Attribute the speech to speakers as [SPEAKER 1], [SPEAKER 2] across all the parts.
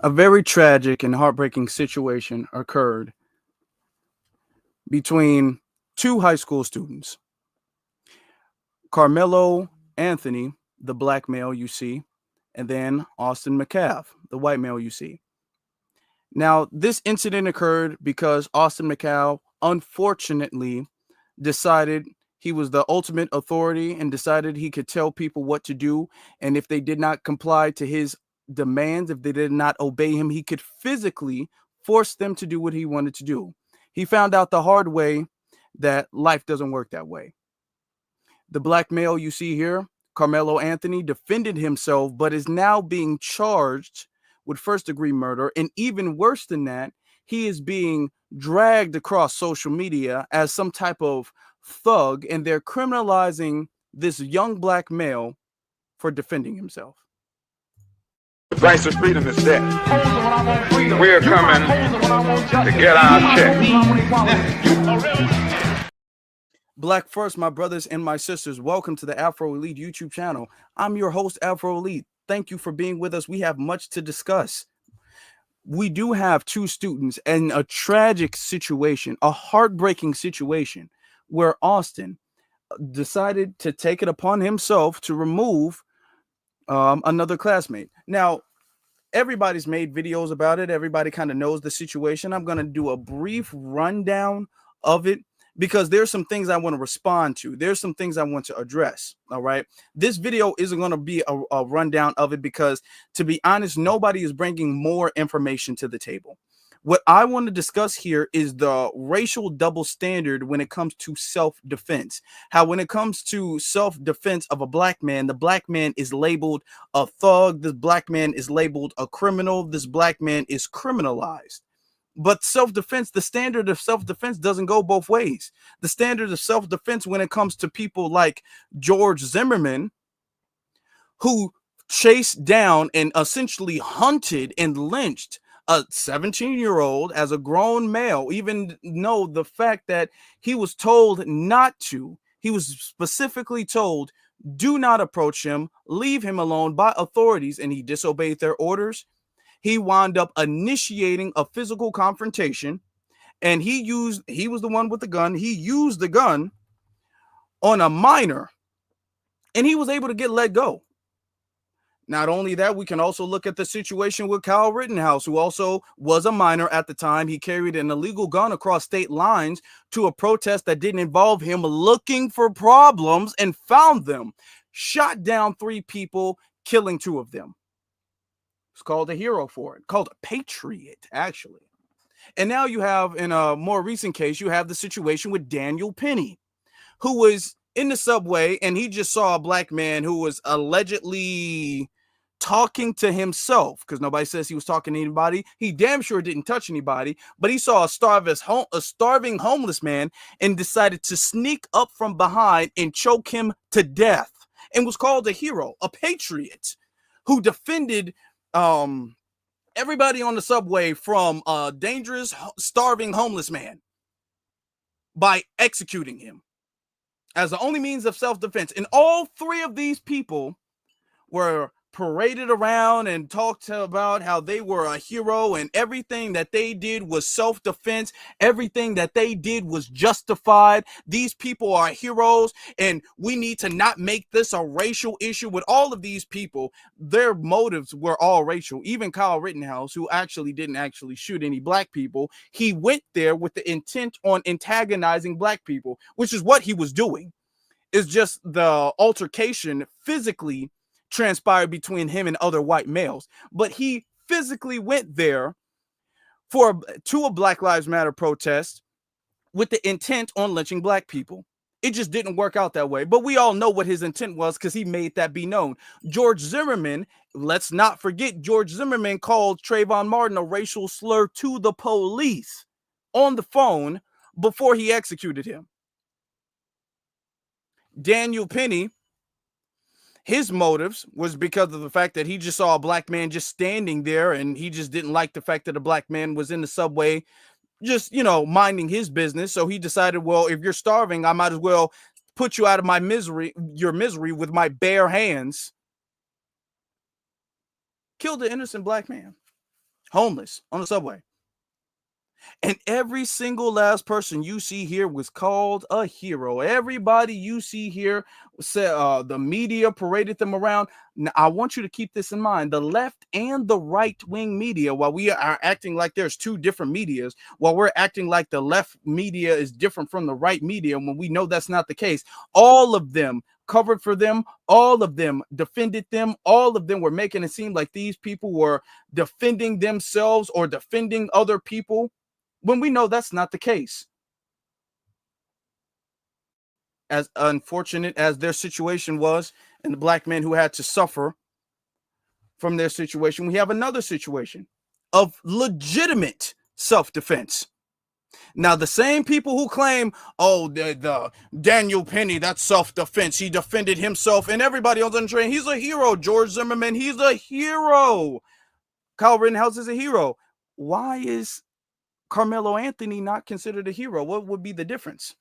[SPEAKER 1] A very tragic and heartbreaking situation occurred between two high school students, Carmelo Anthony, the black male you see, and then Austin McCav, the white male you see. Now, this incident occurred because Austin McCav unfortunately decided he was the ultimate authority and decided he could tell people what to do. And if they did not comply to his demands, if they did not obey him, he could physically force them to do what he wanted to do. He found out the hard way that life doesn't work that way. The black male you see here, Carmelo Anthony, defended himself, but is now being charged with first degree murder. And even worse than that, he is being dragged across social media as some type of thug, and they're criminalizing this young black male for defending himself.
[SPEAKER 2] The price of freedom is death. We're coming to get our check.
[SPEAKER 1] Black first, my brothers and my sisters. Welcome to the Afro Elite YouTube channel. I'm your host, Afro Elite. Thank you for being with us. We have much to discuss. We do have two students and a tragic situation, a heartbreaking situation, where Austin decided to take it upon himself to remove another classmate. Now, everybody's made videos about it. Everybody kind of knows the situation. I'm going to do a brief rundown of it because there's some things I want to respond to. There's some things I want to address. All right. This video isn't going to be a rundown of it because, to be honest, nobody is bringing more information to the table. What I want to discuss here is the racial double standard when it comes to self-defense. How when it comes to self-defense of a black man, the black man is labeled a thug. This black man is labeled a criminal. This black man is criminalized. But self-defense, the standard of self-defense doesn't go both ways. The standard of self-defense when it comes to people like George Zimmerman, who chased down and essentially hunted and lynched a 17-year-old as a grown male, even know the fact that he was told not to. He was specifically told, do not approach him, leave him alone by authorities, and he disobeyed their orders. He wound up initiating a physical confrontation, and he was the one with the gun. He used the gun on a minor, and he was able to get let go. Not only that, we can also look at the situation with Kyle Rittenhouse, who also was a minor at the time. He carried an illegal gun across state lines to a protest that didn't involve him, looking for problems, and found them. Shot down 3 people, killing 2 of them. It's called a hero for it, called a patriot, actually. And now you have, in a more recent case, you have the situation with Daniel Penny, who was in the subway, and he just saw a black man who was allegedly talking to himself, because nobody says he was talking to anybody. He damn sure didn't touch anybody, but he saw a starving homeless man and decided to sneak up from behind and choke him to death, and was called a hero, a patriot, who defended everybody on the subway from a dangerous, starving homeless man by executing him as the only means of self-defense. And all 3 of these people were paraded around and talked about how they were a hero, and everything that they did was self-defense. Everything that they did was justified. These people are heroes, and we need to not make this a racial issue. With all of these people, their motives were all racial. Even Kyle Rittenhouse, who didn't shoot any black people, he went there with the intent on antagonizing black people, which is what he was doing. It's just the altercation physically transpired between him and other white males, but he physically went there to a Black Lives Matter protest with the intent on lynching black people. It just didn't work out that way, but we all know what his intent was because he made that be known. George Zimmerman, let's not forget, George Zimmerman called Trayvon Martin a racial slur to the police on the phone before he executed him. Daniel Penny, his motives was because of the fact that he just saw a black man just standing there, and he just didn't like the fact that a black man was in the subway just, minding his business. So he decided, well, if you're starving, I might as well put you out of your misery with my bare hands. Killed an innocent black man. homeless on the subway. And every single last person you see here was called a hero. Everybody you see here said the media paraded them around. Now, I want you to keep this in mind. The left and the right wing media, while we are acting like there's two different medias, while we're acting like the left media is different from the right media, when we know that's not the case, all of them covered for them, all of them defended them, all of them were making it seem like these people were defending themselves or defending other people, when we know that's not the case. As unfortunate as their situation was, and the black men who had to suffer from their situation, we have another situation of legitimate self-defense. Now, the same people who claim, oh, the Daniel Penny, that's self-defense, he defended himself, and everybody else on the train, he's a hero. George Zimmerman, he's a hero. Kyle Rittenhouse is a hero. Why is Carmelo Anthony not considered a hero? What would be the difference?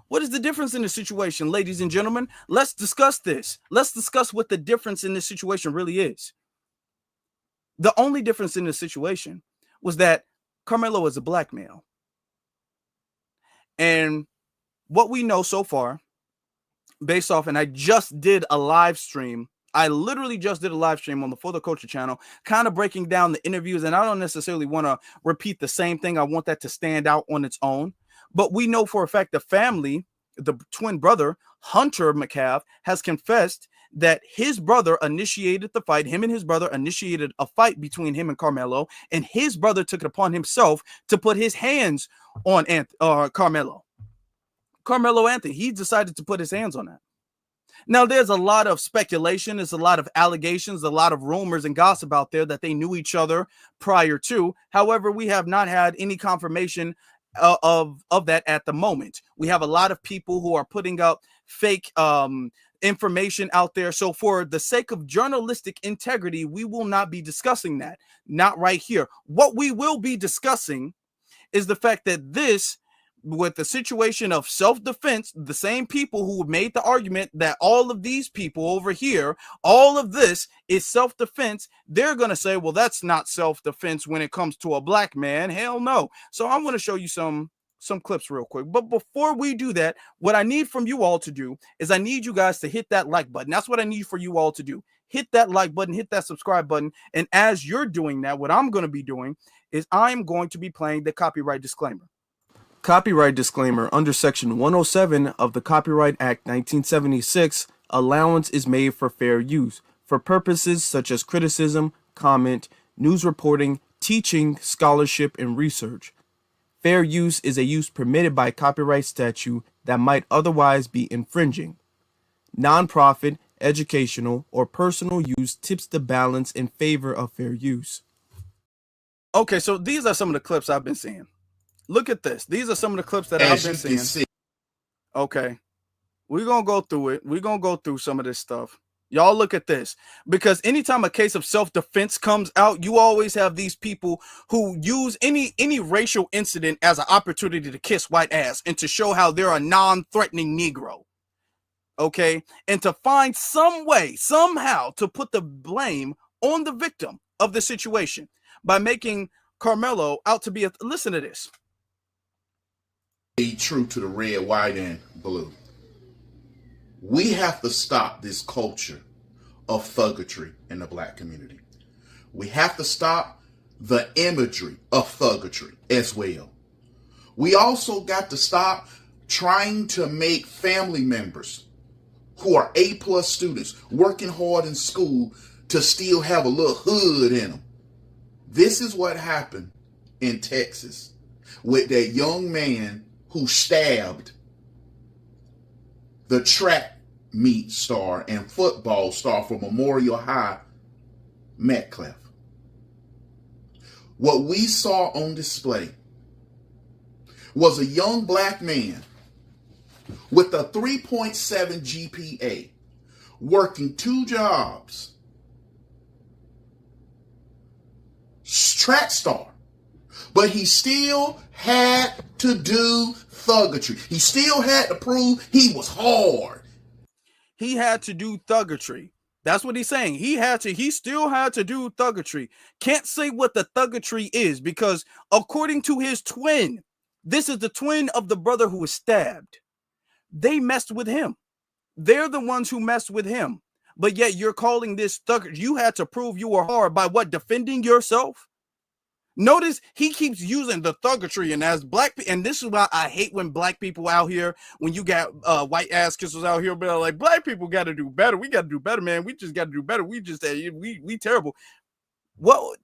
[SPEAKER 1] What is the difference in the situation, ladies and gentlemen? Let's discuss this. Let's discuss what the difference in this situation really is. The only difference in this situation was that Carmelo is a black male. And what we know so far, based off, and I just did a live stream. I literally just did a live stream on the For the Culture channel, kind of breaking down the interviews. And I don't necessarily want to repeat the same thing. I want that to stand out on its own. But we know for a fact the family, the twin brother, Hunter McCabe, has confessed that his brother initiated the fight. Him and his brother initiated a fight between him and Carmelo. And his brother took it upon himself to put his hands on Carmelo. Carmelo Anthony, he decided to put his hands on that. Now, there's a lot of speculation, there's a lot of allegations, a lot of rumors and gossip out there that they knew each other prior to. However, we have not had any confirmation of that at the moment. We have a lot of people who are putting up fake information out there. So for the sake of journalistic integrity, we will not be discussing that. Not right here. What we will be discussing is the fact that this, with the situation of self-defense, the same people who made the argument that all of these people over here, all of this is self-defense, they're going to say, well, that's not self-defense when it comes to a black man. Hell no. So I'm going to show you some clips real quick. But before we do that, what I need from you all to do is I need you guys to hit that like button. That's what I need for you all to do. Hit that like button, hit that subscribe button. And as you're doing that, what I'm going to be doing is I'm going to be playing the copyright disclaimer. Copyright disclaimer. Under Section 107 of the Copyright Act 1976, allowance is made for fair use for purposes such as criticism, comment, news reporting, teaching, scholarship, and research. Fair use is a use permitted by copyright statute that might otherwise be infringing. Nonprofit, educational, or personal use tips the balance in favor of fair use. Okay, so these are some of the clips I've been seeing. Look at this. These are some of the clips that I've been seeing. Okay. We're going to go through it. We're going to go through some of this stuff. Y'all look at this. Because anytime a case of self-defense comes out, you always have these people who use any racial incident as an opportunity to kiss white ass and to show how they're a non-threatening Negro. Okay? And to find some way, somehow, to put the blame on the victim of the situation by making Carmelo out to be a... Listen to this.
[SPEAKER 3] Be true to the red, white, and blue. We have to stop this culture of thuggery in the black community. We have to stop the imagery of thuggery as well. We also got to stop trying to make family members who are A+ students working hard in school to still have a little hood in them. This is what happened in Texas with that young man who stabbed the track meet star and football star for Memorial High, Metcalf. What we saw on display was a young black man with a 3.7 GPA working 2 jobs, track star, but he still had to do thuggery. He still had to prove he was hard.
[SPEAKER 1] He had to do thuggery. That's what he's saying. He still had to do thuggetry. Can't say what the thuggetry is because according to his twin, this is the twin of the brother who was stabbed. They messed with him. They're the ones who messed with him. But yet you're calling this thuggetry. You had to prove you were hard by what? Defending yourself? Notice he keeps using the thuggetry, and as black, and this is why I hate when black people out here, when you got white ass kissers out here, but like black people got to do better. We got to do better, man. We just got to do better. We just we terrible. What?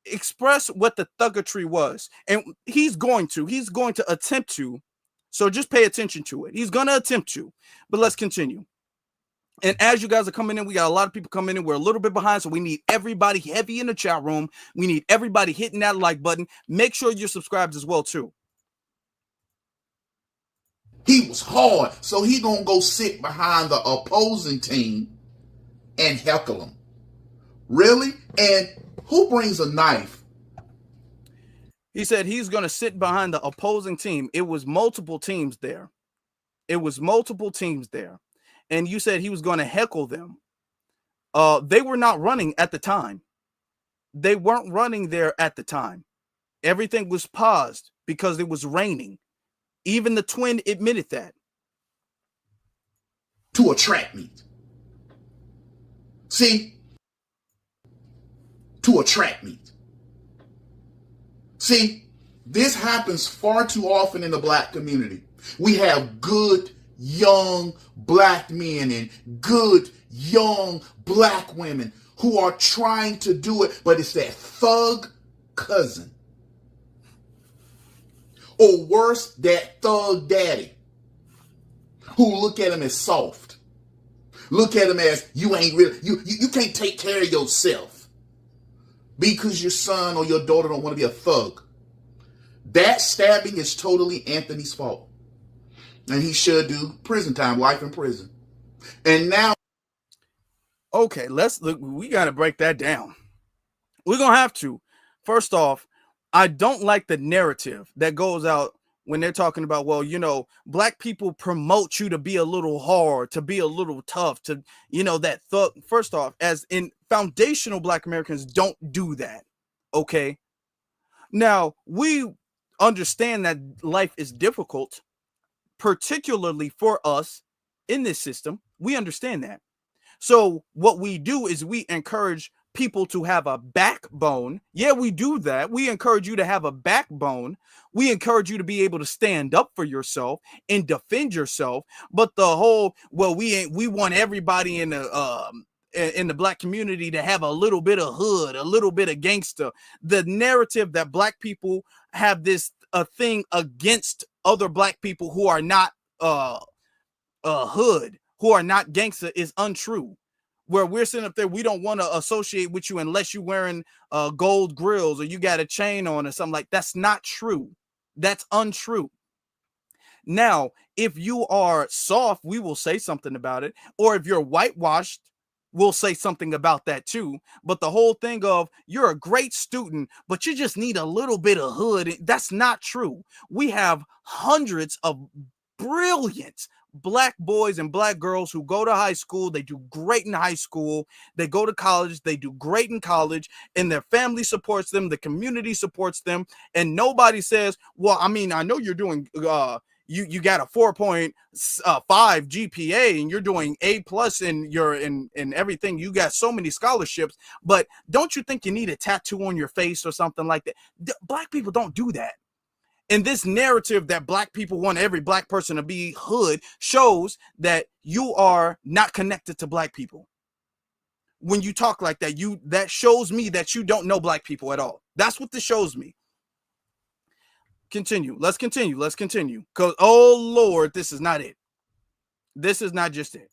[SPEAKER 1] Express what the thuggetry was, and he's going to attempt to. So just pay attention to it. He's going to attempt to, but let's continue. And as you guys are coming in, we got a lot of people coming in. We're a little bit behind, so we need everybody heavy in the chat room. We need everybody hitting that like button. Make sure you're subscribed as well, too.
[SPEAKER 3] He was hard, so he gonna go sit behind the opposing team and heckle them. Really? And who brings a knife?
[SPEAKER 1] He said he's going to sit behind the opposing team. It was multiple teams there. And you said he was going to heckle them. They were not running at the time. They weren't running there at the time. Everything was paused because it was raining. Even the twin admitted that.
[SPEAKER 3] To attract me. See? To attract me. See, this happens far too often in the black community. We have good young black men and good young black women who are trying to do it, but it's that thug cousin. Or worse, that thug daddy who look at him as soft. Look at him as you ain't really, you can't take care of yourself because your son or your daughter don't want to be a thug. That stabbing is totally Anthony's fault. And he should do prison time, life in prison. And now.
[SPEAKER 1] Okay, let's look. We got to break that down. We're going to have to. First off, I don't like the narrative that goes out when they're talking about, well, you know, black people promote you to be a little hard, to be a little tough, to, you know, that thug. First off, as in foundational black Americans don't do that. Okay. Now, we understand that life is difficult, particularly for us in this system. We understand that. So what we do is we encourage people to have a backbone. Yeah, we do that. We encourage you to have a backbone. We encourage you to be able to stand up for yourself and defend yourself. But the whole, well, we want everybody in the black community to have a little bit of hood, a little bit of gangster. The narrative that black people have this thing against other black people who are not hood, who are not gangster, is untrue. Where we're sitting up there, we don't want to associate with you unless you're wearing gold grills or you got a chain on or something like that. That's not true. That's untrue. Now, if you are soft, we will say something about it. Or if you're whitewashed, we'll say something about that too. But the whole thing of you're a great student, but you just need a little bit of hood, that's not true. We have hundreds of brilliant black boys and black girls who go to high school. They do great in high school. They go to college. They do great in college, and their family supports them. The community supports them. And nobody says, well, I mean, I know you're doing, you got a 4.5 GPA and you're doing A+ in your, in everything. You got so many scholarships, but don't you think you need a tattoo on your face or something like that? Black people don't do that. And this narrative that black people want every black person to be hood shows that you are not connected to black people. When you talk like that, that shows me that you don't know black people at all. That's what this shows me. Continue. Let's continue. Because, oh Lord, this is not it. This is not just it.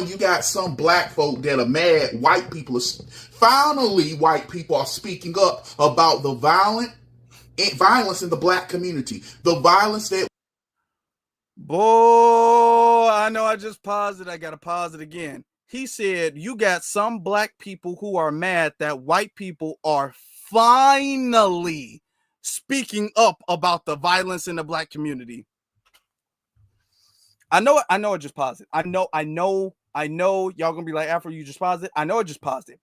[SPEAKER 3] You got some black folk that are mad. White people finally, white people are speaking up about the violence in the black community. The violence that.
[SPEAKER 1] Boy, I know I just paused it. I got to pause it again. He said, you got some black people who are mad that white people are finally speaking up about the violence in the black community. I know I just paused it. I know I know y'all gonna be like, Afro, you just paused it. I know I just paused it.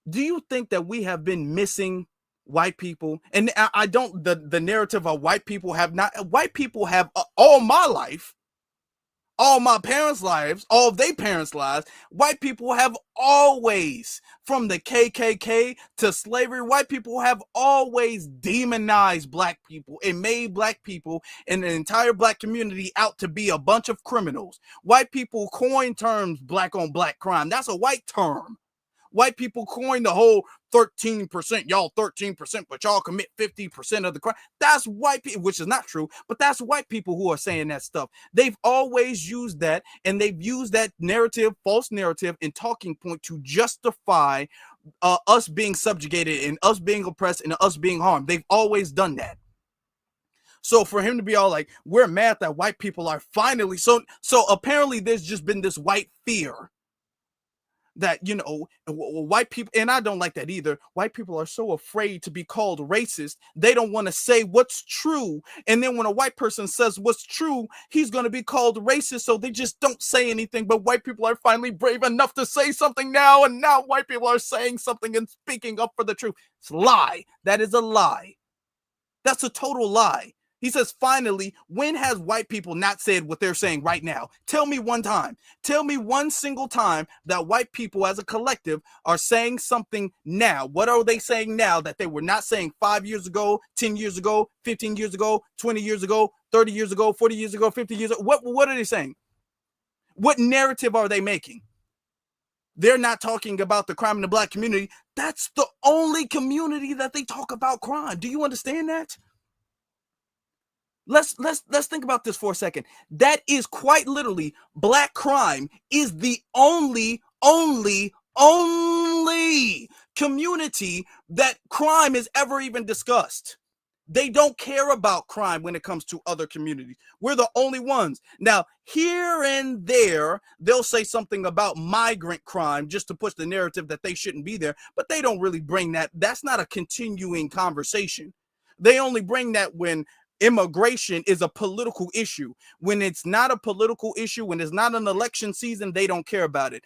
[SPEAKER 1] Do you think that we have been missing white people? And I don't, the narrative of white people have all my life, all my parents' lives, all of their parents' lives, white people have always, from the KKK to slavery, white people have always demonized black people and made black people and the entire black community out to be a bunch of criminals. White people coin terms black on black crime. That's a white term. White people coined the whole 13%, y'all 13%, but y'all commit 50% of the crime. That's white people, which is not true, but that's white people who are saying that stuff. They've always used that, and they've used that narrative, false narrative, and talking point to justify us being subjugated and us being oppressed and us being harmed. They've always done that. So for him to be all like, we're mad that white people are finally, so apparently there's just been this white fear that, you know, white people, and I don't like that either. White people are so afraid to be called racist. They don't want to say what's true. And then when a white person says what's true, he's going to be called racist. So they just don't say anything. But white people are finally brave enough to say something now. And now white people are saying something and speaking up for the truth. It's a lie. That is a lie. That's a total lie. He says, finally, when has white people not said what they're saying right now? Tell me one time. Tell me one single time that white people as a collective are saying something now. What are they saying now that they were not saying 5 years ago, 10 years ago, 15 years ago, 20 years ago, 30 years ago, 40 years ago, 50 years ago? What are they saying? What narrative are they making? They're not talking about the crime in the black community. That's the only community that they talk about crime. Do you understand that? Let's think about this for a second. That is quite literally, black crime is the only community that crime is ever even discussed. They don't care about crime when it comes to other communities. We're the only ones. Now, here and there, they'll say something about migrant crime just to push the narrative that they shouldn't be there, but they don't really bring that. That's not a continuing conversation. They only bring that when immigration is a political issue. When it's not a political issue, when it's not an election season, they don't care about it.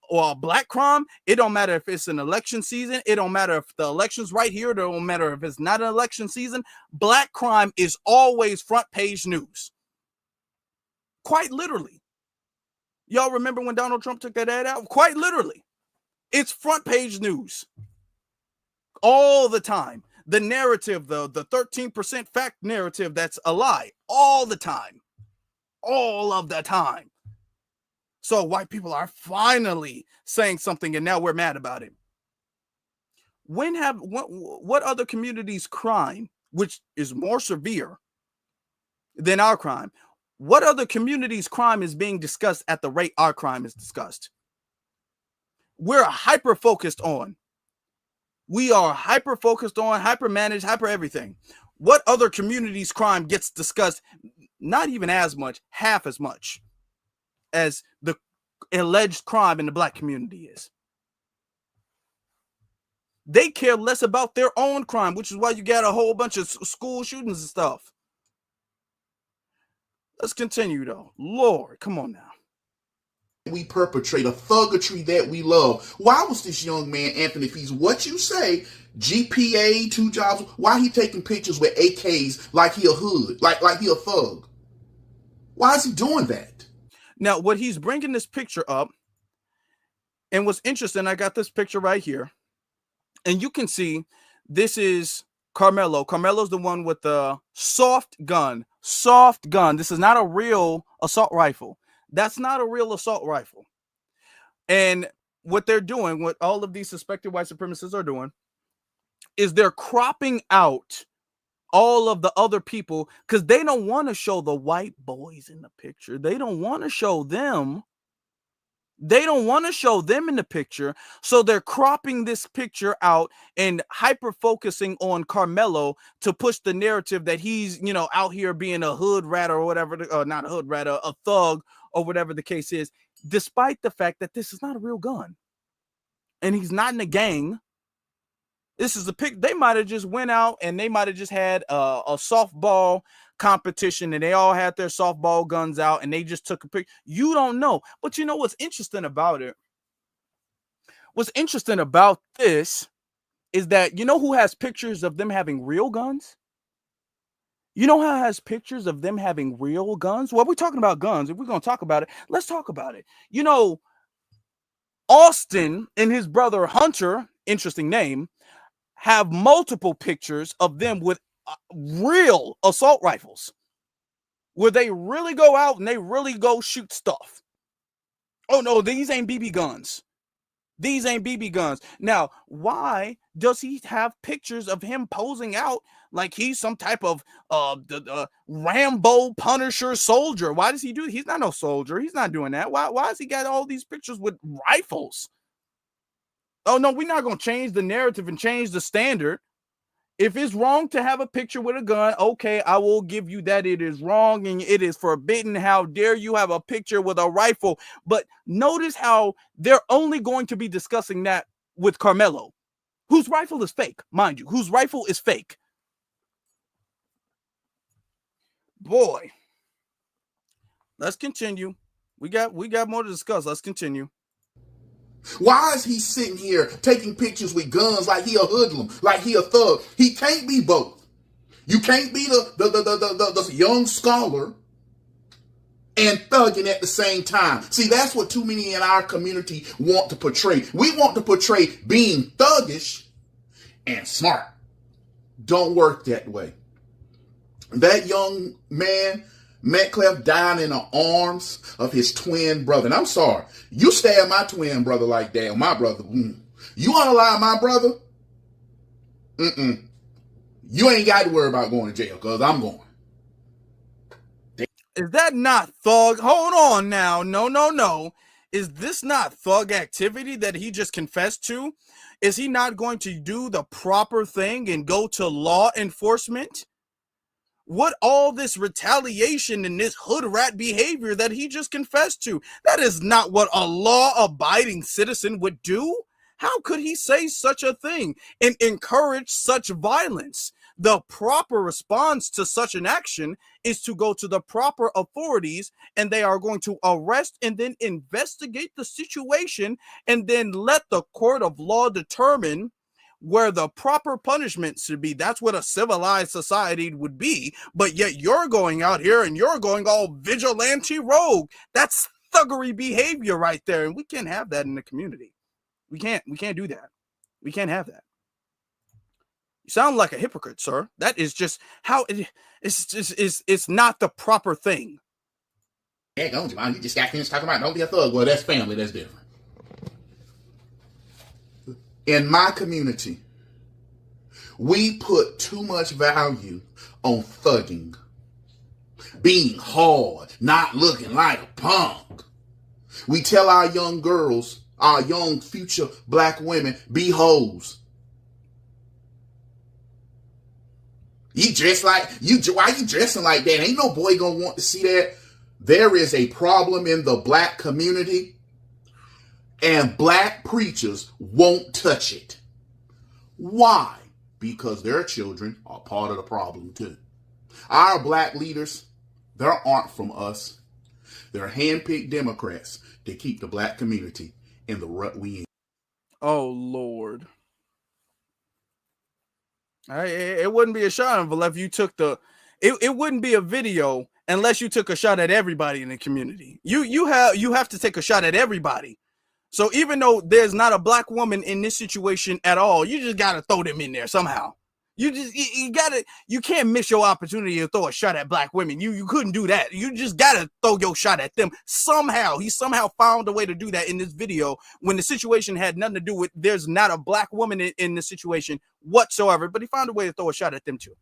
[SPEAKER 1] Or black crime, it don't matter if it's an election season. It don't matter if the election's right here. It don't matter if it's not an election season. Black crime is always front page news. Quite literally. Y'all remember when Donald Trump took that ad out? Quite literally. It's front page news. All the time. The narrative, the 13% fact narrative, that's a lie all the time. All of the time. So white people are finally saying something and now we're mad about it. What other communities' crime, which is more severe than our crime, what other communities' crime is being discussed at the rate our crime is discussed? We're hyper focused on. We are hyper focused on, hyper managed, hyper everything. What other communities' crime gets discussed? Not even as much, half as much as the alleged crime in the black community is. They care less about their own crime, which is why you got a whole bunch of school shootings and stuff. Let's continue though. Lord, come on now.
[SPEAKER 3] We perpetrate a thuggery that we love. Why was this young man, Anthony Fees, what you say, GPA, 2 jobs, why he taking pictures with AKs like he a hood, like he a thug? Why is he doing that?
[SPEAKER 1] Now, what he's bringing this picture up, and what's interesting, I got this picture right here, and you can see this is Carmelo. Carmelo's the one with the soft gun. Soft gun. This is not a real assault rifle. That's not a real assault rifle. And what they're doing, what all of these suspected white supremacists are doing, is they're cropping out all of the other people because they don't want to show the white boys in the picture. They don't want to show them. They don't want to show them in the picture. So they're cropping this picture out and hyper focusing on Carmelo to push the narrative that he's, you know, out here being a hood rat or whatever, not a hood rat, a thug or whatever the case is, despite the fact that this is not a real gun. And he's not in a gang. This is a pic. They might have just went out and they might have just had a softball competition and they all had their softball guns out and they just took a picture. You don't know. But you know what's interesting about it? What's interesting about this is that you know who has pictures of them having real guns? You know who has pictures of them having real guns? Well, we're talking about guns. If we're going to talk about it, let's talk about it. You know, Austin and his brother Hunter, interesting name, have multiple pictures of them with real assault rifles where they really go out and they really go shoot stuff. Oh no, these ain't BB guns. These ain't BB guns. Now, why does he have pictures of him posing out like he's some type of Rambo Punisher soldier? Why does he do it? He's not no soldier. He's not doing that. Why has he got all these pictures with rifles? Oh no, we're not going to change the narrative and change the standard. If it's wrong to have a picture with a gun, okay, I will give you that it is wrong and it is forbidden. How dare you have a picture with a rifle? But notice how they're only going to be discussing that with Carmelo, whose rifle is fake, mind you, whose rifle is fake. Boy, let's continue. We got more to discuss. Let's continue.
[SPEAKER 3] Why is he sitting here taking pictures with guns like he a hoodlum, like he a thug? He can't be both. You can't be the young scholar and thugging at the same time. See, that's what too many in our community want to portray. We want to portray being thuggish and smart. Don't work that way. That young man, Metcalf, died in the arms of his twin brother. And I'm sorry, you stab my twin brother like that, my brother. You want to lie, my brother? You ain't got to worry about going to jail, because I'm going.
[SPEAKER 1] Is that not thug? Hold on now. No. Is this not thug activity that he just confessed to? Is he not going to do the proper thing and go to law enforcement? What all this retaliation and this hood rat behavior that he just confessed to? That is not what a law-abiding citizen would do. How could he say such a thing and encourage such violence? The proper response to such an action is to go to the proper authorities, and they are going to arrest and then investigate the situation and then let the court of law determine where the proper punishment should be. That's what a civilized society would be. But yet you're going out here and you're going all vigilante rogue. That's thuggery behavior right there. And we can't have that in the community. We can't do that. We can't have that. You sound like a hypocrite, sir. That is just how it's not the proper thing.
[SPEAKER 3] Yeah, don't you, man? You just got finished talking about don't be a thug. Well, that's family. That's different. In my community, we put too much value on thugging, being hard, not looking like a punk. We tell our young girls, our young future black women, be hoes. You dress like you. Why you dressing like that? Ain't no boy gonna want to see that. There is a problem in the black community, and black preachers won't touch it. Why? Because their children are part of the problem too. Our black leaders, they aren't from us. They're handpicked Democrats to keep the black community in the rut we in.
[SPEAKER 1] Oh, Lord. It wouldn't be a shot unless you took it wouldn't be a video unless you took a shot at everybody in the community. You have to take a shot at everybody. So even though there's not a black woman in this situation at all, you just got to throw them in there somehow. You can't miss your opportunity to throw a shot at black women. You couldn't do that. You just got to throw your shot at them somehow. He somehow found a way to do that in this video when the situation had nothing to do with, there's not a black woman in the situation whatsoever, but he found a way to throw a shot at them too.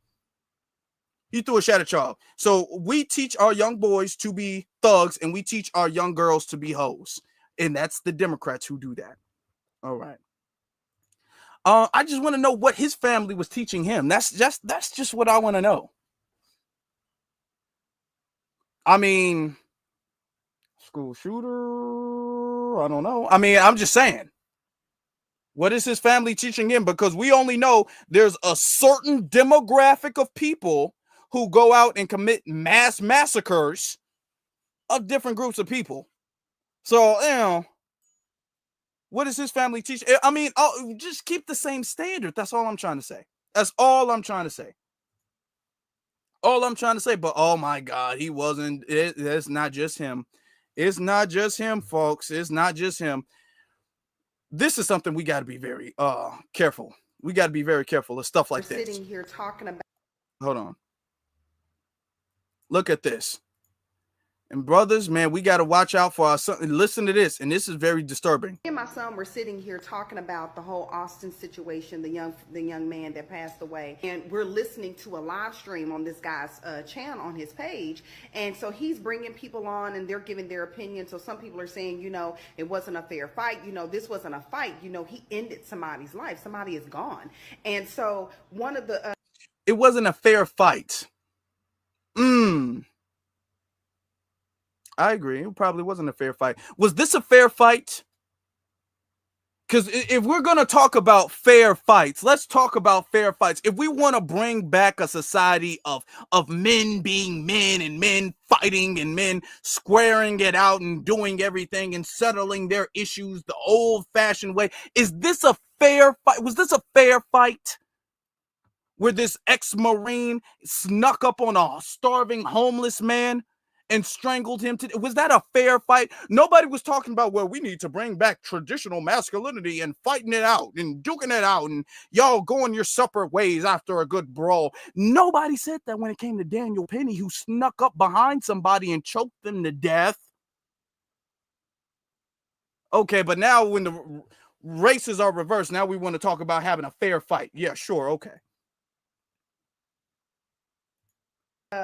[SPEAKER 1] He threw a shot at y'all. So we teach our young boys to be thugs and we teach our young girls to be hoes. And that's the Democrats who do that. All right. I just want to know what his family was teaching him. That's just what I want to know. I mean, school shooter. I don't know. I mean, I'm just saying. What is his family teaching him? Because we only know there's a certain demographic of people who go out and commit mass massacres of different groups of people. So, you know, what does his family teach? I mean, just keep the same standard. That's all I'm trying to say. That's all I'm trying to say. All I'm trying to say. But oh my God, he wasn't. It's not just him. It's not just him, folks. It's not just him. This is something we got to be very careful. We got to be very careful of stuff like this.
[SPEAKER 4] Sitting here talking about.
[SPEAKER 1] Hold on. Look at this. And brothers, man, we got to watch out for our son. Listen to this, and this is very disturbing.
[SPEAKER 4] Me and my son were sitting here talking about the whole Austin situation, the young man that passed away, and we're listening to a live stream on this guy's channel on his page, and so he's bringing people on, and they're giving their opinion. So some people are saying, you know, it wasn't a fair fight. You know, this wasn't a fight. You know, he ended somebody's life. Somebody is gone, and so one of the
[SPEAKER 1] it wasn't a fair fight. I agree. It probably wasn't a fair fight. Was this a fair fight? Because if we're going to talk about fair fights, let's talk about fair fights. If we want to bring back a society of men being men and men fighting and men squaring it out and doing everything and settling their issues the old-fashioned way, is this a fair fight? Was this a fair fight? Where this ex-Marine snuck up on a starving homeless man and strangled him to, was that a fair fight? Nobody was talking about, well, we need to bring back traditional masculinity and fighting it out and duking it out and y'all going your separate ways after a good brawl. Nobody said that when it came to Daniel Penny, who snuck up behind somebody and choked them to death. Okay, but now when the races are reversed, now we want to talk about having a fair fight. Yeah, sure, okay.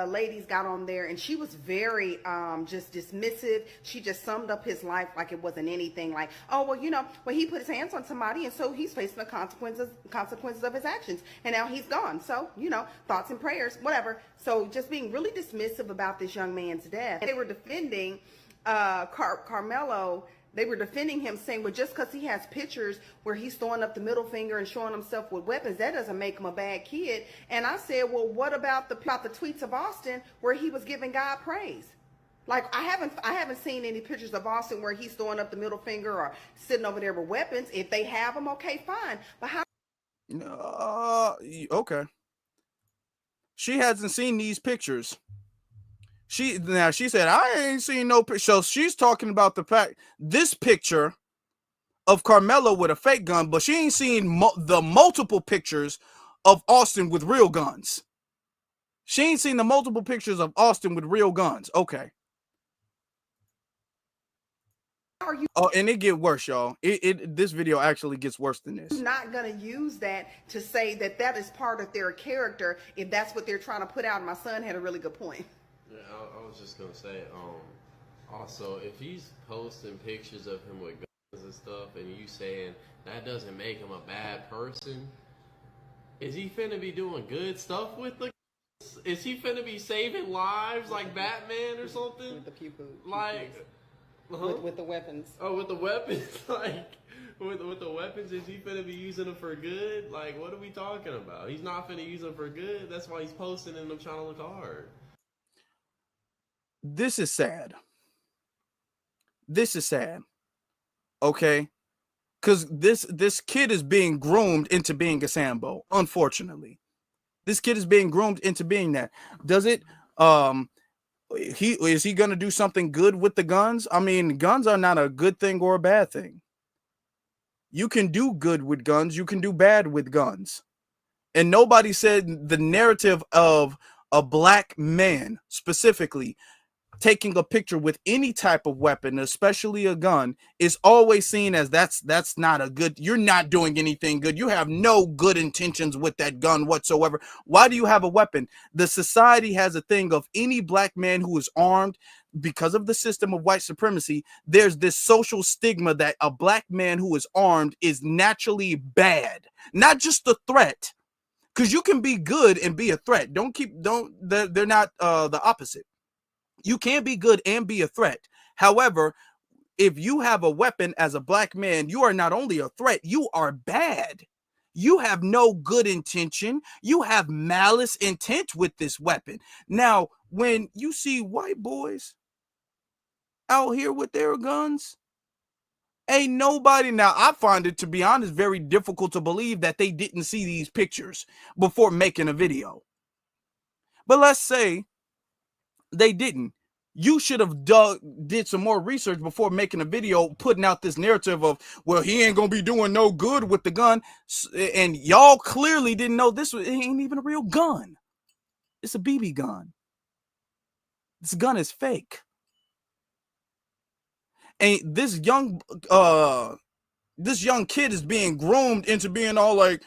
[SPEAKER 4] Ladies got on there, and she was very just dismissive. She just summed up his life like it wasn't anything, like, oh, well, you know, well, he put his hands on somebody, and so he's facing the consequences of his actions, and now he's gone. So, you know, thoughts and prayers, whatever. So just being really dismissive about this young man's death. They were defending Carmelo. They were defending him, saying, well, just because he has pictures where he's throwing up the middle finger and showing himself with weapons, that doesn't make him a bad kid. And I said, well, what about the tweets of Austin where he was giving God praise? Like, I haven't seen any pictures of Austin where he's throwing up the middle finger or sitting over there with weapons. If they have them, okay, fine. But how?
[SPEAKER 1] Okay. She hasn't seen these pictures. She said, I ain't seen no picture. So she's talking about the fact, this picture of Carmelo with a fake gun, but she ain't seen the multiple pictures of Austin with real guns. She ain't seen the multiple pictures of Austin with real guns. Okay. Oh, and it get worse, y'all. This video actually gets worse than this.
[SPEAKER 4] I'm not gonna use that to say that that is part of their character if that's what they're trying to put out. And my son had a really good point.
[SPEAKER 5] Yeah, I was just gonna say, also, if he's posting pictures of him with guns and stuff, and you saying that doesn't make him a bad person, is he finna be doing good stuff with the guns? Is he finna be saving lives like Batman or something?
[SPEAKER 4] With the pew
[SPEAKER 5] like,
[SPEAKER 4] with the weapons.
[SPEAKER 5] Oh, with the weapons, like. With the weapons, is he finna be using them for good? Like, what are we talking about? He's not finna use them for good. That's why he's posting them trying to look hard.
[SPEAKER 1] This is sad. This is sad. Okay? Because this kid is being groomed into being a Sambo, unfortunately. This kid is being groomed into being that. Does it, is he going to do something good with the guns? I mean, guns are not a good thing or a bad thing. You can do good with guns. You can do bad with guns. And nobody said the narrative of a black man specifically taking a picture with any type of weapon, especially a gun, is always seen as that's not a good, you're not doing anything good. You have no good intentions with that gun whatsoever. Why do you have a weapon? The society has a thing of any black man who is armed, because of the system of white supremacy. There's this social stigma that a black man who is armed is naturally bad, not just a threat, because you can be good and be a threat. They're not the opposite. You can be good and be a threat. However, if you have a weapon as a black man, you are not only a threat, you are bad. You have no good intention. You have malice intent with this weapon. Now, when you see white boys out here with their guns, ain't nobody. Now, I find it, to be honest, very difficult to believe that they didn't see these pictures before making a video. But let's say they didn't. You should have did some more research before making a video, putting out this narrative of, well, he ain't gonna be doing no good with the gun. And y'all clearly didn't know it ain't even a real gun. It's a BB gun. This gun is fake. And this young kid is being groomed into being all like,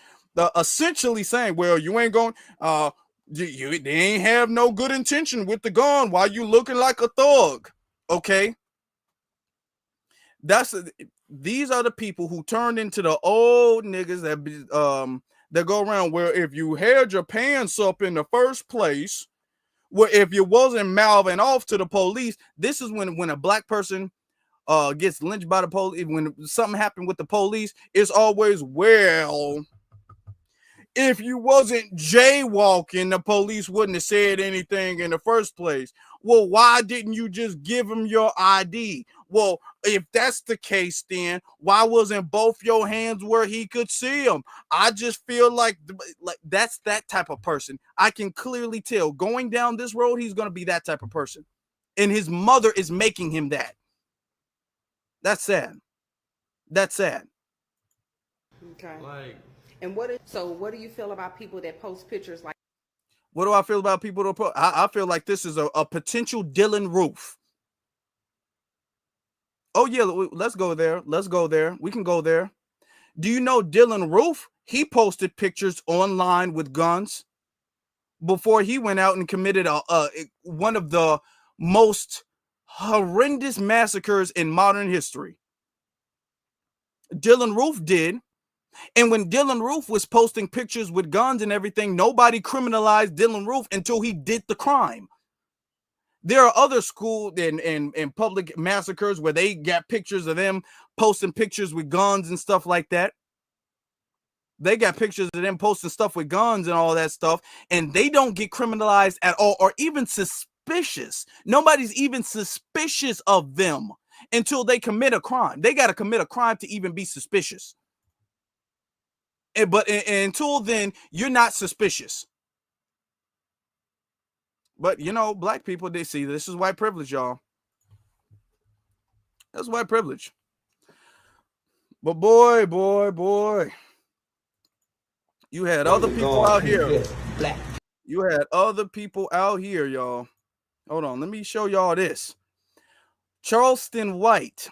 [SPEAKER 1] essentially saying, well, you ain't going, they ain't have no good intention with the gun. Why you looking like a thug? Okay. These are the people who turned into the old niggas that go around where if you had your pants up in the first place, where if you wasn't mouthing off to the police, this is when a black person gets lynched by the police, when something happened with the police, it's always, well, if you wasn't jaywalking, the police wouldn't have said anything in the first place. Well, why didn't you just give him your ID? Well, if that's the case, then why wasn't both your hands where he could see them? I just feel like that's that type of person. I can clearly tell going down this road, he's going to be that type of person. And his mother is making him that. That's sad. That's sad.
[SPEAKER 4] Okay.
[SPEAKER 5] Like,
[SPEAKER 4] And what do you feel about people that post pictures like?
[SPEAKER 1] What do I feel about people that post? I feel like this is a potential Dylan Roof. Oh yeah, let's go there. Let's go there. We can go there. Do you know Dylan Roof? He posted pictures online with guns before he went out and committed one of the most horrendous massacres in modern history. Dylan Roof did. And when Dylan Roof was posting pictures with guns and everything, nobody criminalized Dylan Roof until he did the crime. There are other school and public massacres where they got pictures of them posting pictures with guns and stuff like that. They got pictures of them posting stuff with guns and all that stuff, and they don't get criminalized at all or even suspicious. Nobody's even suspicious of them until they commit a crime. They got to commit a crime to even be suspicious. But until then, you're not suspicious. But, you know, black people, they see this is white privilege, y'all. That's white privilege. But boy, you had other people out here. You had other people out here, y'all. Hold on, let me show y'all this. Charleston White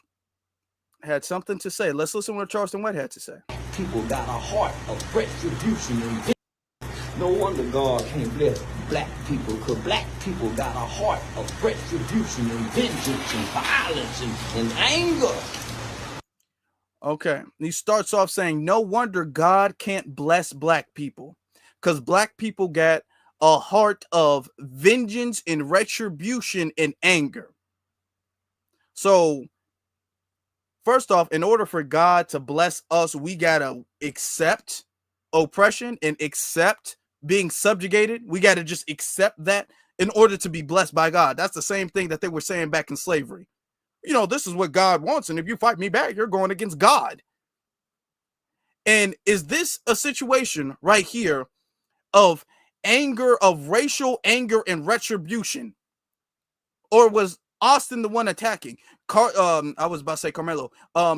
[SPEAKER 1] had something to say. Let's listen to what Charleston White had to say.
[SPEAKER 6] People got a heart of retribution and no wonder God can't bless black people, because black people got a heart of retribution and vengeance and violence and anger.
[SPEAKER 1] Okay, he starts off saying, no wonder God can't bless black people, because black people got a heart of vengeance and retribution and anger. So, first off, in order for God to bless us, we got to accept oppression and accept being subjugated. We got to just accept that in order to be blessed by God. That's the same thing that they were saying back in slavery. You know, this is what God wants, and if you fight me back, you're going against God. And is this a situation right here of anger, of racial anger and retribution? Or was Austin the one attacking? I was about to say Carmelo.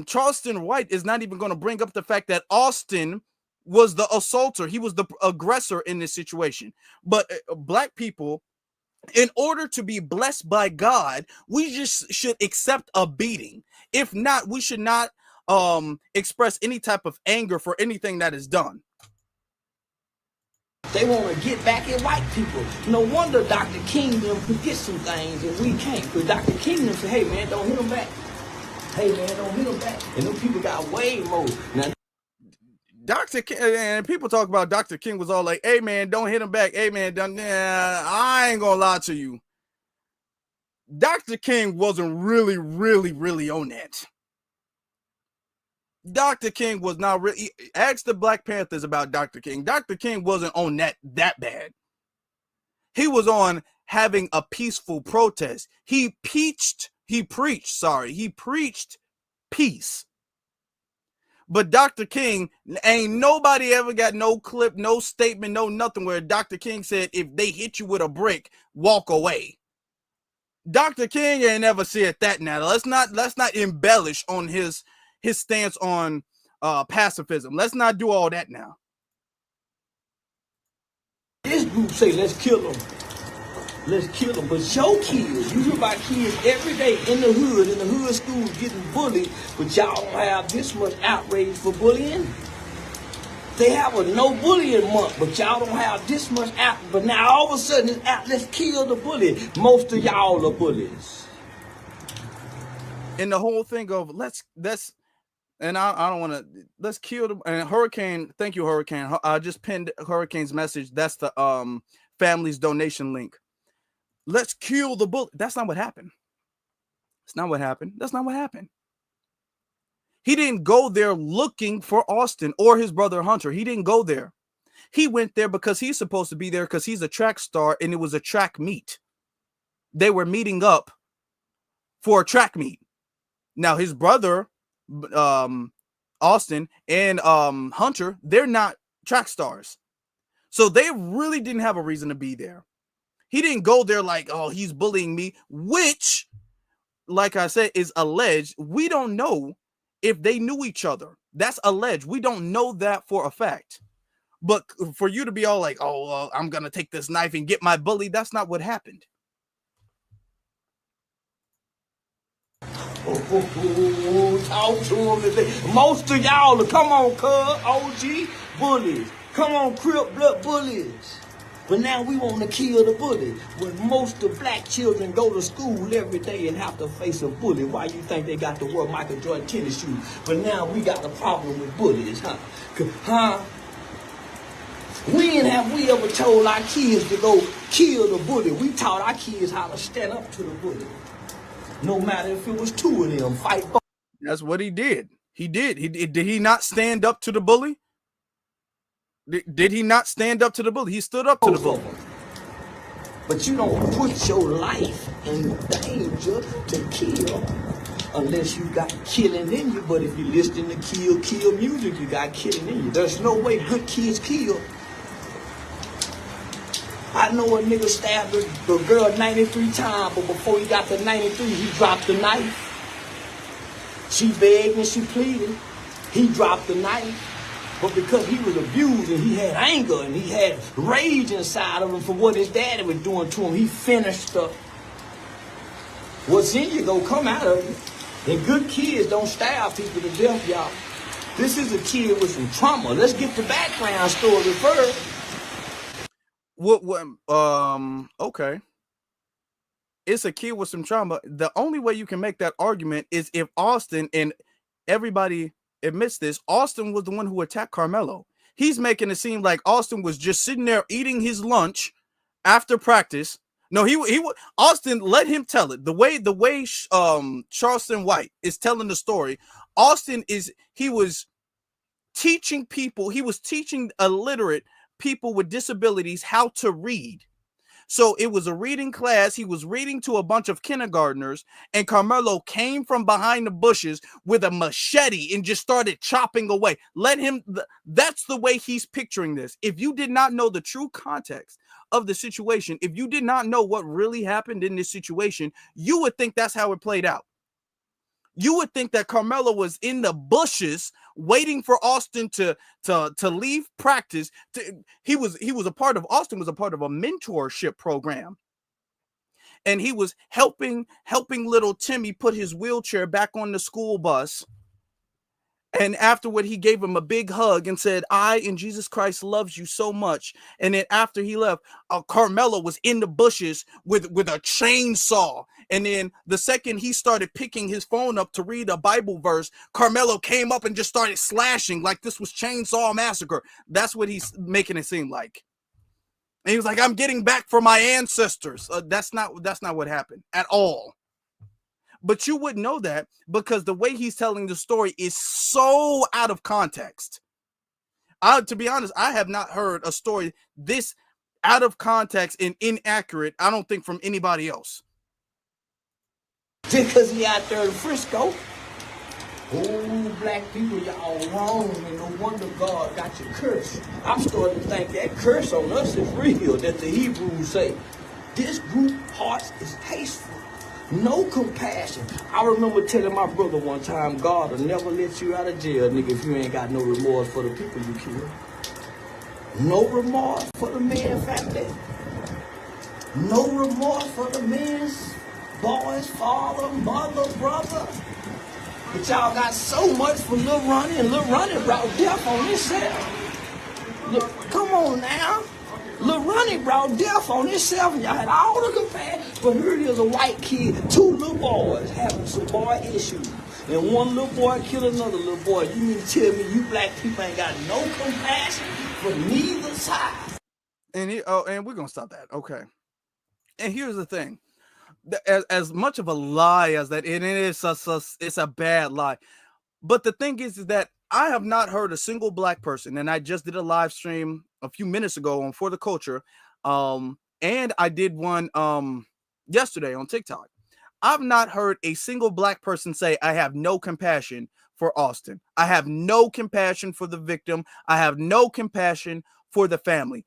[SPEAKER 1] Charleston White is not even going to bring up the fact that Austin was the assaulter. He was the aggressor in this situation. But black people, in order to be blessed by God, we just should accept a beating. If not, we should not express any type of anger for anything that is done.
[SPEAKER 6] They want to get back at white people. No wonder Dr. King them could get some things and we can't. Because Dr. King them said, hey man, don't hit them back. Hey man, don't hit them back. And them people got way more. Now,
[SPEAKER 1] Dr. King, and people talk about Dr. King was all like, hey man, don't hit him back. Hey man, I ain't gonna lie to you. Dr. King wasn't really on that. Dr. King was not really. Ask the Black Panthers about Dr. King. Dr. King wasn't on that bad. He was on having a peaceful protest. He preached peace. But Dr. King, ain't nobody ever got no clip, no statement, no nothing where Dr. King said, if they hit you with a brick, walk away. Dr. King ain't never said that. Now let's not embellish on his stance on pacifism. Let's not do all that now.
[SPEAKER 6] This group say, let's kill them. Let's kill them. But your kids, you hear about kids every day in the hood schools getting bullied, but y'all don't have this much outrage for bullying. They have a no bullying month, but y'all don't have this much out. But now all of a sudden it's out, let's kill the bully. Most of y'all are bullies.
[SPEAKER 1] And the whole thing of let's and I don't want to, let's kill them. And Hurricane, thank you, Hurricane. I just pinned Hurricane's message. That's the family's donation link. Let's kill the bully. That's not what happened. That's not what happened. That's not what happened. He didn't go there looking for Austin or his brother Hunter. He didn't go there. He went there because he's supposed to be there because he's a track star and it was a track meet. They were meeting up for a track meet. Now his brother, Austin and Hunter, they're not track stars. So they really didn't have a reason to be there. He didn't go there like, oh, he's bullying me, which, like I said, is alleged. We don't know if they knew each other. That's alleged. We don't know that for a fact. But for you to be all like, oh, I'm going to take this knife and get my bully, that's not what happened.
[SPEAKER 6] Talk to them today. Most of y'all, come on, cuz, OG, bullies. Come on, Crip Blood bullies. But now we want to kill the bully. When most of black children go to school every day and have to face a bully, why you think they got to wear Michael Jordan tennis shoes? But now we got a problem with bullies, huh? When have we ever told our kids to go kill the bully? We taught our kids how to stand up to the bully. No matter if it was two of them, fight.
[SPEAKER 1] That's what he did. He did. Did he not stand up to the bully? Did he not stand up to the bully? He stood up to the bully.
[SPEAKER 6] But you don't put your life in danger to kill unless you got killing in you. But if you listen to kill music, you got killing in you. There's no way good kids kill. I know a nigga stabbed the girl 93 times, but before he got to 93, he dropped the knife. She begged and she pleaded. He dropped the knife. But because he was abused and he had anger and he had rage inside of him for what his daddy was doing to him, he finished up. What's in you gonna come out of you. And good kids don't stab people to death, y'all. This is a kid with some trauma. Let's get the background story first.
[SPEAKER 1] Okay. It's a kid with some trauma. The only way you can make that argument is if Austin, and everybody admits this, Austin was the one who attacked Carmelo. He's making it seem like Austin was just sitting there eating his lunch after practice. No, Austin, let him tell it. The way Charleston White is telling the story, he was teaching illiterate people with disabilities how to read. So it was a reading class. He was reading to a bunch of kindergartners, and Carmelo came from behind the bushes with a machete and just started chopping away. That's the way he's picturing this. If you did not know the true context of the situation, if you did not know what really happened in this situation, you would think that's how it played out. You would think that Carmelo was in the bushes waiting for Austin to leave practice. Austin was a part of a mentorship program. And he was helping little Timmy put his wheelchair back on the school bus. And afterward, he gave him a big hug and said, I and Jesus Christ loves you so much. And then after he left, Carmelo was in the bushes with a chainsaw. And then the second he started picking his phone up to read a Bible verse, Carmelo came up and just started slashing like this was Chainsaw Massacre. That's what he's making it seem like. And he was like, I'm getting back for my ancestors. That's not what happened at all. But you wouldn't know that because the way he's telling the story is so out of context. To be honest, I have not heard a story this out of context and inaccurate, I don't think, from anybody else.
[SPEAKER 6] Just because he out there in Frisco. Oh, black people, y'all wrong, and no wonder God got you cursed. I'm starting to think that curse on us is real, that the Hebrews say. This group hearts is hateful, no compassion. I remember telling my brother one time, God will never let you out of jail, nigga, if you ain't got no remorse for the people you killed. No remorse for the man's family. No remorse for the man's boy's father, mother, brother. But y'all got so much for Lil Ronnie, and Lil Ronnie brought death on himself. Look, come on now. Lil Ronnie brought death on himself, and y'all had all the compassion. But here it is, a white kid, two little boys having some boy issues. And one little boy killed another little boy. You mean to tell me you black people ain't got no compassion for neither side?
[SPEAKER 1] And we're gonna stop that. Okay. And here's the thing. As much of a lie as that it is, it's a bad lie. But the thing is that I have not heard a single black person, and I just did a live stream a few minutes ago on For the Culture, and I did one yesterday on TikTok. I've not heard a single black person say, I have no compassion for Austin. I have no compassion for the victim. I have no compassion for the family.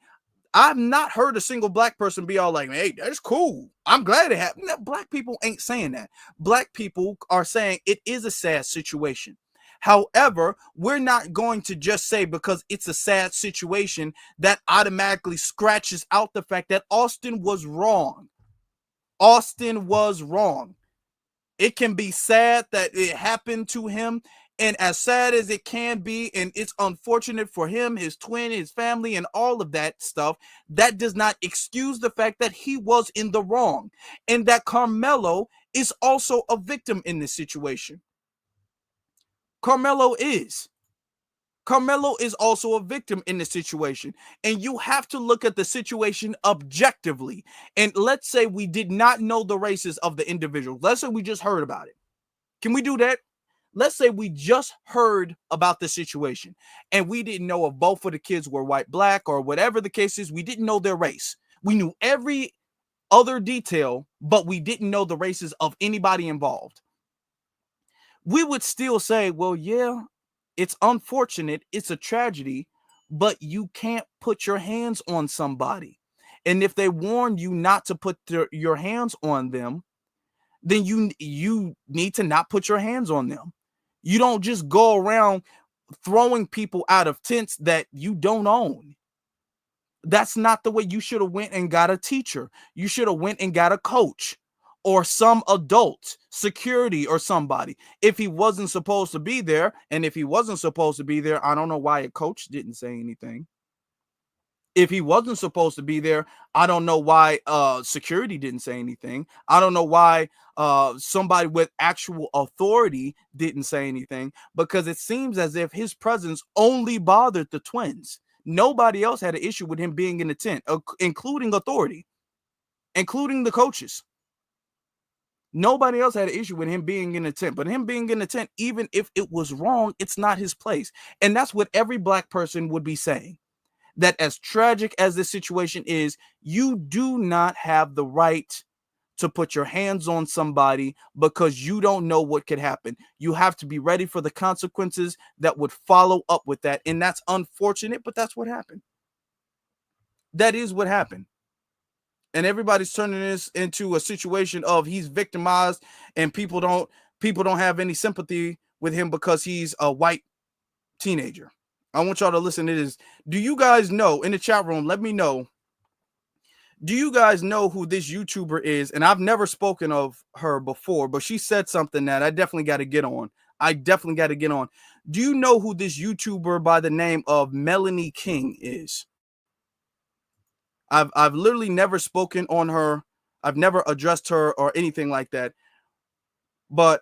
[SPEAKER 1] I've not heard a single black person be all like, hey, that's cool. I'm glad it happened. Black people ain't saying that. Black people are saying it is a sad situation. However, we're not going to just say because it's a sad situation that automatically scratches out the fact that Austin was wrong. Austin was wrong. It can be sad that it happened to him. And as sad as it can be, and it's unfortunate for him, his twin, his family, and all of that stuff, that does not excuse the fact that he was in the wrong. And that Carmelo is also a victim in this situation. Carmelo is. Carmelo is also a victim in this situation. And you have to look at the situation objectively. And let's say we did not know the races of the individual. Let's say we just heard about it. Can we do that? Let's say we just heard about the situation and we didn't know if both of the kids were white, black, or whatever the case is. We didn't know their race. We knew every other detail, but we didn't know the races of anybody involved. We would still say, well, yeah, it's unfortunate. It's a tragedy, but you can't put your hands on somebody. And if they warn you not to put your hands on them, then you need to not put your hands on them. You don't just go around throwing people out of tents that you don't own. That's not the way. You should have went and got a teacher. You should have went and got a coach or some adult, security or somebody. If he wasn't supposed to be there, and if he wasn't supposed to be there, I don't know why a coach didn't say anything. If he wasn't supposed to be there, I don't know why security didn't say anything. I don't know why somebody with actual authority didn't say anything, because it seems as if his presence only bothered the twins. Nobody else had an issue with him being in the tent, including authority, including the coaches. Nobody else had an issue with him being in the tent, but him being in the tent, even if it was wrong, it's not his place. And that's what every black person would be saying. That as tragic as this situation is, you do not have the right to put your hands on somebody because you don't know what could happen. You have to be ready for the consequences that would follow up with that. And that's unfortunate, but that's what happened. That is what happened. And everybody's turning this into a situation of he's victimized and people don't have any sympathy with him because he's a white teenager. I want y'all to listen to this. Do you guys know, in the chat room, let me know, do you guys know who this YouTuber is? And I've never spoken of her before, but she said something that I definitely got to get on. Do you know who this YouTuber by the name of Melanie King is? I've literally never spoken on her. I've never addressed her or anything like that. But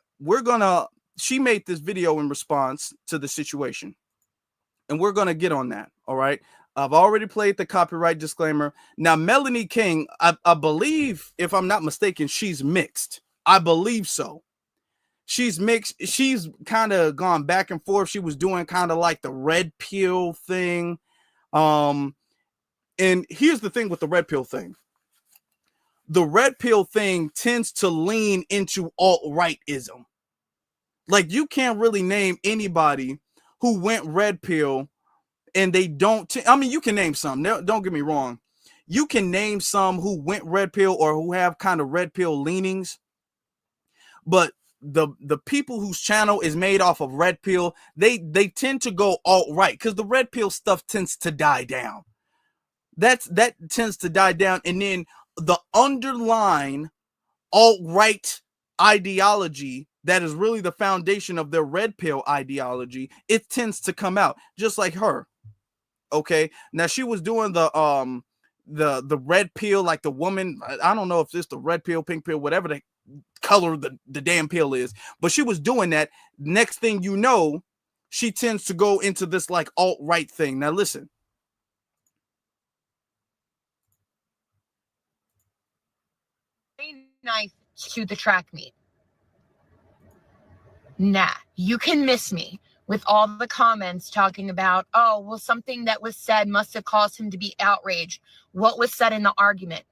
[SPEAKER 1] she made this video in response to the situation. And we're going to get on that. All right. I've already played the copyright disclaimer. Now, Melanie King, I believe, if I'm not mistaken, she's mixed. I believe so. She's mixed. She's kind of gone back and forth. She was doing kind of like the red pill thing. And here's the thing with the red pill thing. The red pill thing tends to lean into alt-rightism. Like, you can't really name anybody who went red pill and they don't. I mean, you can name some. Don't get me wrong. You can name some who went red pill or who have kind of red pill leanings. But the people whose channel is made off of red pill, they tend to go alt-right because the red pill stuff tends to die down. That tends to die down, and then the underlying alt-right ideology that is really the foundation of their red pill ideology, it tends to come out, just like her. Okay, now she was doing the red pill, like the woman, I don't know if it's the red pill, pink pill, whatever the color the damn pill is, but she was doing that. Next thing you know, she tends to go into this like alt-right thing. Now listen.
[SPEAKER 7] Knife to the track meet. Nah, you can miss me with all the comments talking about, oh, well, something that was said must have caused him to be outraged. What was said in the argument?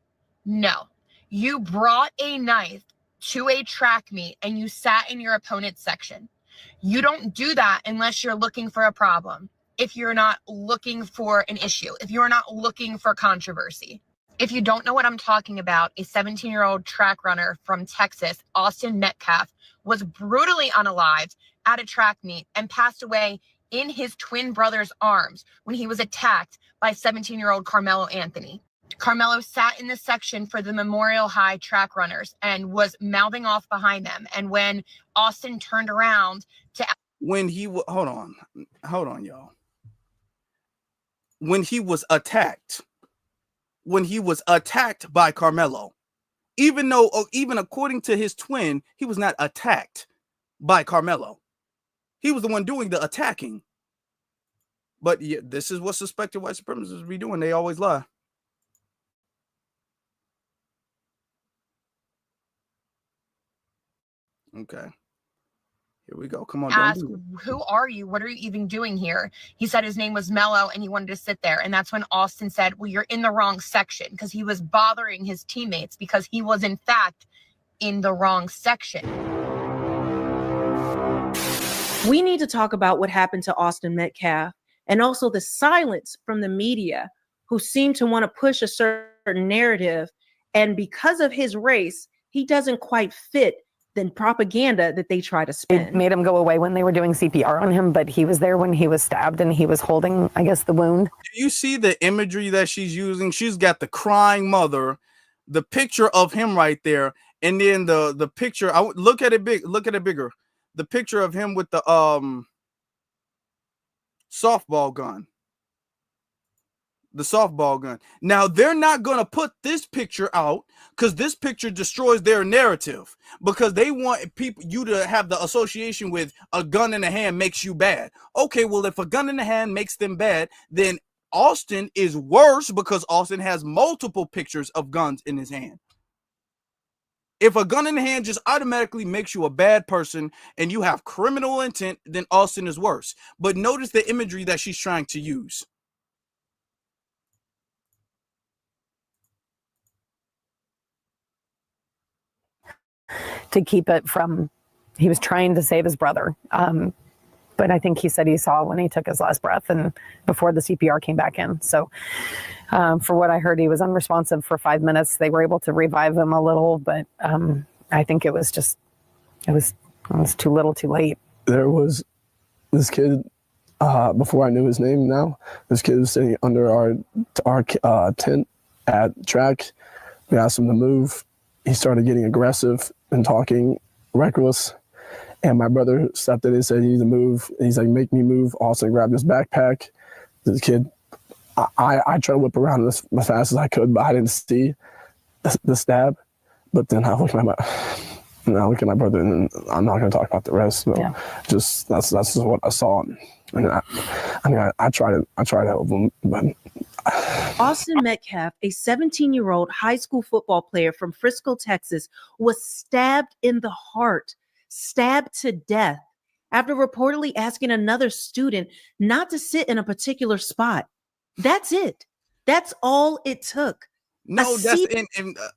[SPEAKER 7] No, you brought a knife to a track meet and you sat in your opponent's section. You don't do that unless you're looking for a problem. If you're not looking for an issue, if you're not looking for controversy. If you don't know what I'm talking about, a 17-year-old track runner from Texas, Austin Metcalf, was brutally unalived at a track meet and passed away in his twin brother's arms when he was attacked by 17-year-old Carmelo Anthony. Carmelo sat in the section for the Memorial High track runners and was mouthing off behind them. And when Austin turned around to...
[SPEAKER 1] When he... Hold on, y'all. When he was attacked by Carmelo, even according to his twin, he was not attacked by Carmelo. He was the one doing the attacking. But yeah, this is what suspected white supremacists be doing. They always lie. Okay. Here we go. Come on.
[SPEAKER 7] Ask, who are you? What are you even doing here? He said his name was Mello and he wanted to sit there. And that's when Austin said, well, you're in the wrong section, because he was bothering his teammates because he was in fact in the wrong section.
[SPEAKER 8] We need to talk about what happened to Austin Metcalf and also the silence from the media who seem to want to push a certain narrative. And because of his race, he doesn't quite fit the propaganda that they try to spin.
[SPEAKER 9] It made him go away when they were doing CPR on him, but he was there when he was stabbed and he was holding, I guess, the wound.
[SPEAKER 1] Do you see the imagery that she's using? She's got the crying mother, the picture of him right there, and then the picture. I would look at it bigger. The picture of him with the softball gun. The softball gun. Now, they're not going to put this picture out because this picture destroys their narrative, because they want you to have the association with a gun in the hand makes you bad. Okay, well, if a gun in the hand makes them bad, then Austin is worse because Austin has multiple pictures of guns in his hand. If a gun in the hand just automatically makes you a bad person and you have criminal intent, then Austin is worse. But notice the imagery that she's trying to use.
[SPEAKER 9] To keep it from, he was trying to save his brother. But I think he said he saw when he took his last breath and before the CPR came back in. So for what I heard, he was unresponsive for 5 minutes. They were able to revive him a little, but I think it was too little too late.
[SPEAKER 10] There was this kid, before I knew his name now, this kid was sitting under our tent at track. We asked him to move. He started getting aggressive and talking reckless. And my brother stepped in and said, you need to move. And he's like, make me move. Also grabbed his backpack. This kid, I tried to whip around as fast as I could, but I didn't see the stab. But then I look at my brother, and I'm not going to talk about the rest. So yeah. Just that's what I saw. And I try to help him, but
[SPEAKER 8] Austin Metcalf, a 17-year-old high school football player from Frisco, Texas, was stabbed in the heart, stabbed to death after reportedly asking another student not to sit in a particular spot. That's it. That's all it took.
[SPEAKER 1] No, that's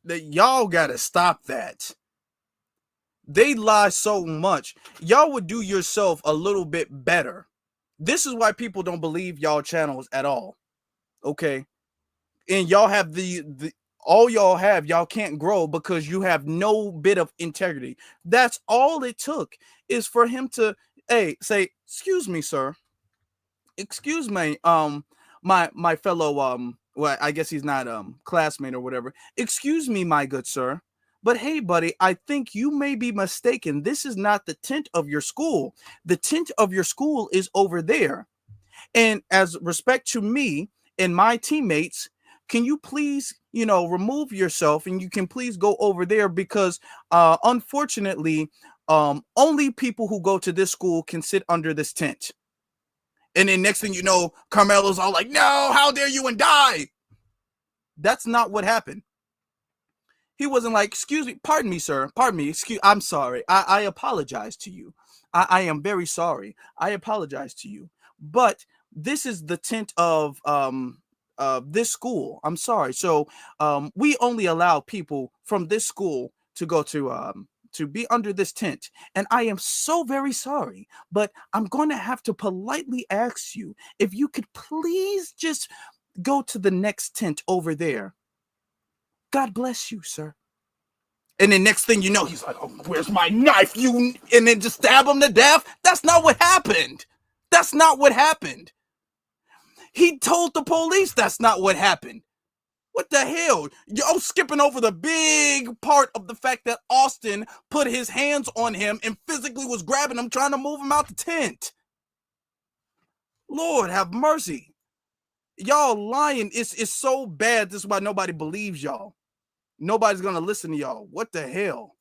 [SPEAKER 1] y'all gotta stop that. They lie so much. Y'all would do yourself a little bit better. This is why people don't believe y'all channels at all. Okay. And y'all have all y'all can't grow because you have no bit of integrity. That's all it took is for him to say, excuse me, sir. Excuse me, my fellow well, I guess he's not classmate or whatever. Excuse me, my good sir. But hey, buddy, I think you may be mistaken. This is not the tent of your school. The tent of your school is over there. And as respect to me and my teammates, can you please, remove yourself and you can please go over there because unfortunately, only people who go to this school can sit under this tent. And then next thing you know, Carmelo's all like, no, how dare you, and die. That's not what happened. He wasn't like, excuse me, pardon me, sir. Pardon me. I'm sorry. I apologize to you. I am very sorry. I apologize to you. But this is the tent of this school. I'm sorry. So we only allow people from this school to go to be under this tent. And I am so very sorry, but I'm going to have to politely ask you if you could please just go to the next tent over there. God bless you, sir. And then next thing you know, he's like, oh, where's my knife? And then just stab him to death. That's not what happened. That's not what happened. He told the police that's not what happened. What the hell? Yo, skipping over the big part of the fact that Austin put his hands on him and physically was grabbing him, trying to move him out the tent. Lord have mercy. Y'all lying. It's so bad. This is why nobody believes y'all. Nobody's going to listen to y'all. What the hell?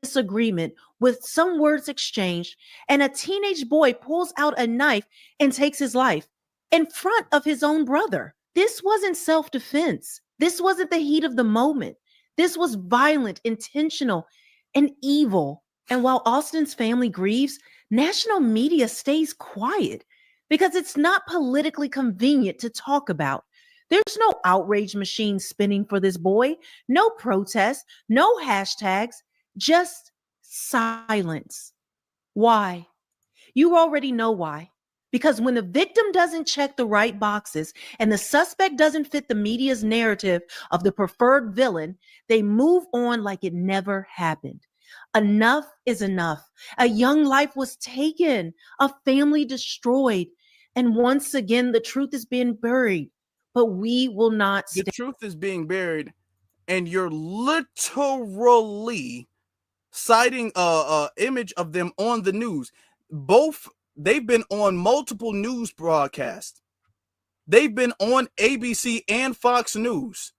[SPEAKER 8] Disagreement with some words exchanged, and a teenage boy pulls out a knife and takes his life in front of his own brother. This wasn't self-defense. This wasn't the heat of the moment. This was violent, intentional, and evil. And while Austin's family grieves, national media stays quiet because it's not politically convenient to talk about. There's no outrage machine spinning for this boy, no protests, no hashtags, just silence. Why? You already know why. Because when the victim doesn't check the right boxes and the suspect doesn't fit the media's narrative of the preferred villain, they move on like it never happened. Enough is enough. A young life was taken, a family destroyed, and once again, the truth is being buried. But we will not
[SPEAKER 1] stay. The truth is being buried, and you're literally citing a image of them on the news. They've been on multiple news broadcasts. They've been on ABC and Fox News.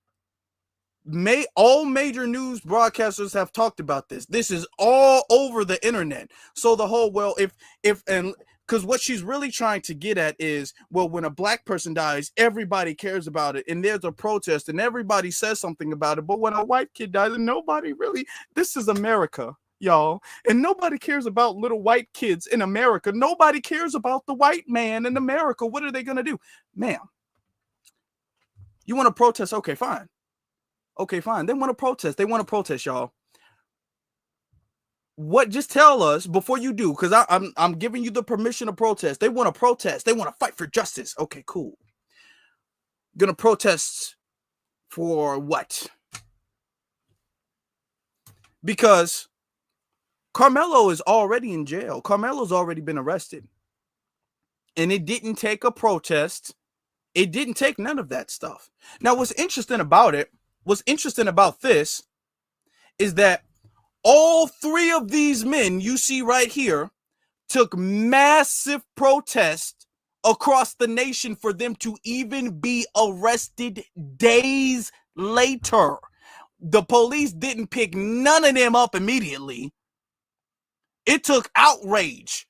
[SPEAKER 1] All major news broadcasters have talked about this. This is all over the internet. So the whole, well, because what she's really trying to get at is, well, when a black person dies, everybody cares about it. And there's a protest and everybody says something about it. But when a white kid dies, nobody really, this is America, y'all. And nobody cares about little white kids in America. Nobody cares about the white man in America. What are they going to do? Ma'am, you want to protest? Okay, fine. Okay, fine. They want to protest. They want to protest, y'all. What? Just tell us before you do, because I'm giving you the permission to protest. They want to protest. They want to fight for justice. Okay, cool. Gonna protest for what? Because Carmelo is already in jail. Carmelo's already been arrested. And it didn't take a protest. It didn't take none of that stuff. Now, what's interesting about this is that all three of these men you see right here took massive protest across the nation for them to even be arrested days later. The police didn't pick none of them up immediately. It took outrage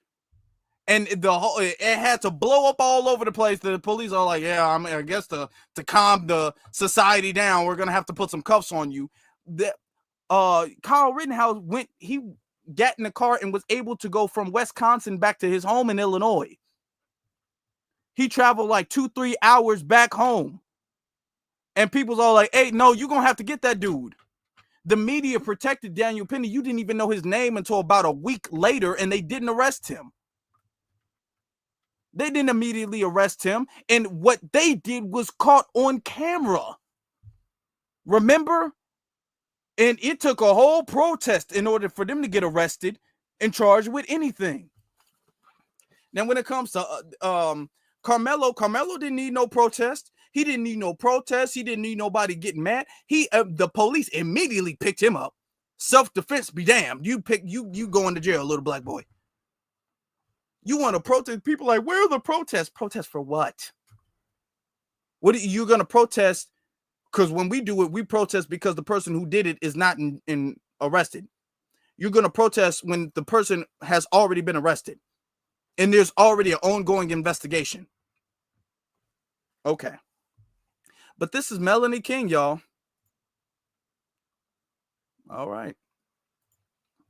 [SPEAKER 1] And the whole it had to blow up all over the place. The police are like, yeah, I guess to calm the society down, we're gonna have to put some cuffs on you. The Kyle Rittenhouse got in the car and was able to go from Wisconsin back to his home in Illinois. He traveled like 2-3 hours back home. And people's all like, hey, no, you're gonna have to get that dude. The media protected Daniel Penny. You didn't even know his name until about a week later, and they didn't arrest him. They didn't immediately arrest him. And what they did was caught on camera. Remember? And it took a whole protest in order for them to get arrested and charged with anything. Now, when it comes to Carmelo didn't need no protest. He didn't need no protest. He didn't need nobody getting mad. The police immediately picked him up. Self-defense be damned. You going to jail, little black boy. You want to protest? People like, where are the protests? Protest for what? What are you going to protest? Because when we do it, we protest because the person who did it is not in arrested. You're going to protest when the person has already been arrested and there's already an ongoing investigation. Okay. But this is Melanie King, y'all. All right.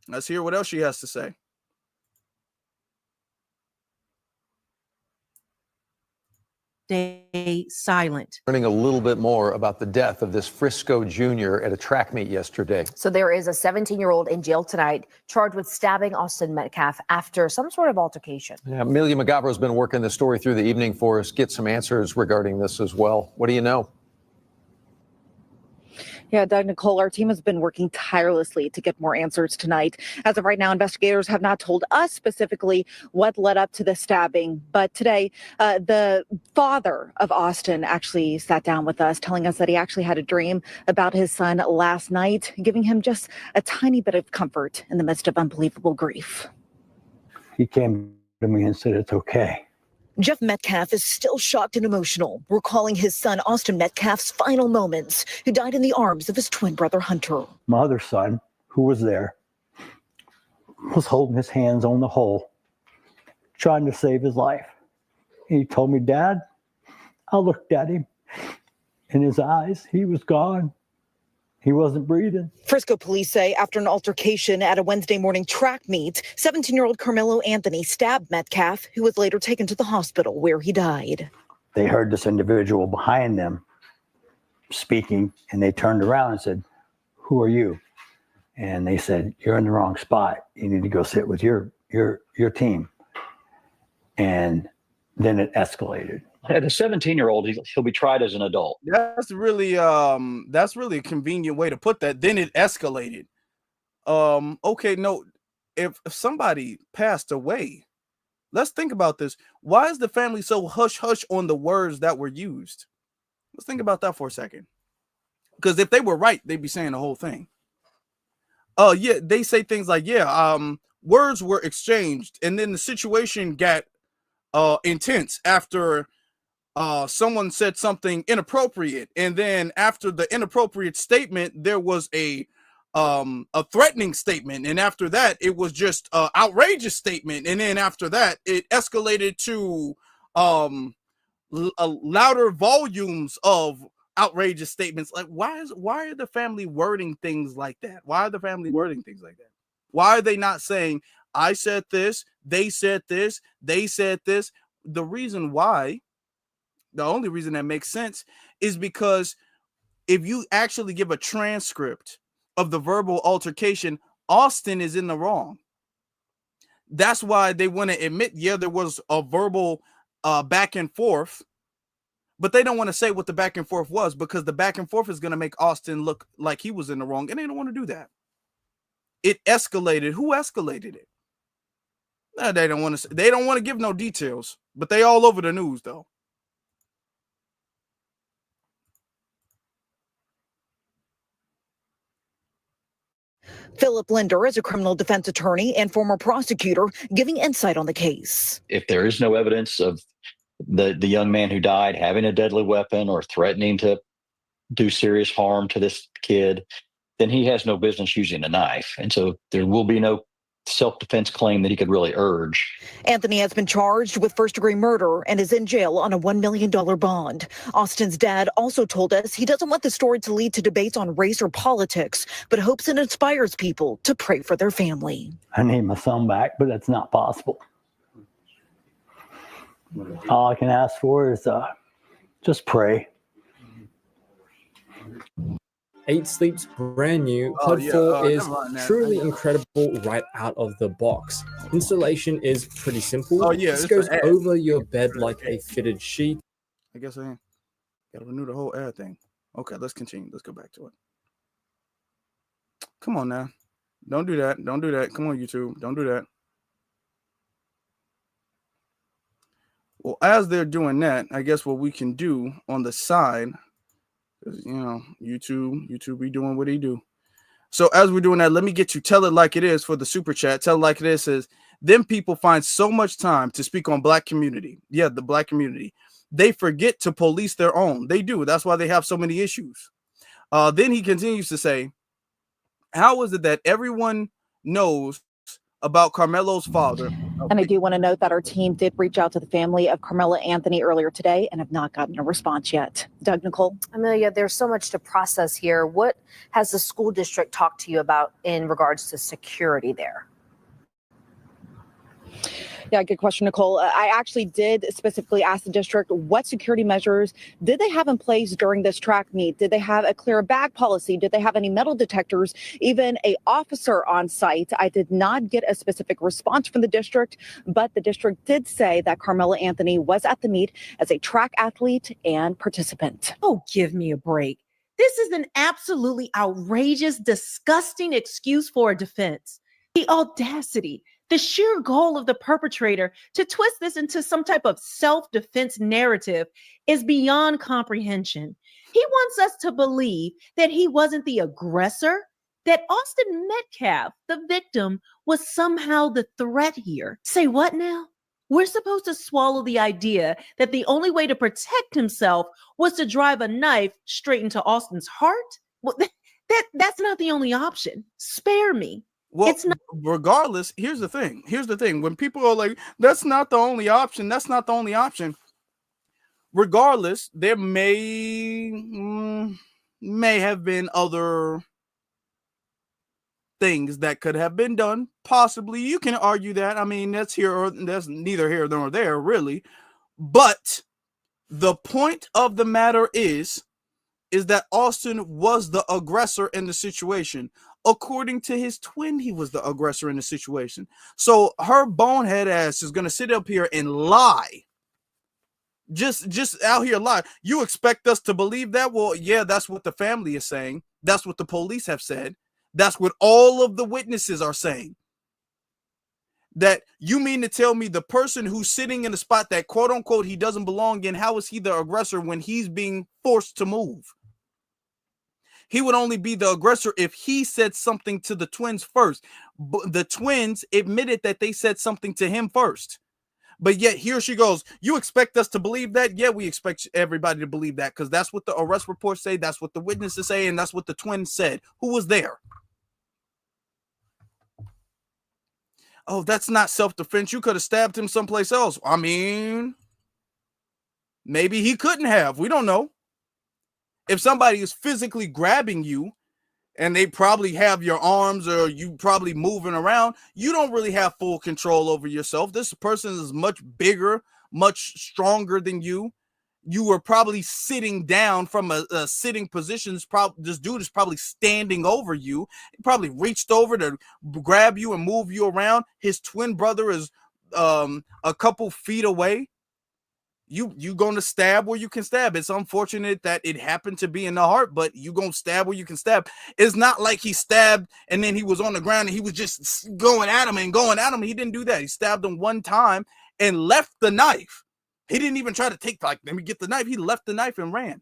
[SPEAKER 1] Let's hear what else she has to say.
[SPEAKER 8] Stay silent.
[SPEAKER 11] Learning a little bit more about the death of this Frisco junior at a track meet yesterday.
[SPEAKER 12] So there is a 17-year-old in jail tonight charged with stabbing Austin Metcalf after some sort of altercation.
[SPEAKER 11] Yeah, Amelia McGavro has been working the story through the evening for us. Get some answers regarding this as well. What do you know?
[SPEAKER 13] Yeah, Doug, Nicole, our team has been working tirelessly to get more answers tonight. As of right now, investigators have not told us specifically what led up to the stabbing. But today, the father of Austin actually sat down with us, telling us that he actually had a dream about his son last night, giving him just a tiny bit of comfort in the midst of unbelievable grief.
[SPEAKER 14] He came to me and said, it's okay.
[SPEAKER 12] Jeff Metcalf is still shocked and emotional, recalling his son Austin Metcalf's final moments, who died in the arms of his twin brother Hunter.
[SPEAKER 14] My other son, who was there, was holding his hands on the hole, trying to save his life. And he told me, Dad, I looked at him. In his eyes, he was gone. He wasn't breathing.
[SPEAKER 12] Frisco police say after an altercation at a Wednesday morning track meet, 17-year-old Carmelo Anthony stabbed Metcalf, who was later taken to the hospital where he died.
[SPEAKER 14] They heard this individual behind them speaking, and they turned around and said, who are you? And they said, you're in the wrong spot. You need to go sit with your team. And then it escalated.
[SPEAKER 15] At a 17-year-old, he'll be tried as an adult.
[SPEAKER 1] That's really a convenient way to put that. Then it escalated. Okay, no, if somebody passed away, let's think about this. Why is the family so hush hush on the words that were used? Let's think about that for a second. Because if they were right, they'd be saying the whole thing. Yeah, they say things like, words were exchanged, and then the situation got intense after someone said something inappropriate, and then after the inappropriate statement, there was a threatening statement, and after that, it was just an outrageous statement, and then after that, it escalated to louder volumes of outrageous statements. Like, why are the family wording things like that? Why are the family wording things like that? Why are they not saying, I said this, they said this, they said this? The reason why, the only reason that makes sense is because if you actually give a transcript of the verbal altercation, Austin is in the wrong. That's why they want to admit, yeah, there was a verbal back and forth, but they don't want to say what the back and forth was, because the back and forth is going to make Austin look like he was in the wrong, and they don't want to do that. It escalated. Who escalated it? No, they don't want to. They don't want to give no details, but they all over the news though.
[SPEAKER 12] Philip Linder is a criminal defense attorney and former prosecutor, giving insight on the case.
[SPEAKER 15] If there is no evidence of the young man who died having a deadly weapon or threatening to do serious harm to this kid, then he has no business using a knife. And so there will be no self-defense claim that he could really urge.
[SPEAKER 12] Anthony has been charged with first-degree murder and is in jail on a $1 million bond. Austin's dad also told us he doesn't want the story to lead to debates on race or politics, but hopes it inspires people to pray for their family.
[SPEAKER 14] I need my son back, but that's not possible. All I can ask for is just pray.
[SPEAKER 16] 8 Sleep's brand new Pod 4 is truly incredible right out of the box. Installation is pretty simple. This goes over your bed like a fitted sheet.
[SPEAKER 1] I guess I gotta renew the whole ad thing. Okay, let's continue. Let's go back to it. Come on now. Don't do that. Don't do that. Come on, YouTube. Don't do that. Well, as they're doing that, I guess what we can do on the side, you know, YouTube be doing what he do. So as we're doing that, let me get you Tell It Like It Is for the super chat. Tell It Like It Is says, them people find so much time to speak on black community. Yeah, the black community. They forget to police their own. They do. That's why they have so many issues. Then he continues to say, how is it that everyone knows about Carmelo's father?
[SPEAKER 13] And I do want to note that our team did reach out to the family of Carmelo Anthony earlier today and have not gotten a response yet. Doug, Nicole?
[SPEAKER 17] Amelia, there's so much to process here. What has the school district talked to you about in regards to security there?
[SPEAKER 13] Yeah, good question, Nicole. I actually did specifically ask the district what security measures did they have in place during this track meet? Did they have a clear bag policy? Did they have any metal detectors, even an officer on site? I did not get a specific response from the district, but the district did say that Carmelo Anthony was at the meet as a track athlete and participant.
[SPEAKER 8] Oh, give me a break. This is an absolutely outrageous, disgusting excuse for a defense. The audacity, the sheer goal of the perpetrator to twist this into some type of self-defense narrative is beyond comprehension. He wants us to believe that he wasn't the aggressor, that Austin Metcalf, the victim, was somehow the threat here. Say what now? We're supposed to swallow the idea that the only way to protect himself was to drive a knife straight into Austin's heart? Well, that's not the only option. Spare me.
[SPEAKER 1] Well,
[SPEAKER 8] it's not.
[SPEAKER 1] Regardless, here's the thing. Here's the thing. When people are like, that's not the only option. That's not the only option. Regardless, there may have been other things that could have been done. Possibly. You can argue that. I mean, that's neither here nor there, really. But the point of the matter is that Austin was the aggressor in the situation. According to his twin, he was the aggressor in the situation. So her bonehead ass is going to sit up here and lie. Just out here lie. You expect us to believe that? Well, yeah, that's what the family is saying. That's what the police have said. That's what all of the witnesses are saying. That you mean to tell me the person who's sitting in the spot that quote unquote he doesn't belong in, how is he the aggressor when he's being forced to move? He would only be the aggressor if he said something to the twins first. The twins admitted that they said something to him first. But yet here she goes, you expect us to believe that? Yeah, we expect everybody to believe that because that's what the arrest reports say. That's what the witnesses say. And that's what the twins said. Who was there? Oh, that's not self-defense. You could have stabbed him someplace else. I mean, maybe he couldn't have. We don't know. If somebody is physically grabbing you and they probably have your arms or you probably moving around, you don't really have full control over yourself. This person is much bigger, much stronger than you. You were probably sitting down from a sitting position. This dude is probably standing over you. He probably reached over to grab you and move you around. His twin brother is a couple feet away. You going to stab where you can stab. It's unfortunate that it happened to be in the heart, but you going to stab where you can stab. It's not like he stabbed and then he was on the ground and he was just going at him. He didn't do that. He stabbed him one time and left the knife. He didn't even try to take, like, let me get the knife. He left the knife and ran.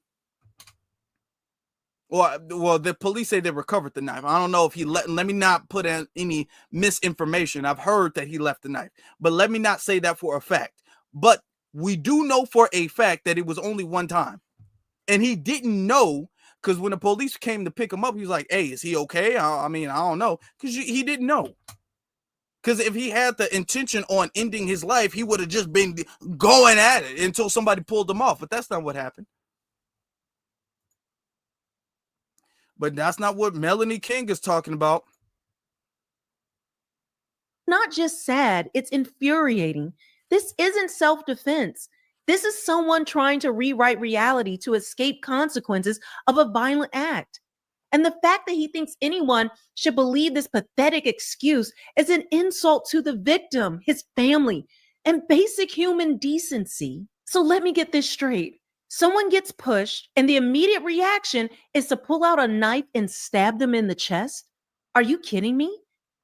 [SPEAKER 1] Well, the police say they recovered the knife. I don't know if he let me not put in any misinformation. I've heard that he left the knife, but let me not say that for a fact. But we do know for a fact that it was only one time. And he didn't know because when the police came to pick him up, he was like, hey, is he okay? I mean, I don't know. Because he didn't know. Because if he had the intention on ending his life, he would have just been going at it until somebody pulled him off. But that's not what happened. But that's not what Melanie King is talking about.
[SPEAKER 8] Not just sad, it's infuriating. This isn't self-defense. This is someone trying to rewrite reality to escape consequences of a violent act. And the fact that he thinks anyone should believe this pathetic excuse is an insult to the victim, his family, and basic human decency. So let me get this straight. Someone gets pushed, and the immediate reaction is to pull out a knife and stab them in the chest? Are you kidding me?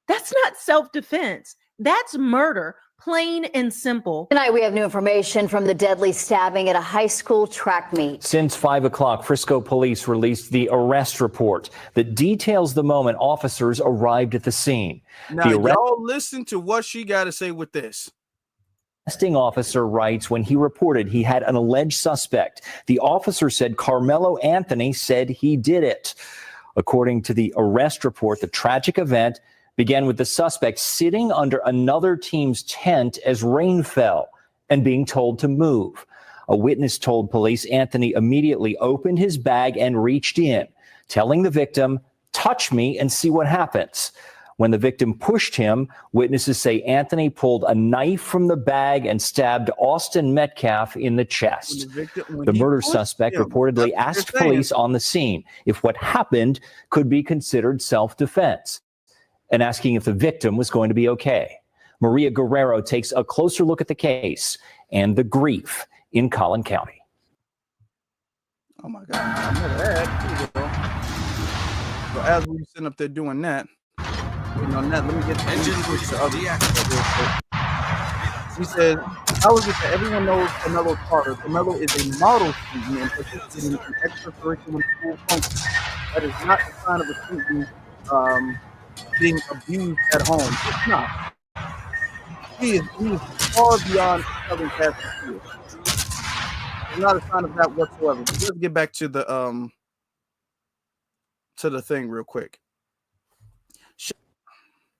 [SPEAKER 8] That's not self-defense. That's murder, plain and simple.
[SPEAKER 17] Tonight, we have new information from the deadly stabbing at a high school track meet.
[SPEAKER 18] Since 5 o'clock, Frisco police released the arrest report that details the moment officers arrived at the scene.
[SPEAKER 1] Now, y'all listen to what she got to say with this.
[SPEAKER 18] Arresting officer writes when he reported he had an alleged suspect. The officer said Carmelo Anthony said he did it. According to the arrest report, the tragic event began with the suspect sitting under another team's tent as rain fell and being told to move. A witness told police Anthony immediately opened his bag and reached in, telling the victim, "Touch me and see what happens." When the victim pushed him, witnesses say Anthony pulled a knife from the bag and stabbed Austin Metcalf in the chest. The murder suspect reportedly asked police on the scene if what happened could be considered self-defense and asking if the victim was going to be okay. Maria Guerrero takes a closer look at the case and the grief in Collin County.
[SPEAKER 1] Oh my God. I know that. So as we sitting up there doing that, on that, let me get the other real quick. He said, "How is it that everyone knows Carmelo's father? Carmelo is a model student and participating in extracurricular school functions. That is not a sign of a student being abused at home. It's not. He is far beyond telling past the field. It's not a sign of that whatsoever." But let's get back to the thing real quick.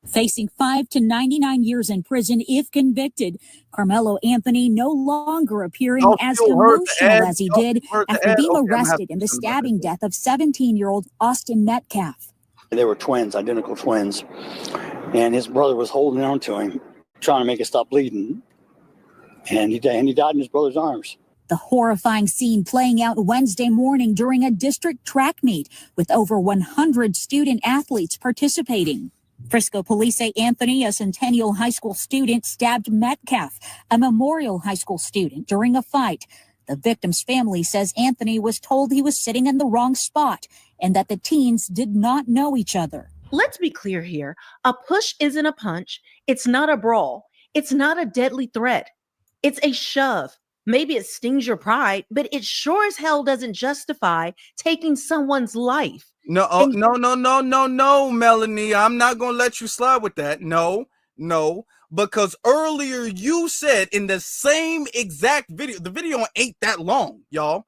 [SPEAKER 19] Facing 5 to 99 years in prison if convicted, Carmelo Anthony no longer appearing as emotional as he did after being arrested in the stabbing death of 17-year-old Austin Metcalf.
[SPEAKER 14] They were twins, identical twins, and his brother was holding on to him, trying to make it stop bleeding, and he died in his brother's arms.
[SPEAKER 19] The horrifying scene playing out Wednesday morning during a district track meet with over 100 student athletes participating. Frisco police say Anthony, a Centennial High School student, stabbed Metcalf, a Memorial High School student, during a fight. The victim's family says Anthony was told he was sitting in the wrong spot and that the teens did not know each other.
[SPEAKER 8] Let's be clear here. A push isn't a punch. It's not a brawl. It's not a deadly threat. It's a shove. Maybe it stings your pride, but it sure as hell doesn't justify taking someone's life.
[SPEAKER 1] No, no, Melanie. I'm not going to let you slide with that. No, because earlier you said in the same exact video, the video ain't that long, y'all.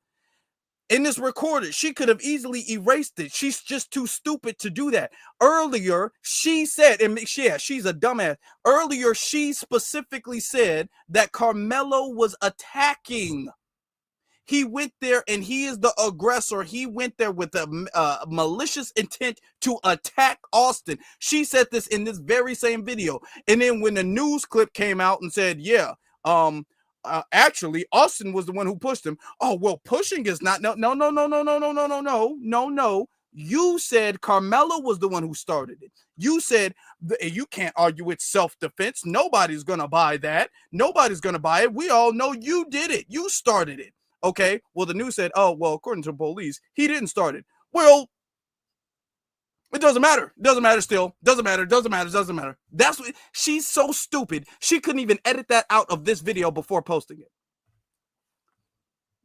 [SPEAKER 1] In this recorded, she could have easily erased it. She's just too stupid to do that. Earlier, she said, and yeah, she's a dumbass. Earlier, she specifically said that Carmelo was attacking. He went there and he is the aggressor. He went there with a malicious intent to attack Austin. She said this in this very same video. And then when the news clip came out and said, yeah, actually, Austin was the one who pushed him. Oh, well, pushing is not. No. You said Carmelo was the one who started it. You said you can't argue it's self-defense. Nobody's going to buy that. Nobody's going to buy it. We all know you did it. You started it. Okay, well, the news said, oh, well, according to police, he didn't start it. Well, it doesn't matter. Doesn't matter still. Doesn't matter. That's what she's so stupid. She couldn't even edit that out of this video before posting it.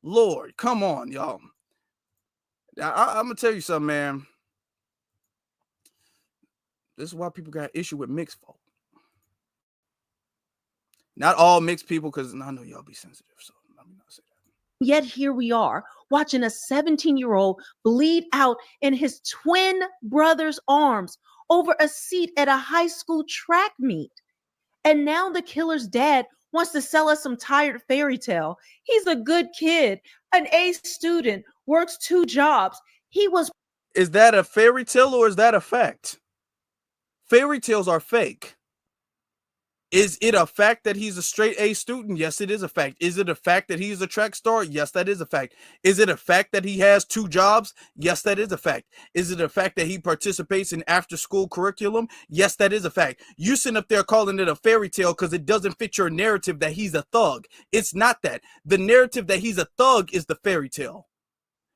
[SPEAKER 1] Lord, come on, y'all. I'm going to tell you something, man. This is why people got issue with mixed folk. Not all mixed people, because I know y'all be sensitive, so let me not say that.
[SPEAKER 8] Yet here we are, watching a 17-year-old bleed out in his twin brother's arms over a seat at a high school track meet. And now the killer's dad wants to sell us some tired fairy tale. He's a good kid, an A student, works 2 jobs. He was.
[SPEAKER 1] Is that a fairy tale or is that a fact? Fairy tales are fake. Is it a fact that he's a straight A student? Yes, it is a fact. Is it a fact that he's a track star? Yes, that is a fact. Is it a fact that he has 2 jobs? Yes, that is a fact. Is it a fact that he participates in after-school curriculum? Yes, that is a fact. You sit up there calling it a fairy tale because it doesn't fit your narrative that he's a thug. It's not that. The narrative that he's a thug is the fairy tale.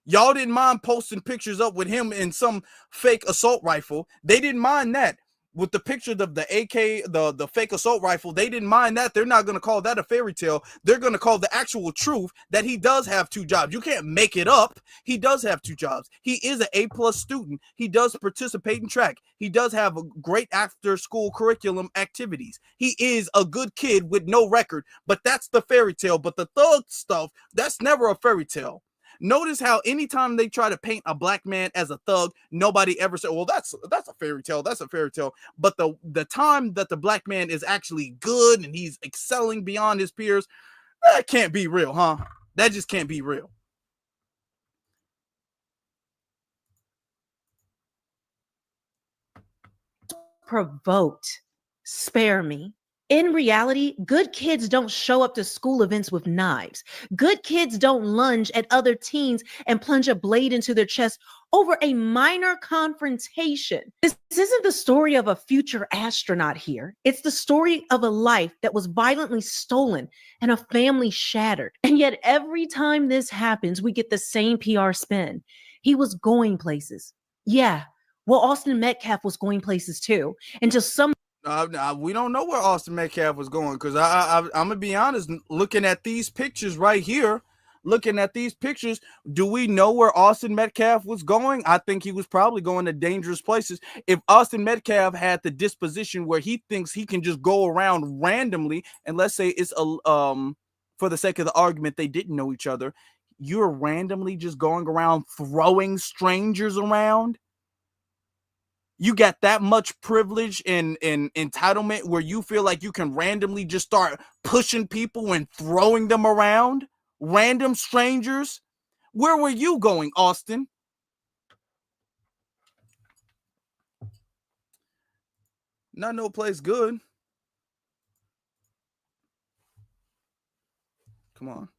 [SPEAKER 1] Y'all didn't mind posting pictures up with him in some fake assault rifle. They didn't mind that. With the picture of the AK, the fake assault rifle, they didn't mind that. They're not going to call that a fairy tale. They're going to call the actual truth that he does have 2 jobs. You can't make it up. He does have 2 jobs. He is an A+ student. He does participate in track. He does have a great after-school curriculum activities. He is a good kid with no record, but that's the fairy tale. But the thug stuff, that's never a fairy tale. Notice how anytime they try to paint a black man as a thug, nobody ever said, well, that's a fairy tale. That's a fairy tale. But the time that the black man is actually good and he's excelling beyond his peers, that can't be real, huh? That just can't be real.
[SPEAKER 8] Provoked. Spare me. In reality, good kids don't show up to school events with knives. Good kids don't lunge at other teens and plunge a blade into their chest over a minor confrontation. This isn't the story of a future astronaut here. It's the story of a life that was violently stolen and a family shattered. And yet every time this happens, we get the same PR spin. He was going places. Yeah, well, Austin Metcalf was going places too, until some.
[SPEAKER 1] We don't know where Austin Metcalf was going because I'm gonna be honest. Looking at these pictures right here, do we know where Austin Metcalf was going? I think he was probably going to dangerous places. If Austin Metcalf had the disposition where he thinks he can just go around randomly, and let's say it's for the sake of the argument, they didn't know each other. You're randomly just going around throwing strangers around. You got that much privilege and entitlement where you feel like you can randomly just start pushing people and throwing them around? Random strangers? Where were you going, Austin? Not no place good. Come on.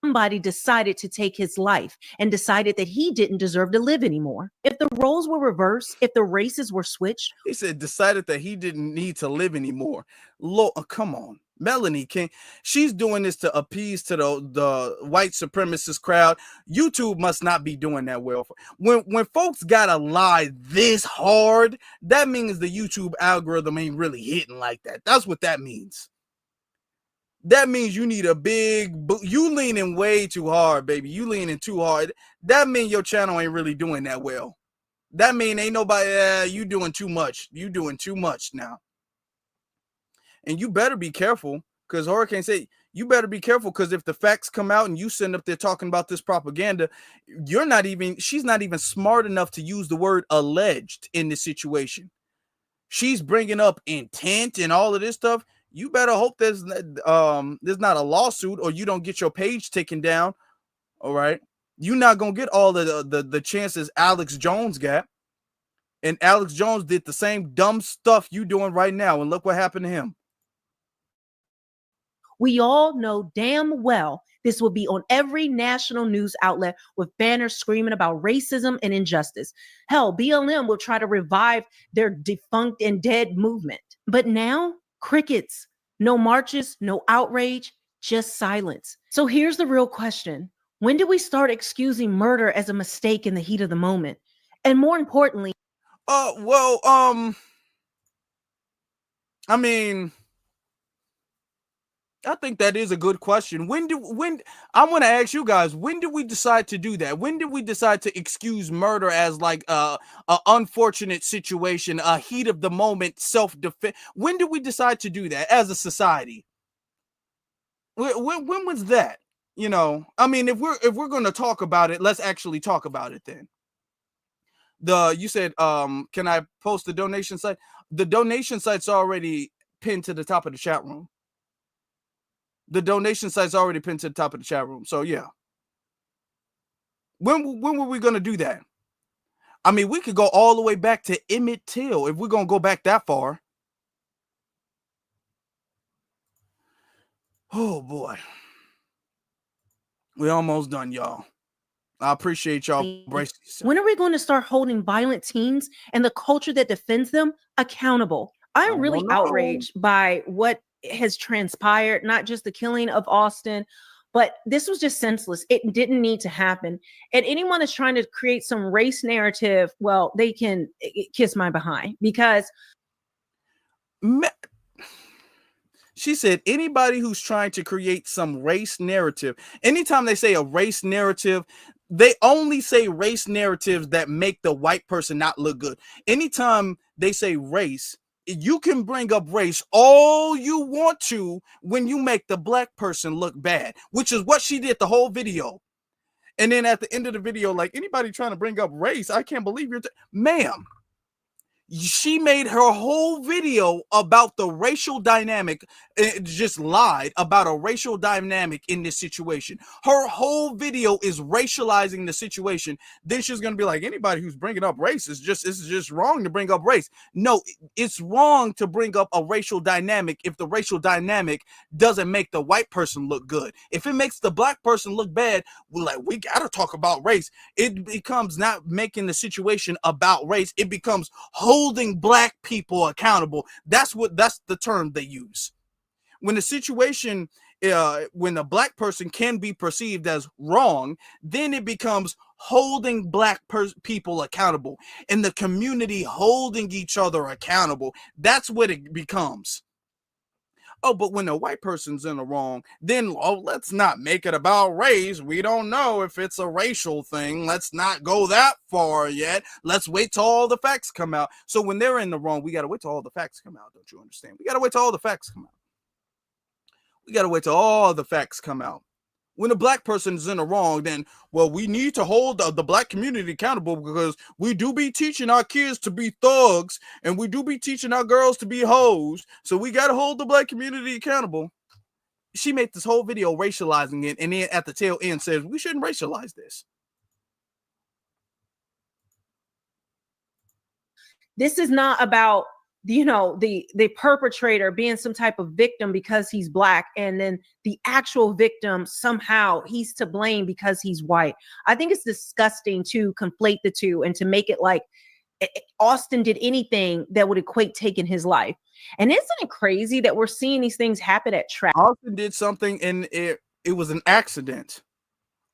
[SPEAKER 8] Somebody decided to take his life and decided that he didn't deserve to live anymore. If the roles were reversed, if the races were switched.
[SPEAKER 1] He said decided that he didn't need to live anymore. Come on. Melanie King, she's doing this to appease to the white supremacist crowd. YouTube must not be doing that well. When folks gotta lie this hard, that means the YouTube algorithm ain't really hitting like that. That's what that means. That means you need a you leaning way too hard, baby. You leaning too hard. That means your channel ain't really doing that well. That mean ain't nobody, you doing too much. You doing too much now. And you better be careful because Hurricane said, you better be careful because if the facts come out and you send up there talking about this propaganda, she's not even smart enough to use the word alleged in this situation. She's bringing up intent and all of this stuff. You better hope there's not a lawsuit or you don't get your page taken down. All right. You're not going to get all the chances Alex Jones got. And Alex Jones did the same dumb stuff you doing right now. And look what happened to him.
[SPEAKER 8] We all know damn well this will be on every national news outlet with banners screaming about racism and injustice. Hell, BLM will try to revive their defunct and dead movement. But now, crickets. No marches, no outrage, just silence. So here's the real question. When do we start excusing murder as a mistake in the heat of the moment? And more importantly...
[SPEAKER 1] I mean... I think that is a good question. I want to ask you guys, when did we decide to do that? When did we decide to excuse murder as like a unfortunate situation, a heat of the moment self-defense? When did we decide to do that as a society? When was that? You know, I mean, if we're going to talk about it, let's actually talk about it then. You said, can I post the donation site? The donation site's already pinned to the top of the chat room. The donation site's already pinned to the top of the chat room. So yeah. When were we gonna do that? I mean, we could go all the way back to Emmett Till if we're gonna go back that far. Oh boy. We're almost done, y'all. I appreciate y'all embracing yourself.
[SPEAKER 8] When are we going to start holding violent teens and the culture that defends them accountable? I'm really outraged by what has transpired, not just the killing of Austin, but this was just senseless. It didn't need to happen. And anyone that's trying to create some race narrative, well, they can kiss my behind, because
[SPEAKER 1] she said anybody who's trying to create some race narrative, anytime they say a race narrative, they only say race narratives that make the white person not look good. Anytime they say race, you can bring up race all you want to when you make the black person look bad, which is what she did the whole video. And then at the end of the video, like, anybody trying to bring up race, I can't believe you're ma'am. She made her whole video about the racial dynamic, just lied about a racial dynamic in this situation. Her whole video is racializing the situation. Then she's going to be like, anybody who's bringing up race is just wrong to bring up race. No, it's wrong to bring up a racial dynamic if the racial dynamic doesn't make the white person look good. If it makes the black person look bad, we got to talk about race. It becomes not making the situation about race. It becomes holding black people accountable. That's the term they use. When the situation, when a black person can be perceived as wrong, then it becomes holding black people accountable, and the community holding each other accountable. That's what it becomes. Oh, but when a white person's in the wrong, then, oh, let's not make it about race. We don't know if it's a racial thing. Let's not go that far yet. Let's wait till all the facts come out. So when they're in the wrong, we got to wait till all the facts come out. Don't you understand? We got to wait till all the facts come out. We got to wait till all the facts come out. When a black person is in the wrong, then, well, we need to hold the black community accountable, because we do be teaching our kids to be thugs, and we do be teaching our girls to be hoes. So we got to hold the black community accountable. She made this whole video racializing it, and then at the tail end says, we shouldn't racialize this.
[SPEAKER 8] This is not about, the perpetrator being some type of victim because he's black, and then the actual victim, somehow he's to blame because he's white. I think it's disgusting to conflate the two and to make it like Austin did anything that would equate taking his life. And isn't it crazy that we're seeing these things happen at track?
[SPEAKER 1] Austin did something, and it was an accident.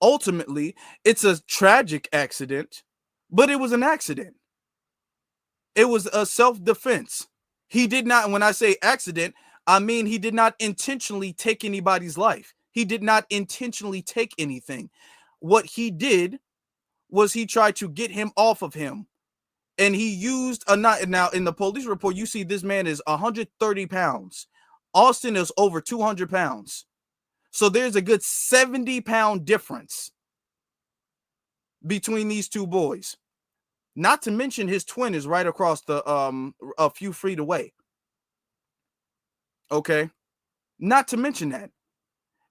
[SPEAKER 1] Ultimately, it's a tragic accident, but it was an accident. It was a self-defense. He did not, when I say accident, I mean he did not intentionally take anybody's life. He did not intentionally take anything. What he did was he tried to get him off of him. And he used a knife. Now, in the police report, you see this man is 130 pounds. Austin is over 200 pounds. So there's a good 70-pound difference between these two boys. Not to mention his twin is right across the a few feet away. Okay. Not to mention that.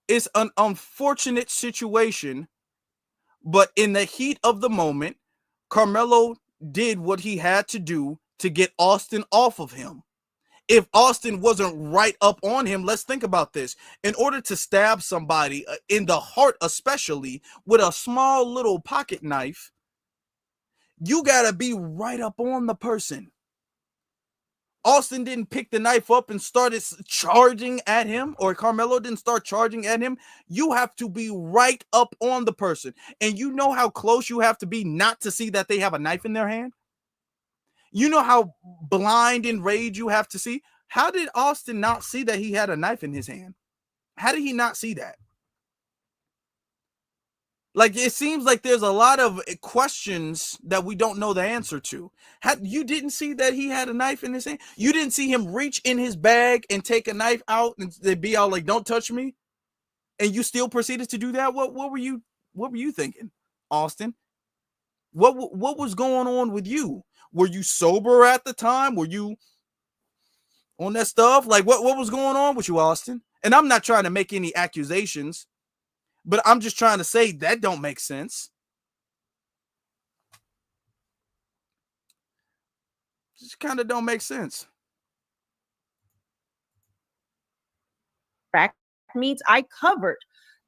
[SPEAKER 1] It's an unfortunate situation, but in the heat of the moment, Carmelo did what he had to do to get Austin off of him. If Austin wasn't right up on him, let's think about this. In order to stab somebody in the heart, especially with a small little pocket knife, you got to be right up on the person. Austin didn't pick the knife up and started charging at him, or Carmelo didn't start charging at him. You have to be right up on the person. And you know how close you have to be not to see that they have a knife in their hand? You know how blind and rage you have to see? How did Austin not see that he had a knife in his hand? How did he not see that? Like, it seems like there's a lot of questions that we don't know the answer to. You didn't see that he had a knife in his hand? You didn't see him reach in his bag and take a knife out and be all like, don't touch me? And you still proceeded to do that? What were you thinking, Austin? What was going on with you? Were you sober at the time? Were you on that stuff. Like what was going on with you, Austin? And I'm not trying to make any accusations, but I'm just trying to say that don't make sense. Just kind of don't make sense.
[SPEAKER 8] Track meets, I covered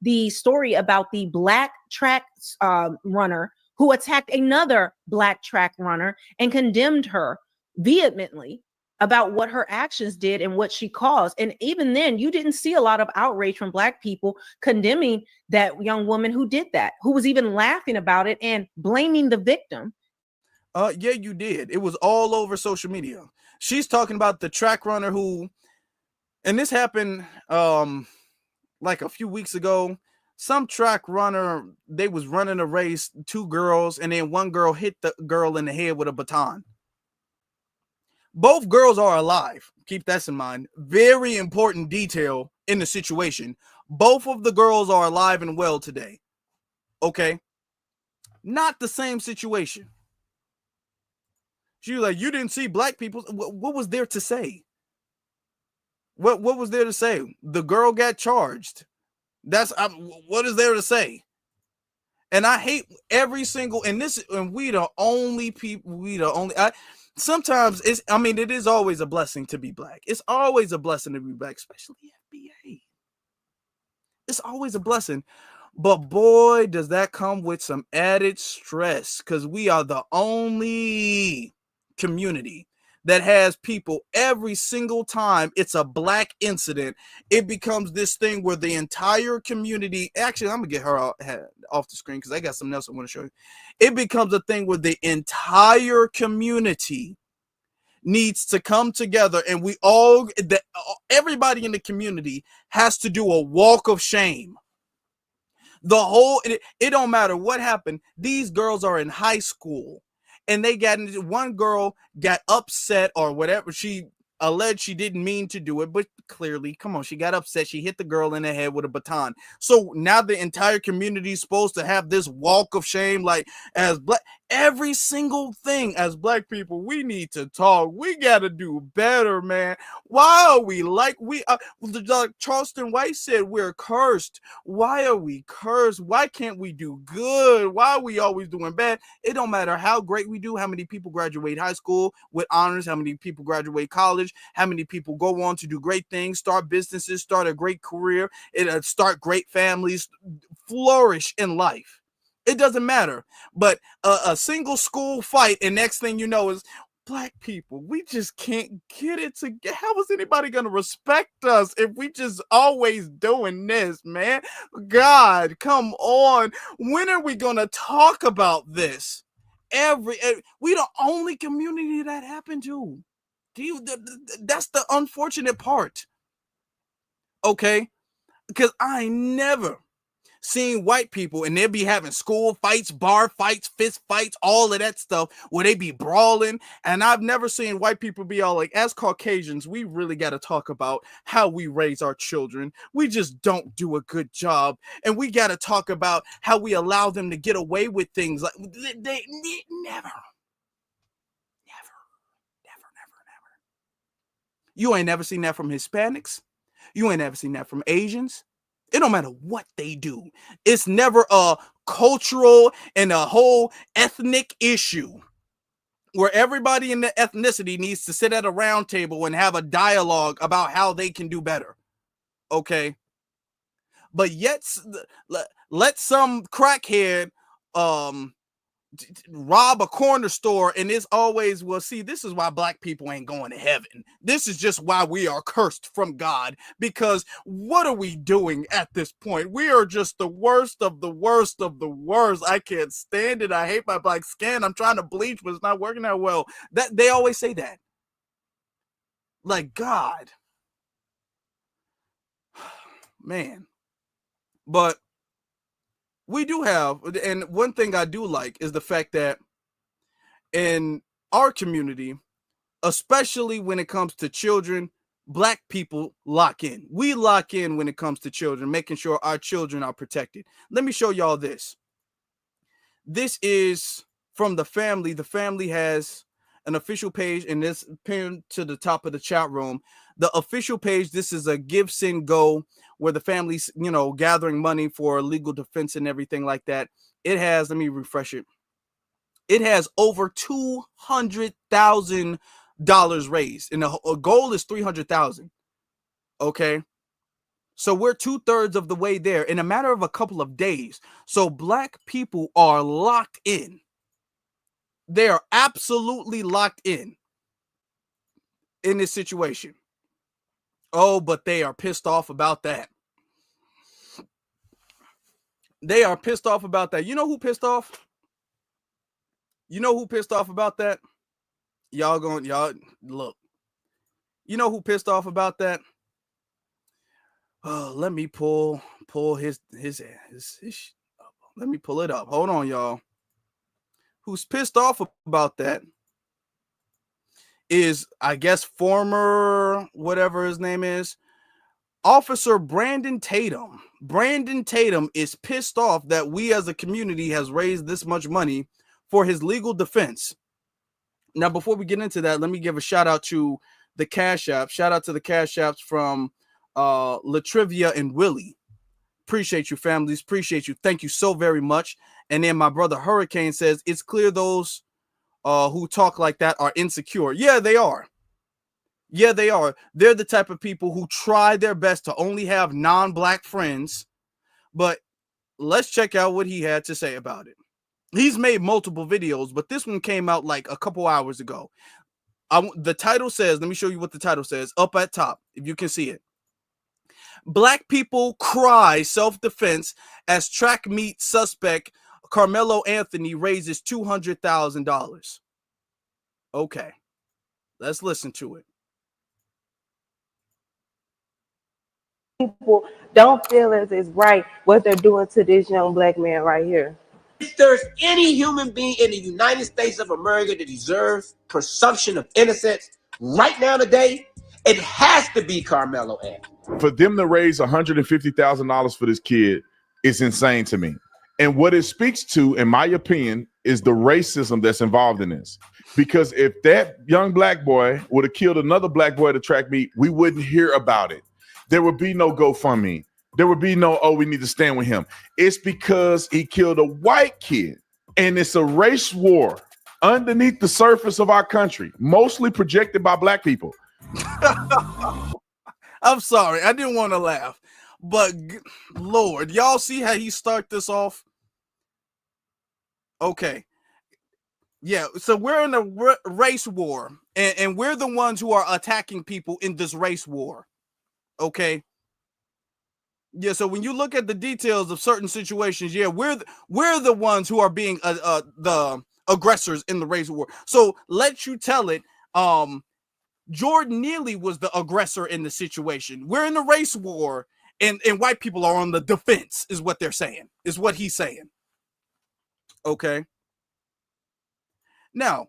[SPEAKER 8] the story about the black track runner who attacked another black track runner and condemned her vehemently about what her actions did and what she caused. And even then, you didn't see a lot of outrage from black people condemning that young woman who did that, who was even laughing about it and blaming the victim.
[SPEAKER 1] Yeah, you did. It was all over social media. She's talking about the track runner who, and this happened like a few weeks ago. Some track runner, they was running a race, 2 girls, and then one girl hit the girl in the head with a baton. Both girls are alive. Keep that in mind. Very important detail in the situation. Both of the girls are alive and well today. Okay? Not the same situation. She was like, you didn't see black people. What was there to say? What was there to say? The girl got charged. That's what is there to say? And I hate every single, and we the only people, sometimes it is always a blessing to be black. It's always a blessing to be black, especially FBA. It's always a blessing. But boy, does that come with some added stress, because we are the only community that has people every single time it's a black incident, it becomes this thing where the entire community, actually, I'm gonna get her off the screen because I got something else I want to show you. It becomes a thing where the entire community needs to come together, and everybody in the community has to do a walk of shame. It don't matter what happened. These girls are in high school, and one girl got upset or whatever. She alleged she didn't mean to do it, but clearly, come on, she got upset. She hit the girl in the head with a baton. So now the entire community is supposed to have this walk of shame, like as black. Every single thing as black people, we need to talk. We got to do better, man. Why are we like Charleston White said, we're cursed. Why are we cursed? Why can't we do good? Why are we always doing bad? It don't matter how great we do, how many people graduate high school with honors, how many people graduate college, how many people go on to do great things, start businesses, start a great career, start great families, flourish in life. It doesn't matter. But a single school fight, and next thing you know is black people. We just can't get it together. How is anybody going to respect us if we just always doing this, man? God, come on. When are we going to talk about this? We the only community that happened to. That's the unfortunate part. Okay? Because I never seen white people, and they'll be having school fights, bar fights, fist fights, all of that stuff where they be brawling. And I've never seen white people be all like, as Caucasians, we really got to talk about how we raise our children. We just don't do a good job. And we got to talk about how we allow them to get away with things. Like they never. You ain't never seen that from Hispanics. You ain't never seen that from Asians. It don't matter what they do. It's never a cultural and a whole ethnic issue where everybody in the ethnicity needs to sit at a round table and have a dialogue about how they can do better. Okay? But yet, let some crackhead rob a corner store, and it's always, well, see, this is why black people ain't going to heaven. This is just why we are cursed from God, because what are we doing at this point? We are just the worst of the worst of the worst. I can't stand it. I hate my black skin. I'm trying to bleach, but it's not working that well. That they always say that. Like, God. Man. But we do have, and one thing I do like is the fact that in our community, especially when it comes to children, black people lock in. We lock in when it comes to children, making sure our children are protected. Let me show y'all this. This is from the family. The family has an official page, and this pinned to the top of the chat room. The official page, this is a Give, Send, Go, where the family's, gathering money for legal defense and everything like that. It has, let me refresh it. It has over $200,000 raised, and the goal is $300,000. Okay. So we're 2/3 of the way there in a matter of a couple of days. So Black people are locked in. They are absolutely locked in this situation. Oh, but they are pissed off about that. They are pissed off about that. You know who pissed off? You know who pissed off about that? Y'all look. You know who pissed off about that? Oh, let me pull his let me pull it up. Hold on, y'all. Who's pissed off about that is, I guess, former whatever his name is, Officer Brandon Tatum. Brandon Tatum is pissed off that we as a community has raised this much money for his legal defense. Now, before we get into that, let me give a shout out to the Cash App. Shout out to the Cash Apps from Latrivia and Willie. Appreciate you, families. Appreciate you. Thank you so very much. And then my brother Hurricane says, it's clear those who talk like that are insecure. Yeah, they are. Yeah, they are. They're the type of people who try their best to only have non-Black friends. But let's check out what he had to say about it. He's made multiple videos, but this one came out like a couple hours ago. The title says, let me show you what the title says up at top, if you can see it. Black people cry self-defense as track meet suspect Carmelo Anthony raises $200,000. Okay, let's listen to it.
[SPEAKER 20] People don't feel as it's right what they're doing to this young Black man right here.
[SPEAKER 21] If there's any human being in the United States of America that deserves presumption of innocence right now today, it has to be Carmelo Anthony.
[SPEAKER 2] For them to raise $150,000 for this kid is insane to me. And what it speaks to, in my opinion, is the racism that's involved in this. Because if that young Black boy would have killed another Black boy at a track meet, we wouldn't hear about it. There would be no GoFundMe. There would be no, oh, we need to stand with him. It's because he killed a white kid. And it's a race war underneath the surface of our country, mostly projected by Black people.
[SPEAKER 1] I'm sorry. I didn't want to laugh. But, Lord, y'all see how he start this off? Okay. Yeah, so we're in a race war, and we're the ones who are attacking people in this race war. Okay? Yeah, so when you look at the details of certain situations, yeah, we're the ones who are being the aggressors in the race war. So let you tell it, Jordan Neely was the aggressor in the situation. We're in the race war, and white people are on the defense, is what they're saying, is what he's saying. Okay. Now,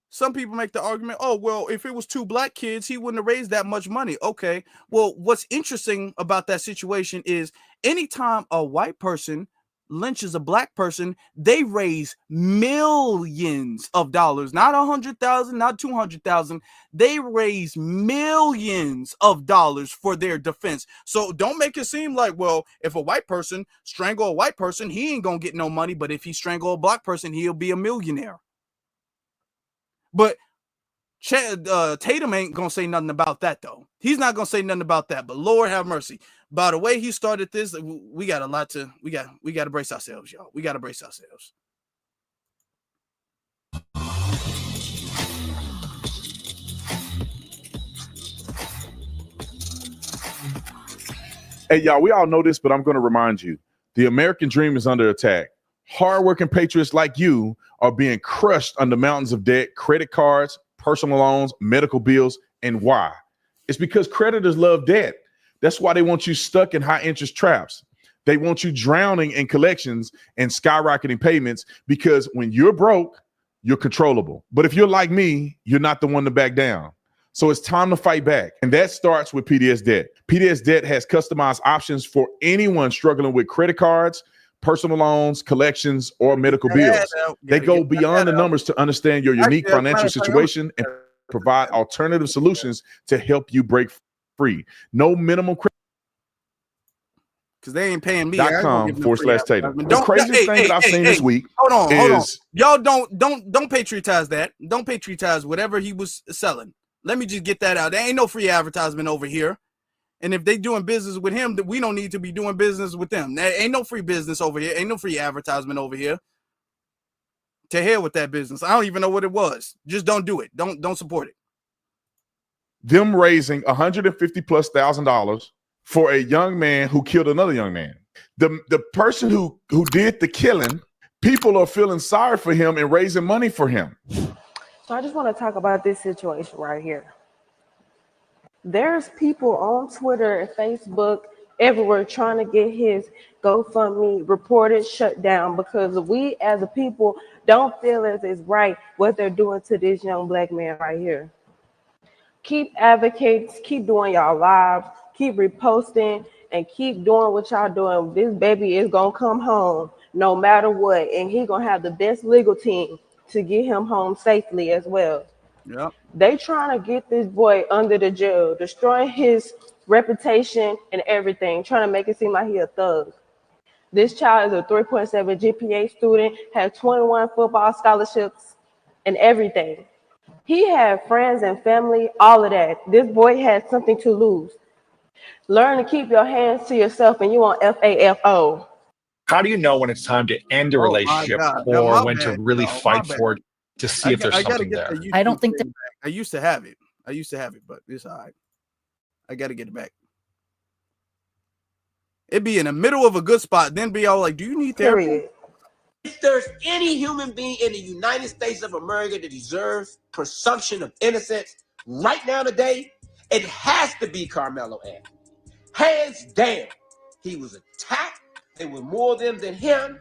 [SPEAKER 1] some people make the argument, oh, well, if it was two Black kids, he wouldn't have raised that much money. Okay. Well, what's interesting about that situation is anytime a white person lynches a Black person, they raise millions of dollars, not 100,000, not 200,000. They raise millions of dollars for their defense. So don't make it seem like, well, if a white person strangle a white person, he ain't gonna get no money. But if he strangle a Black person, he'll be a millionaire. But Tatum ain't gonna say nothing about that, though. He's not gonna say nothing about that. But Lord have mercy. By the way he started this, we got a lot to we got to brace ourselves, y'all. We got to brace ourselves.
[SPEAKER 2] Hey, y'all, we all know this, but I'm going to remind you. The American dream is under attack. Hardworking patriots like you are being crushed under mountains of debt, credit cards, personal loans, medical bills. And why? It's because creditors love debt. That's why they want you stuck in high interest traps. They want you drowning in collections and skyrocketing payments, because when you're broke, you're controllable. But if you're like me, you're not the one to back down. So it's time to fight back. And that starts with PDS Debt. PDS Debt has customized options for anyone struggling with credit cards, personal loans, collections, or medical bills. They go beyond the numbers to understand your unique financial situation and provide alternative solutions to help you break free. No minimum credit.
[SPEAKER 1] Because they ain't paying me.
[SPEAKER 2] .com/Tatum. The craziest thing that I've seen this week.
[SPEAKER 1] Hold on. Y'all don't patriotize that. Don't patriotize whatever he was selling. Let me just get that out. There ain't no free advertisement over here. And if they doing business with him, we don't need to be doing business with them. There ain't no free business over here. Ain't no free advertisement over here. To hell with that business. I don't even know what it was. Just don't do it. Don't support it.
[SPEAKER 2] Them raising $150,000+ for a young man who killed another young man. The person who did the killing, people are feeling sorry for him and raising money for him.
[SPEAKER 20] So I just want to talk about this situation right here. There's people on Twitter and Facebook everywhere trying to get his GoFundMe reported shut down because we as a people don't feel as it's right what they're doing to this young black man right here. Keep advocating, keep doing y'all lives, keep reposting, and keep doing what y'all doing. This baby is gonna come home no matter what, and he gonna have the best legal team to get him home safely as well.
[SPEAKER 1] Yep.
[SPEAKER 20] They trying to get this boy under the jail, destroying his reputation and everything, trying to make it seem like he a thug. This child is a 3.7 GPA student, had 21 football scholarships and everything. He had friends and family, all of that. This boy had something to lose. Learn to keep your hands to yourself and you on FAFO.
[SPEAKER 3] How do you know when it's time to end a relationship or when to really fight for it to see if there's something there?
[SPEAKER 1] I don't think that I used to have it. But it's all right. I got to get it back. It'd be in the middle of a good spot, then be all like, do you need therapy?
[SPEAKER 21] If there's any human being in the United States of America that deserves presumption of innocence right now today, it has to be Carmelo Anthony. Hands down. He was attacked. There were more of them than him.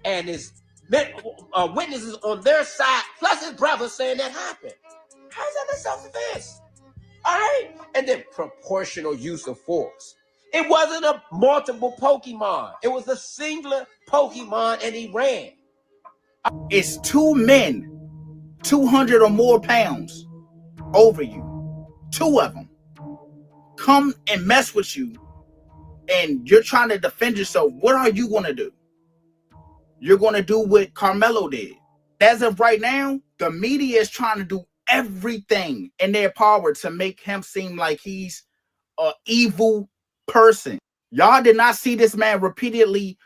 [SPEAKER 21] And his witnesses on their side, plus his brother saying that happened. How is that a self-defense? All right. And then proportional use of force. It wasn't a multiple Pokemon. It was a singular Pokemon and he ran.
[SPEAKER 22] It's two men, 200 or more pounds over you. Two of them come and mess with you and you're trying to defend yourself. What are you going to do? You're going to do what Carmelo did. As of right now, the media is trying to do everything in their power to make him seem like he's an evil person. Y'all did not see this man repeatedly.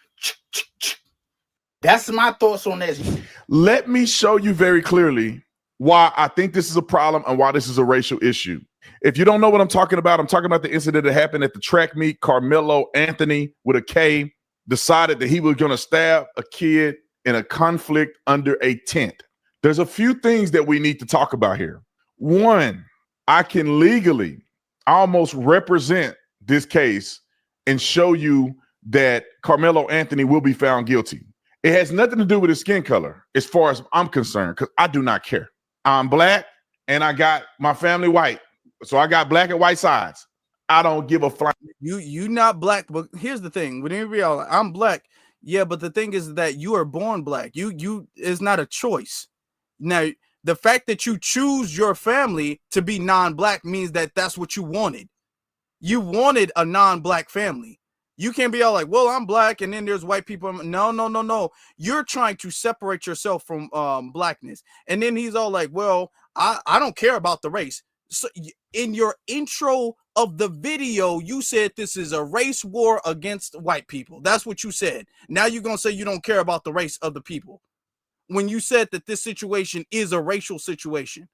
[SPEAKER 22] That's my thoughts on this.
[SPEAKER 2] Let me show you very clearly why I think this is a problem and why this is a racial issue. If you don't know what I'm talking about the incident that happened at the track meet. Carmelo Anthony with a K decided that he was going to stab a kid in a conflict under a tent. There's a few things that we need to talk about here. One, I can legally almost represent this case and show you that Carmelo Anthony will be found guilty. It has nothing to do with his skin color as far as I'm concerned, because I do not care. I'm black and I got my family white. So I got black and white sides. I don't give a flying.
[SPEAKER 1] You not black, but here's the thing. When you realize I'm black, yeah, but the thing is that you are born black. You is not a choice. Now, the fact that you choose your family to be non-black means that that's what you wanted. You wanted a non-black family. You can't be all like, well, I'm black and then there's white people. No. You're trying to separate yourself from blackness. And then he's all like, well, I don't care about the race. So in your intro of the video, you said this is a race war against white people. That's what you said. Now you're going to say you don't care about the race of the people when you said that this situation is a racial situation,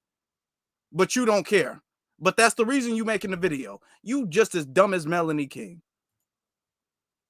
[SPEAKER 1] but you don't care. But that's the reason you making the video. You just as dumb as Melanie King.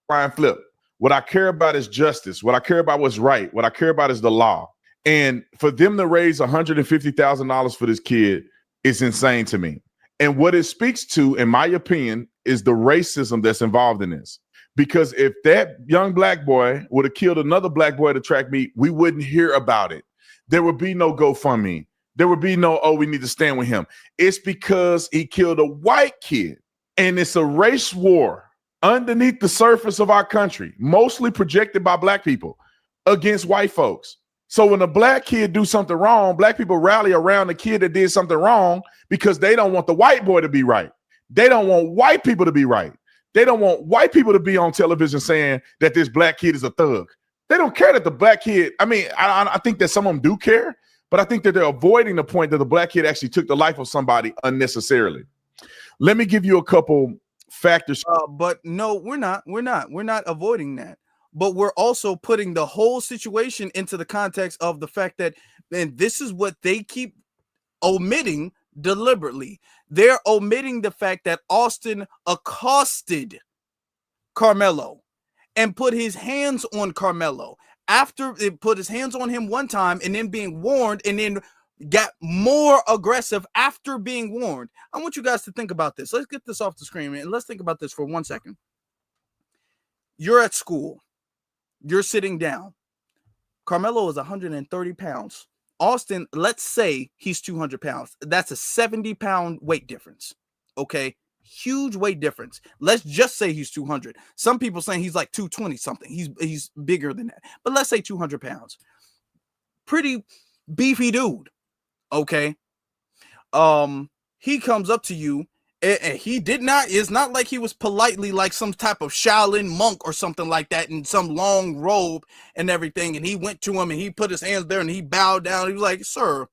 [SPEAKER 2] Brian Flip. What I care about is justice. What I care about what's right. What I care about is the law. And for them to raise $150,000 for this kid is insane to me. And what it speaks to, in my opinion, is the racism that's involved in this. Because if that young black boy would have killed another black boy at a track meet, we wouldn't hear about it. There would be no GoFundMe. There would be no, oh, we need to stand with him. It's because he killed a white kid. And it's a race war underneath the surface of our country, mostly projected by black people against white folks. So when a black kid do something wrong, black people rally around the kid that did something wrong because they don't want the white boy to be right. They don't want white people to be right. They don't want white people to be on television saying that this black kid is a thug. They don't care that the black kid, I mean, I think that some of them do care, but I think that they're avoiding the point that the black kid actually took the life of somebody unnecessarily. Let me give you a couple factors.
[SPEAKER 1] But no, we're not avoiding that. But we're also putting the whole situation into the context of the fact that, and this is what they keep omitting deliberately. They're omitting the fact that Austin accosted Carmelo and put his hands on Carmelo after it put his hands on him one time and then being warned and then got more aggressive after being warned. I want you guys to think about this. Let's get this off the screen and let's think about this for 1 second. You're at school. You're sitting down. Carmelo is 130 pounds. Austin, let's say he's 200 pounds. That's a 70-pound weight difference. Okay. Huge weight difference. Let's just say he's 200. Some people saying he's like 220 something. He's bigger than that. But let's say 200 pounds. Pretty beefy dude. Okay. He comes up to you and he did not, it's not like he was politely like some type of Shaolin monk or something like that in some long robe and everything. And he went to him and he put his hands there and he bowed down. He was like, "Sir,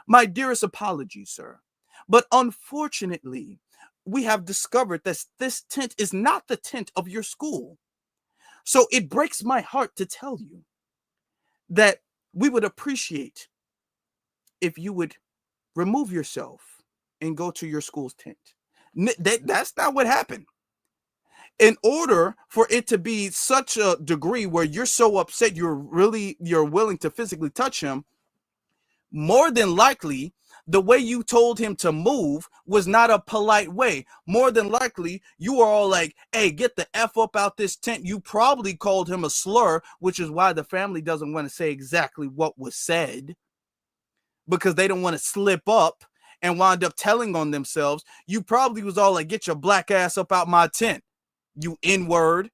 [SPEAKER 1] my dearest apologies, sir. But unfortunately, we have discovered that this tent is not the tent of your school. So it breaks my heart to tell you that we would appreciate if you would remove yourself and go to your school's tent." That's not what happened. In order for it to be such a degree where you're so upset, you're willing to physically touch him, more than likely, the way you told him to move was not a polite way. More than likely, you were all like, "Hey, get the F up out this tent." You probably called him a slur, which is why the family doesn't want to say exactly what was said, because they don't want to slip up and wind up telling on themselves. You probably was all like, "Get your black ass up out my tent, you N-word."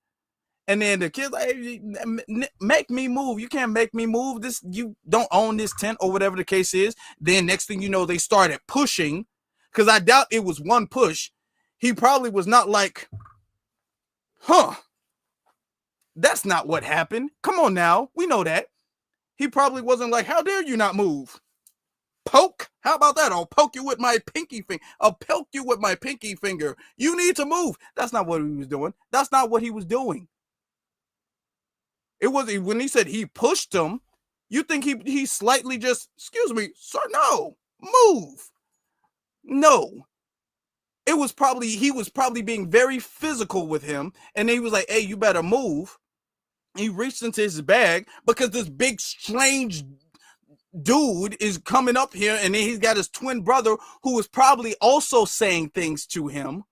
[SPEAKER 1] And then the kid's like, "Hey, make me move. You can't make me move. This, you don't own this tent," or whatever the case is. Then next thing you know, they started pushing, because I doubt it was one push. He probably was not like, that's not what happened. Come on now. We know that. He probably wasn't like, "How dare you not move? Poke? How about that? I'll poke you with my pinky finger. I'll poke you with my pinky finger. You need to move." That's not what he was doing. That's not what he was doing. It was when he said he pushed him. You think he slightly just, "Excuse me, sir, no, move." No. He was probably being very physical with him, and then he was like, "Hey, you better move." He reached into his bag because this big strange dude is coming up here, and then he's got his twin brother who was probably also saying things to him.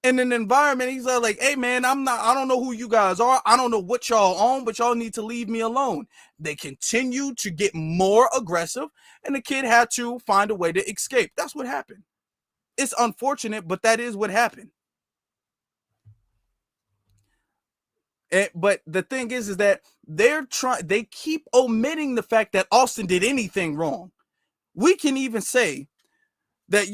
[SPEAKER 1] In an environment, he's like, "Hey man, I don't know who you guys are. I don't know what y'all own, but y'all need to leave me alone." They continued to get more aggressive, and the kid had to find a way to escape. That's what happened. It's unfortunate, but that is what happened. But the thing is that they keep omitting the fact that Austin did anything wrong. We can even say that,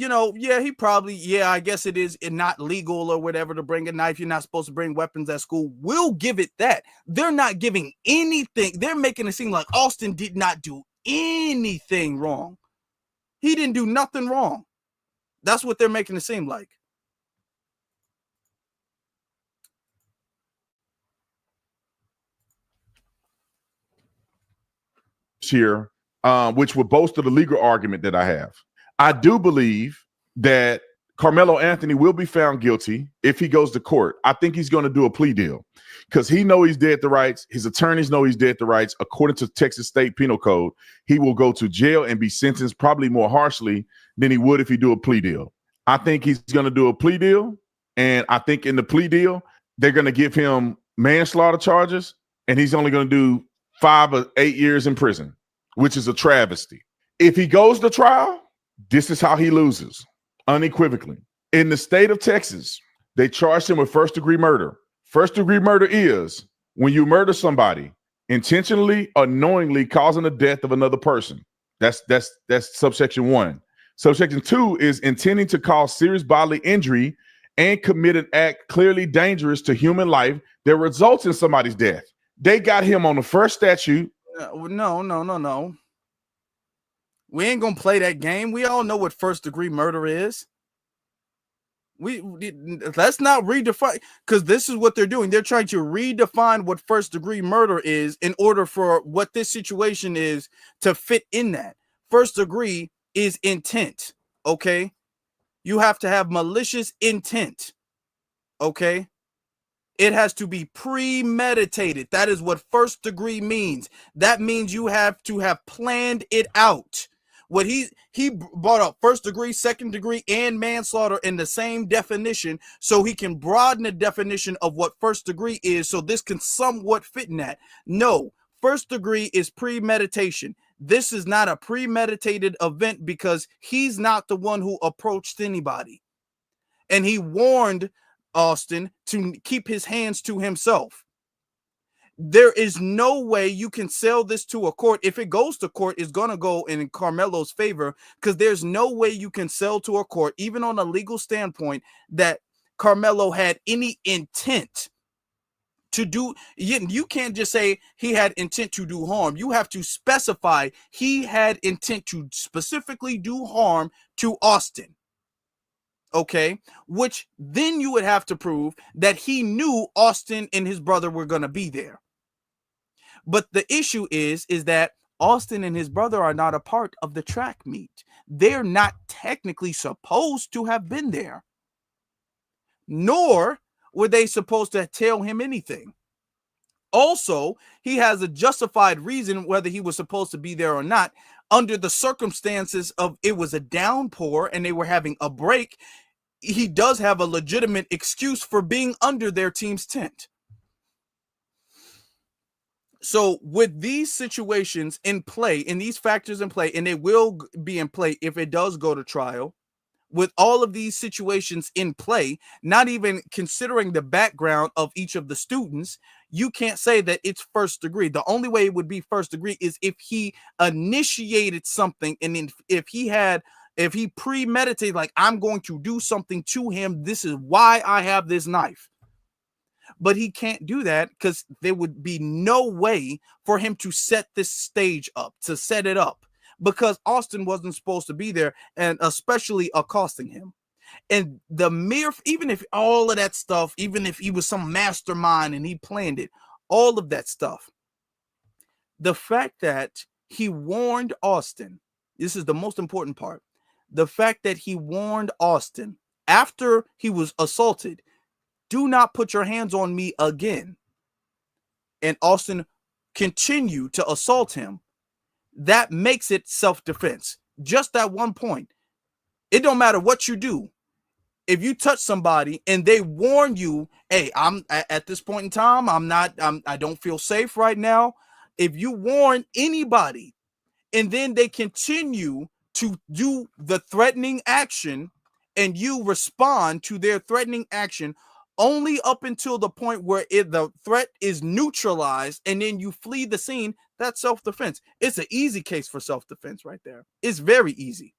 [SPEAKER 1] I guess it is not legal or whatever to bring a knife. You're not supposed to bring weapons at school. We'll give it that. They're not giving anything. They're making it seem like Austin did not do anything wrong. He didn't do nothing wrong. That's what they're making it seem like.
[SPEAKER 2] Here, which would bolster the legal argument that I have. I do believe that Carmelo Anthony will be found guilty if he goes to court. I think he's going to do a plea deal because he knows he's dead to rights. His attorneys know he's dead to rights. According to Texas State Penal Code, he will go to jail and be sentenced probably more harshly than he would if he do a plea deal. I think he's going to do a plea deal, and I think in the plea deal, they're going to give him manslaughter charges, and he's only going to do 5 or 8 years in prison, which is a travesty. If he goes to trial, this is how he loses, unequivocally. In the state of Texas, They charged him with first-degree murder. First-degree murder is when you murder somebody intentionally or knowingly causing the death of another person. That's subsection 1. Subsection 2 is intending to cause serious bodily injury and commit an act clearly dangerous to human life that results in somebody's death. They got him on the first statute.
[SPEAKER 1] No. We ain't gonna play that game. We all know what first-degree murder is. Let's not redefine, because this is what they're doing. They're trying to redefine what first-degree murder is in order for what this situation is to fit in that. First degree is intent, okay? You have to have malicious intent, okay? It has to be premeditated. That is what first degree means. That means you have to have planned it out. What he brought up first degree, second degree, and manslaughter in the same definition, so he can broaden the definition of what first degree is, so this can somewhat fit in that. No, first degree is premeditation. This is not a premeditated event because he's not the one who approached anybody. And he warned Austin to keep his hands to himself. There is no way you can sell this to a court. If it goes to court, it's going to go in Carmelo's favor, because there's no way you can sell to a court, even on a legal standpoint, that Carmelo had any intent to do. You can't just say he had intent to do harm. You have to specify he had intent to specifically do harm to Austin. Okay, which then you would have to prove that he knew Austin and his brother were going to be there. But the issue is that Austin and his brother are not a part of the track meet. They're not technically supposed to have been there, nor were they supposed to tell him anything. Also, he has a justified reason whether he was supposed to be there or not. Under the circumstances of it was a downpour and they were having a break, he does have a legitimate excuse for being under their team's tent. So with these situations in play, in these factors in play, and they will be in play if it does go to trial, with all of these situations in play, not even considering the background of each of the students, you can't say that it's first degree. The only way it would be first degree is if he initiated something, and if he premeditated, like, I'm going to do something to him, this is why I have this knife. But he can't do that because there would be no way for him to set this stage up, to set it up, because Austin wasn't supposed to be there, and especially accosting him. And the mere, even if all of that stuff, even if he was some mastermind and he planned it, all of that stuff, the fact that he warned Austin, this is the most important part, the fact that he warned Austin after he was assaulted, do not put your hands on me again, and Austin continued to assault him, that makes it self-defense. Just that one point. It don't matter what you do. If you touch somebody and they warn you, hey, I'm at this point in time, I don't feel safe right now. If you warn anybody and then they continue to do the threatening action and you respond to their threatening action only up until the point where the threat is neutralized and then you flee the scene, that's self-defense. It's an easy case for self-defense right there. It's very easy.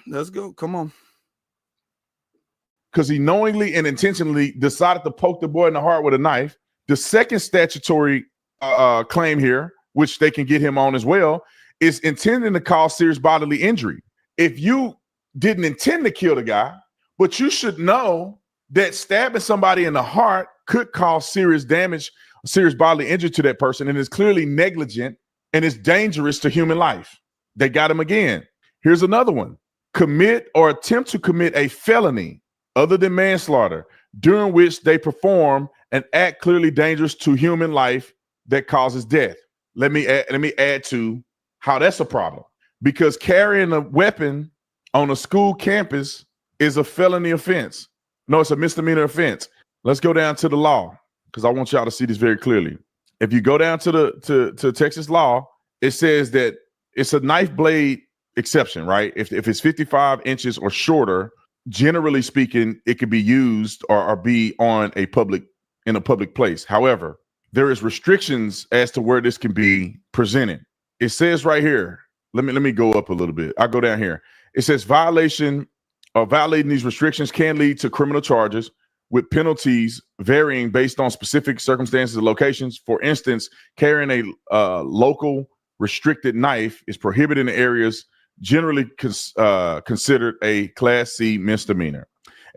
[SPEAKER 1] Let's go. Come on.
[SPEAKER 2] Because he knowingly and intentionally decided to poke the boy in the heart with a knife. The second statutory claim here, which they can get him on as well, is intending to cause serious bodily injury. If you didn't intend to kill the guy, but you should know that stabbing somebody in the heart could cause serious damage, serious bodily injury to that person, and is clearly negligent and is dangerous to human life. They got him again. Here's another one. Commit or attempt to commit a felony other than manslaughter during which they perform an act clearly dangerous to human life that causes death. Let me add to how that's a problem, because carrying a weapon on a school campus is a felony offense. No, it's a misdemeanor offense. Let's go down to the law, because I want y'all to see this very clearly. If you go down to Texas law, it says that it's a knife blade exception, right? If it's 55 inches or shorter, generally speaking, it could be used or be in a public place. However, there is restrictions as to where this can be presented. It says right here, let me go up a little bit. I'll go down here. It says violating these restrictions can lead to criminal charges with penalties varying based on specific circumstances and locations. For instance, carrying a local restricted knife is prohibited in areas generally considered a Class C misdemeanor.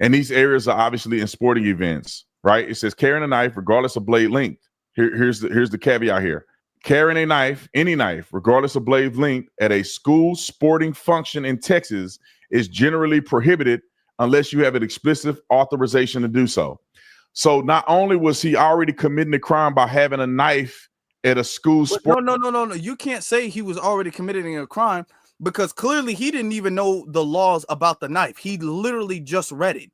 [SPEAKER 2] And these areas are obviously in sporting events, right? It says carrying a knife regardless of blade length. Here's the caveat here. Carrying a knife, any knife, regardless of blade length, at a school sporting function in Texas is generally prohibited unless you have an explicit authorization to do so. So not only was he already committing a crime by having a knife at a school sport.
[SPEAKER 1] No. You can't say he was already committing a crime because clearly he didn't even know the laws about the knife. He literally just read it.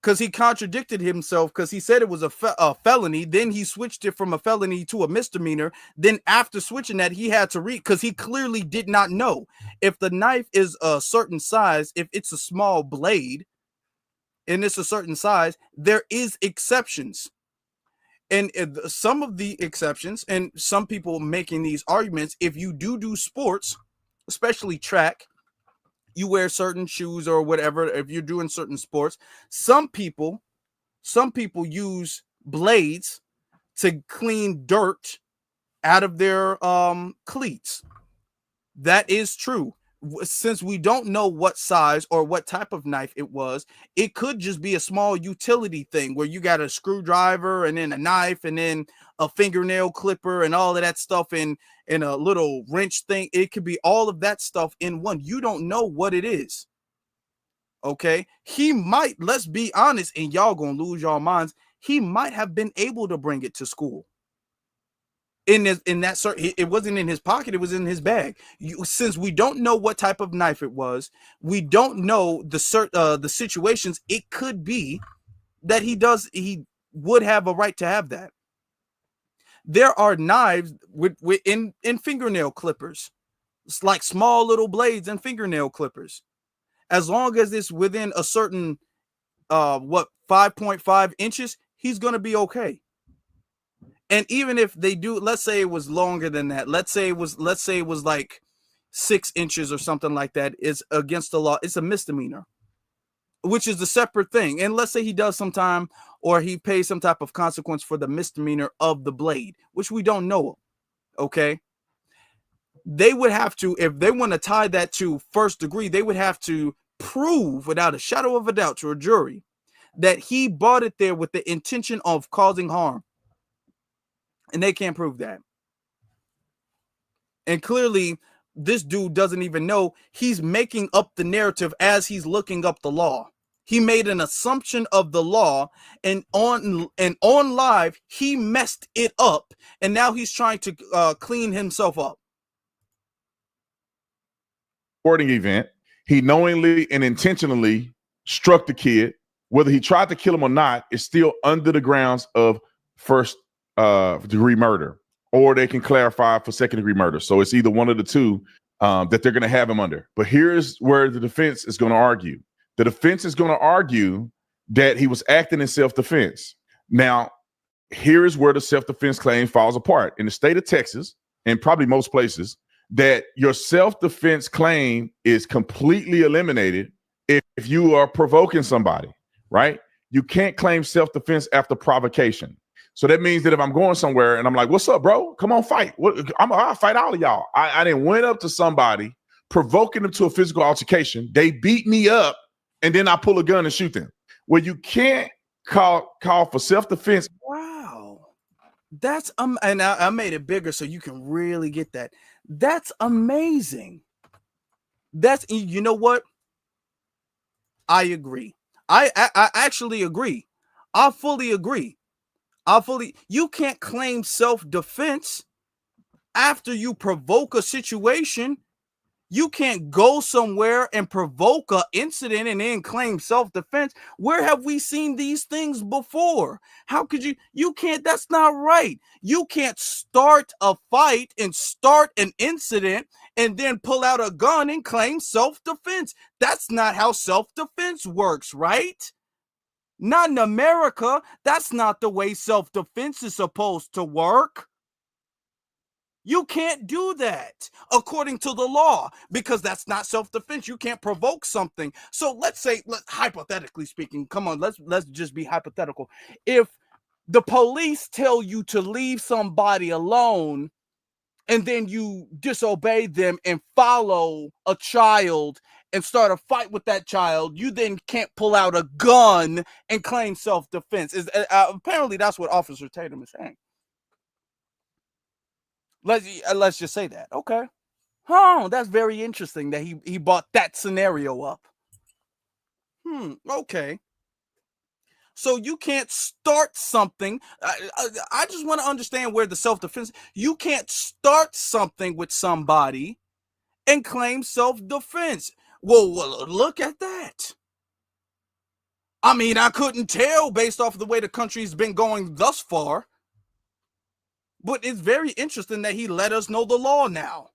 [SPEAKER 1] Because he contradicted himself because he said it was a felony. Then he switched it from a felony to a misdemeanor. Then after switching that, he had to read because he clearly did not know if the knife is a certain size, if it's a small blade and it's a certain size, there is exceptions. And some of the exceptions and some people making these arguments, if you do sports, especially track, you wear certain shoes or whatever. If you're doing certain sports, some people use blades to clean dirt out of their cleats. That is true. Since we don't know what size or what type of knife it was, it could just be a small utility thing where you got a screwdriver and then a knife and then a fingernail clipper and all of that stuff in a little wrench thing. It could be all of that stuff in one. You don't know what it is. Okay. He might, let's be honest, and y'all gonna lose your minds. He might have been able to bring it to school. It wasn't in his pocket, it was in his bag. Since we don't know what type of knife it was, we don't know the situations. It could be that he would have a right to have that. There are knives in fingernail clippers. It's like small little blades and fingernail clippers. As long as it's within a certain 5.5 inches, he's gonna be okay. And even if they do, let's say it was longer than that. Let's say it was like 6 inches or something like that. It's against the law. It's a misdemeanor, which is a separate thing. And let's say he does some time or he pays some type of consequence for the misdemeanor of the blade, which we don't know. Okay. They would have to, if they want to tie that to first degree, they would have to prove without a shadow of a doubt to a jury that he bought it there with the intention of causing harm. And they can't prove that. And clearly, this dude doesn't even know. He's making up the narrative as he's looking up the law. He made an assumption of the law, and on live, he messed it up. And now he's trying to clean himself up.
[SPEAKER 2] Sporting event, he knowingly and intentionally struck the kid. Whether he tried to kill him or not is still under the grounds of first degree murder, or they can clarify for second degree murder. So it's either one of the two that they're going to have him under. But here's where the defense is going to argue. The defense is going to argue that he was acting in self-defense. Now, here is where the self-defense claim falls apart. In the state of Texas, and probably most places, that your self-defense claim is completely eliminated if you are provoking somebody, right? You can't claim self-defense after provocation. So that means that if I'm going somewhere and I'm like, what's up, bro? Come on, fight. I'll fight all of y'all. I didn't went up to somebody, provoking them to a physical altercation. They beat me up, and then I pull a gun and shoot them. Well, you can't call for self-defense.
[SPEAKER 1] Wow. That's and I made it bigger so you can really get that. That's amazing. You know what? I agree. I actually agree. I fully agree. You can't claim self-defense after you provoke a situation. You can't go somewhere and provoke an incident and then claim self-defense. Where have we seen these things before? How could you can't, that's not right. You can't start a fight and start an incident and then pull out a gun and claim self-defense. That's not how self-defense works, right? Not in America. That's not the way self-defense is supposed to work. You can't do that according to the law, because that's not self-defense. You can't provoke something. So let's say, hypothetically speaking, come on, let's just be hypothetical. If the police tell you to leave somebody alone and then you disobey them and follow a child and start a fight with that child, you then can't pull out a gun and claim self-defense. Apparently that's what Officer Tatum is saying. Let's just say that. Okay. Oh, that's very interesting that he brought that scenario up. Okay. So you can't start something. I just want to understand where the self-defense. You can't start something with somebody and claim self-defense. Well, look at that. I mean, I couldn't tell based off of the way the country's been going thus far. But it's very interesting that he let us know the law now.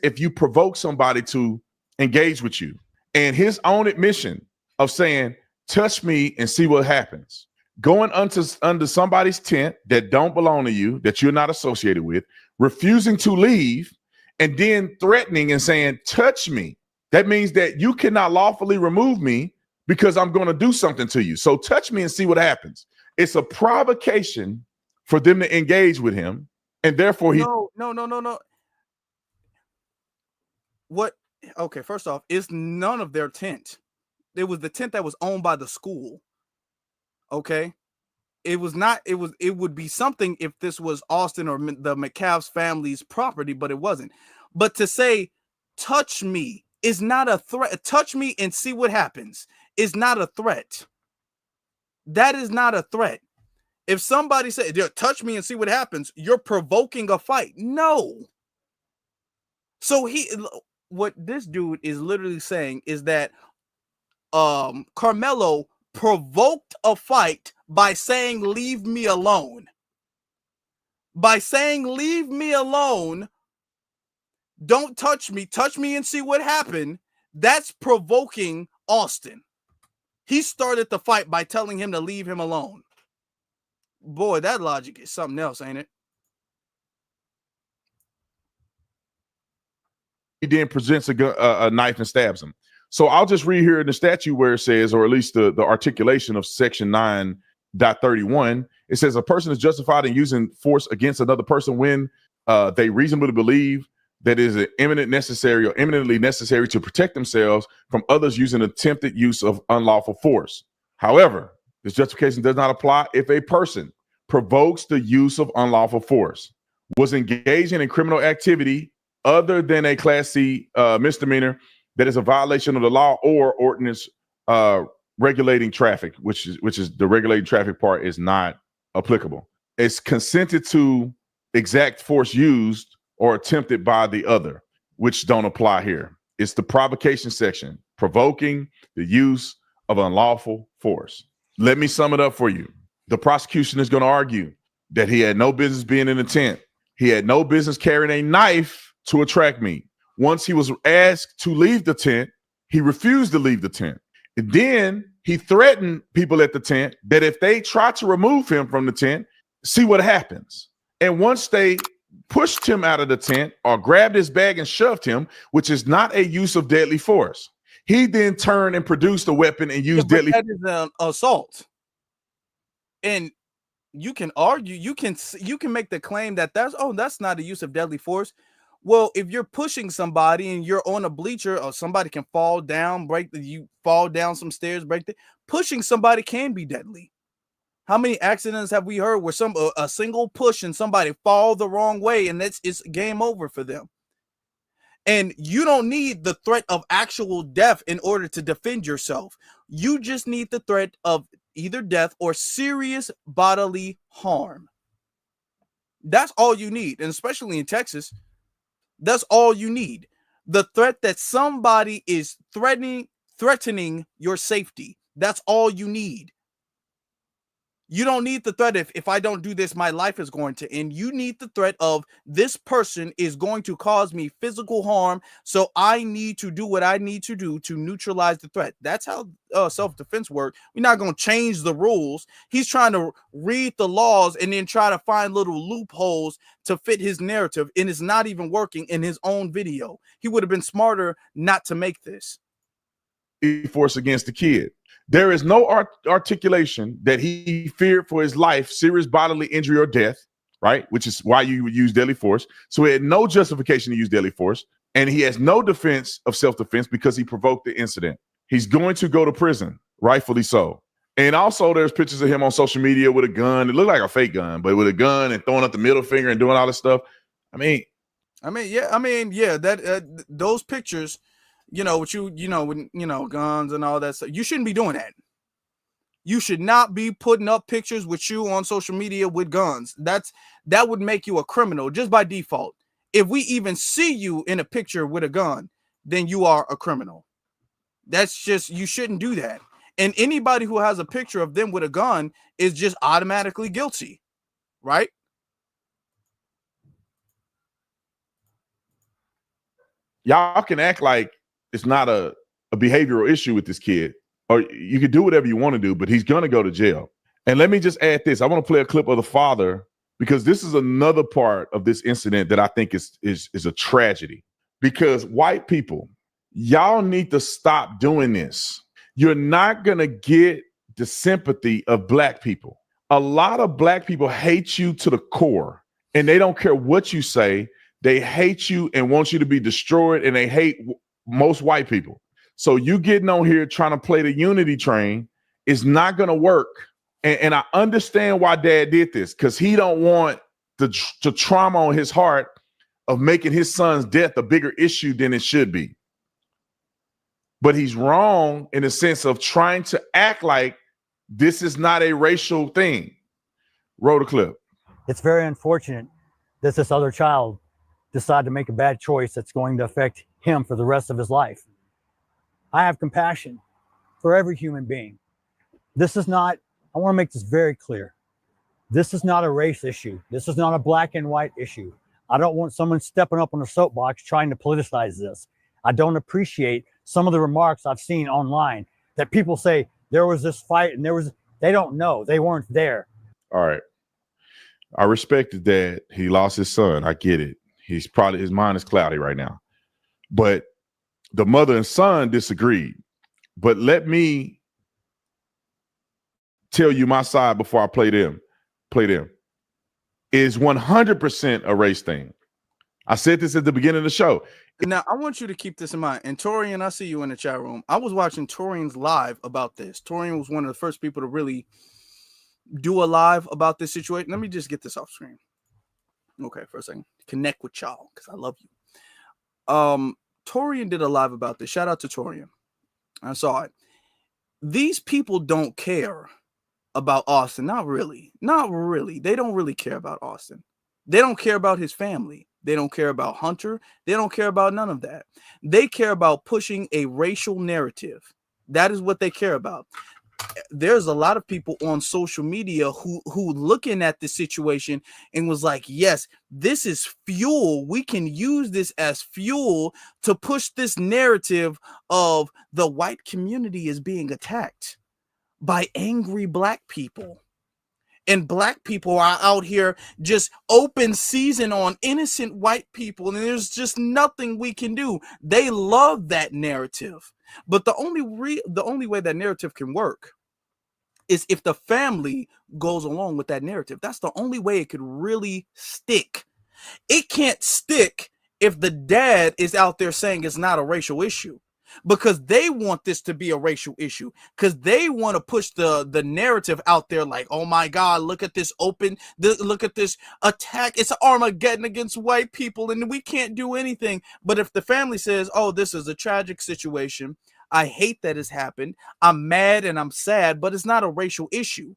[SPEAKER 2] If you provoke somebody to engage with you, and his own admission of saying, touch me and see what happens, going under somebody's tent that don't belong to you, that you're not associated with, refusing to leave, and then threatening and saying, touch me. That means that you cannot lawfully remove me because I'm going to do something to you. So touch me and see what happens. It's a provocation for them to engage with him. And therefore
[SPEAKER 1] No. What? Okay, first off, it's none of their tent. It was the tent that was owned by the school. Okay. It was not, it would be something if this was Austin or the McCaff's family's property, but it wasn't. But to say, touch me is not a threat. Touch me and see what happens is not a threat. That is not a threat. If somebody said, touch me and see what happens, you're provoking a fight. No. So what this dude is literally saying is that Carmelo provoked a fight by saying, leave me alone. By saying, leave me alone, don't touch me and see what happened. That's provoking Austin. He started the fight by telling him to leave him alone. Boy, that logic is something else, ain't it?
[SPEAKER 2] He then presents a knife and stabs him. So I'll just read here in the statute where it says, or at least the articulation of section 9.31, it says a person is justified in using force against another person when they reasonably believe that is eminently necessary to protect themselves from others using attempted use of unlawful force. However, this justification does not apply if a person provokes the use of unlawful force, was engaging in criminal activity other than a Class C misdemeanor that is a violation of the law or ordinance regulating traffic, which is the regulating traffic part is not applicable. It's consented to exact force used or attempted by the other, which don't apply here. It's the provocation section, provoking the use of unlawful force. Let me sum it up for you. The prosecution is going to argue that he had no business being in the tent. He had no business carrying a knife to a track meet. Once he was asked to leave the tent, he refused to leave the tent. And then he threatened people at the tent that if they try to remove him from the tent, see what happens. And once they pushed him out of the tent or grabbed his bag and shoved him, which is not a use of deadly force, he then turned and produced a weapon and used deadly force.
[SPEAKER 1] That is an assault. And you can argue, you can make the claim that that's not a use of deadly force. Well, if you're pushing somebody and you're on a bleacher or somebody can fall down, you fall down some stairs, pushing somebody can be deadly. How many accidents have we heard where a single push and somebody fall the wrong way and it's game over for them? And you don't need the threat of actual death in order to defend yourself. You just need the threat of either death or serious bodily harm. That's all you need. And especially in Texas, that's all you need. The threat that somebody is threatening your safety. That's all you need. You don't need the threat if I don't do this, my life is going to end. You need the threat of this person is going to cause me physical harm, so I need to do what I need to do to neutralize the threat. That's how self-defense works. We're not going to change the rules. He's trying to read the laws and then try to find little loopholes to fit his narrative, and it's not even working in his own video. He would have been smarter not to make this.
[SPEAKER 2] Force against the kid. There is no articulation that he feared for his life, serious bodily injury or death, right? Which is why you would use deadly force. So he had no justification to use deadly force. And he has no defense of self-defense because he provoked the incident. He's going to go to prison, rightfully so. And also there's pictures of him on social media with a gun. It looked like a fake gun, but with a gun and throwing up the middle finger and doing all this stuff.
[SPEAKER 1] That those pictures, with guns and all that stuff. You shouldn't be doing that. You should not be putting up pictures with you on social media with guns. That would make you a criminal just by default. If we even see you in a picture with a gun, then you are a criminal. That's just, you shouldn't do that. And anybody who has a picture of them with a gun is just automatically guilty, right?
[SPEAKER 2] Y'all can act like it's not a behavioral issue with this kid, or you can do whatever you want to do, but he's going to go to jail. And let me just add this. I want to play a clip of the father, because this is another part of this incident that I think is a tragedy. Because white people, y'all need to stop doing this. You're not going to get the sympathy of black people. A lot of black people hate you to the core, and they don't care what you say. They hate you and want you to be destroyed, and they hate most white people. So you getting on here trying to play the unity train is not going to work. And I understand why dad did this, because he don't want the trauma on his heart of making his son's death a bigger issue than it should be. But he's wrong in the sense of trying to act like this is not a racial thing. Roll the clip.
[SPEAKER 14] It's very unfortunate that this other child decided to make a bad choice that's going to affect him for the rest of his life. I have compassion for every human being. This is not, I want to make this very clear. This is not a race issue. This is not a black and white issue. I don't want someone stepping up on a soapbox trying to politicize this. I don't appreciate some of the remarks I've seen online that people say there was this fight and they don't know. They weren't there.
[SPEAKER 2] All right. I respected that he lost his son. I get it. His mind is cloudy right now. But the mother and son disagreed. But let me tell you my side before I play them. Is 100% a race thing. I said this at the beginning of the show.
[SPEAKER 1] Now, I want you to keep this in mind. And Torian, I see you in the chat room. I was watching Torian's live about this. Torian was one of the first people to really do a live about this situation. Let me just get this off screen. Okay, for a second. Connect with y'all, because I love you. Torian did a live about this. Shout out to Torian. I saw it. These people don't care about Austin. Not really. They don't really care about Austin. They don't care about his family. They don't care about Hunter. They don't care about none of that. They care about pushing a racial narrative. That is what they care about. There's a lot of people on social media who looking at the situation and was like, yes, this is fuel. We can use this as fuel to push this narrative of the white community is being attacked by angry black people. And black people are out here just open season on innocent white people. And there's just nothing we can do. They love that narrative. But the only way that narrative can work is if the family goes along with that narrative. That's the only way it could really stick. It can't stick if the dad is out there saying it's not a racial issue, because they want this to be a racial issue, because they want to push the narrative out there like, oh my God, look at this look at this attack. It's Armageddon against white people and we can't do anything. But if the family says, oh, this is a tragic situation, I hate that it's happened, I'm mad and I'm sad, but it's not a racial issue,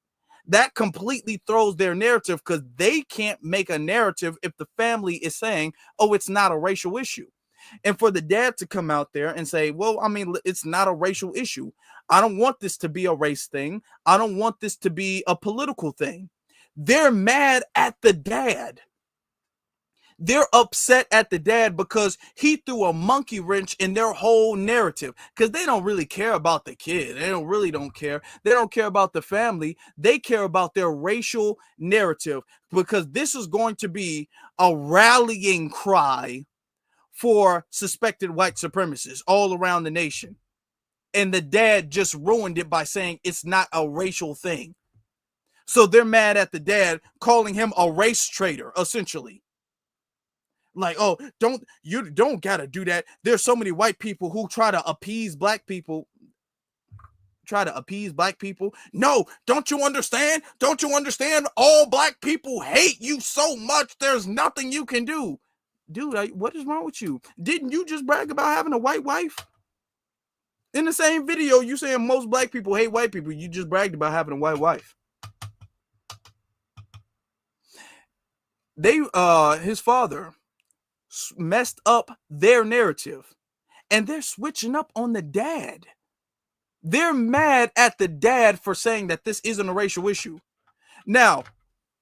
[SPEAKER 1] That completely throws their narrative, because they can't make a narrative if the family is saying, oh, it's not a racial issue. And for the dad to come out there and say, well, I mean, it's not a racial issue. I don't want this to be a race thing. I don't want this to be a political thing. They're mad at the dad. They're upset at the dad because he threw a monkey wrench in their whole narrative, because they don't really care about the kid. They don't care. They don't care about the family. They care about their racial narrative, because this is going to be a rallying cry for suspected white supremacists all around the nation. And the dad just ruined it by saying it's not a racial thing. So they're mad at the dad, calling him a race traitor, essentially. Like, oh, you don't gotta do that. There's so many white people who try to appease black people. No, don't you understand? Don't you understand? All black people hate you so much. There's nothing you can do. Dude, what is wrong with you? Didn't you just brag about having a white wife? In the same video, you saying most black people hate white people. You just bragged about having a white wife. His father messed up their narrative, and they're switching up on the dad. They're mad at the dad for saying that this isn't a racial issue. Now,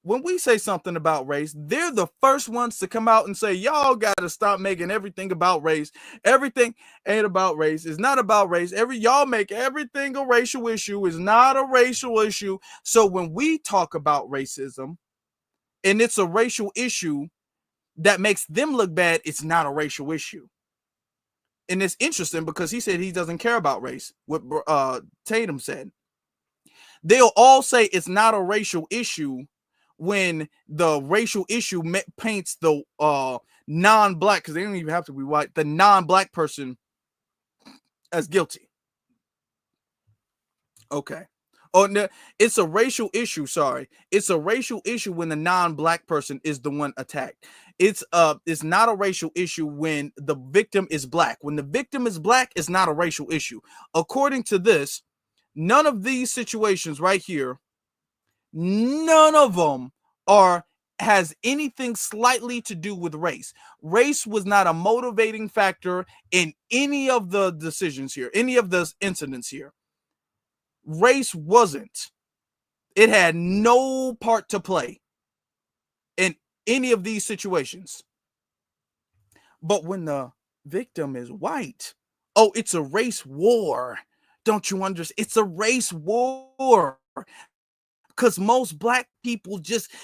[SPEAKER 1] when we say something about race, they're the first ones to come out and say, y'all got to stop making everything about race. Everything ain't about race. It's not about race. Y'all make everything a racial issue. It's not a racial issue. So when we talk about racism and it's a racial issue that makes them look bad, it's not a racial issue. And it's interesting because he said he doesn't care about race, what Tatum said. They'll all say it's not a racial issue when the racial issue paints the non-black, because they don't even have to be white, the non-black person as guilty. Okay. Oh, no, it's a racial issue. Sorry. It's a racial issue when the non-black person is the one attacked. It's not a racial issue when the victim is black. When the victim is black, it's not a racial issue. According to this, none of these situations right here, none of them has anything slightly to do with race. Race was not a motivating factor in any of the decisions here, any of the incidents here. Race wasn't. It had no part to play in any of these situations. But when the victim is white, oh, it's a race war. Don't you understand? It's a race war. Because most black people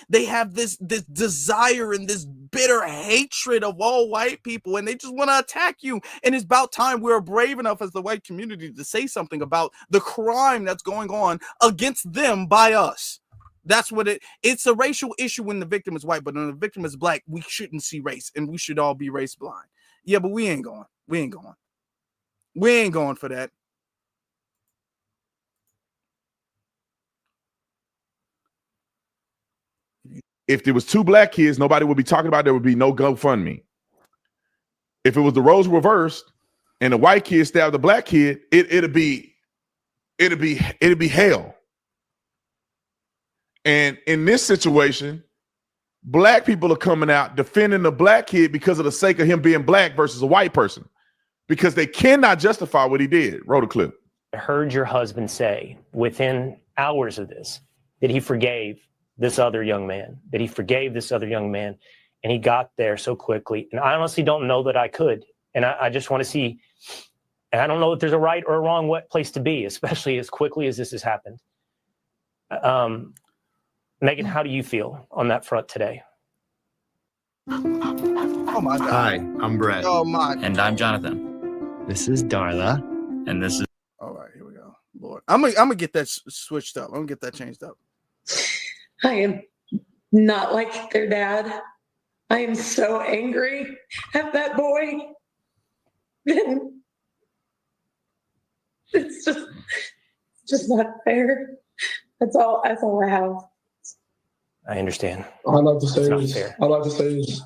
[SPEAKER 1] they have this desire and this bitter hatred of all white people, and they just want to attack you. And it's about time we're brave enough as the white community to say something about the crime that's going on against them by us. That's what it's a racial issue when the victim is white, but when the victim is black, we shouldn't see race, and we should all be race blind. Yeah, but we ain't going. We ain't going for that.
[SPEAKER 2] If there was two black kids, nobody would be talking about it. There would be no GoFundMe. If it was the roles reversed and the white kid stabbed the black kid, it'd be hell. And in this situation, black people are coming out defending the black kid because of the sake of him being black versus a white person, because they cannot justify what he did. Roll the clip.
[SPEAKER 4] I heard your husband say within hours of this that he forgave this other young man, and he got there so quickly. And I honestly don't know that I could. And I just want to see, and I don't know if there's a right or a wrong place to be, especially as quickly as this has happened. Megan, how do you feel on that front today?
[SPEAKER 1] Oh my God.
[SPEAKER 5] Hi, I'm Brett.
[SPEAKER 1] Oh my.
[SPEAKER 5] And I'm Jonathan. This is Darla. And this is.
[SPEAKER 1] All right, here we go. Lord, I'm gonna get that switched up. I'm gonna get that changed up.
[SPEAKER 23] I am not like their dad. I am so angry at that boy. It's just not fair. That's all I have.
[SPEAKER 4] I understand.
[SPEAKER 24] I'd like to say is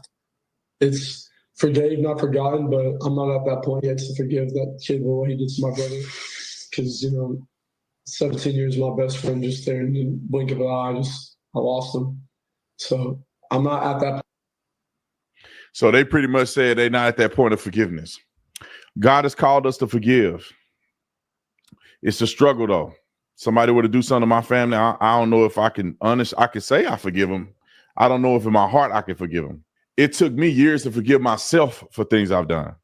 [SPEAKER 24] it's forgave, not forgotten, but I'm not at that point yet to forgive that kid for what he did to my brother. Because, 17 years, my best friend, just there in the blink of an eye, I lost him. So I'm not at that.
[SPEAKER 2] So they pretty much said they're not at that point of forgiveness. God has called us to forgive. It's a struggle, though. Somebody were to do something to my family, I don't know if I can say I forgive them. I don't know if in my heart I can forgive them. It took me years to forgive myself for things I've done.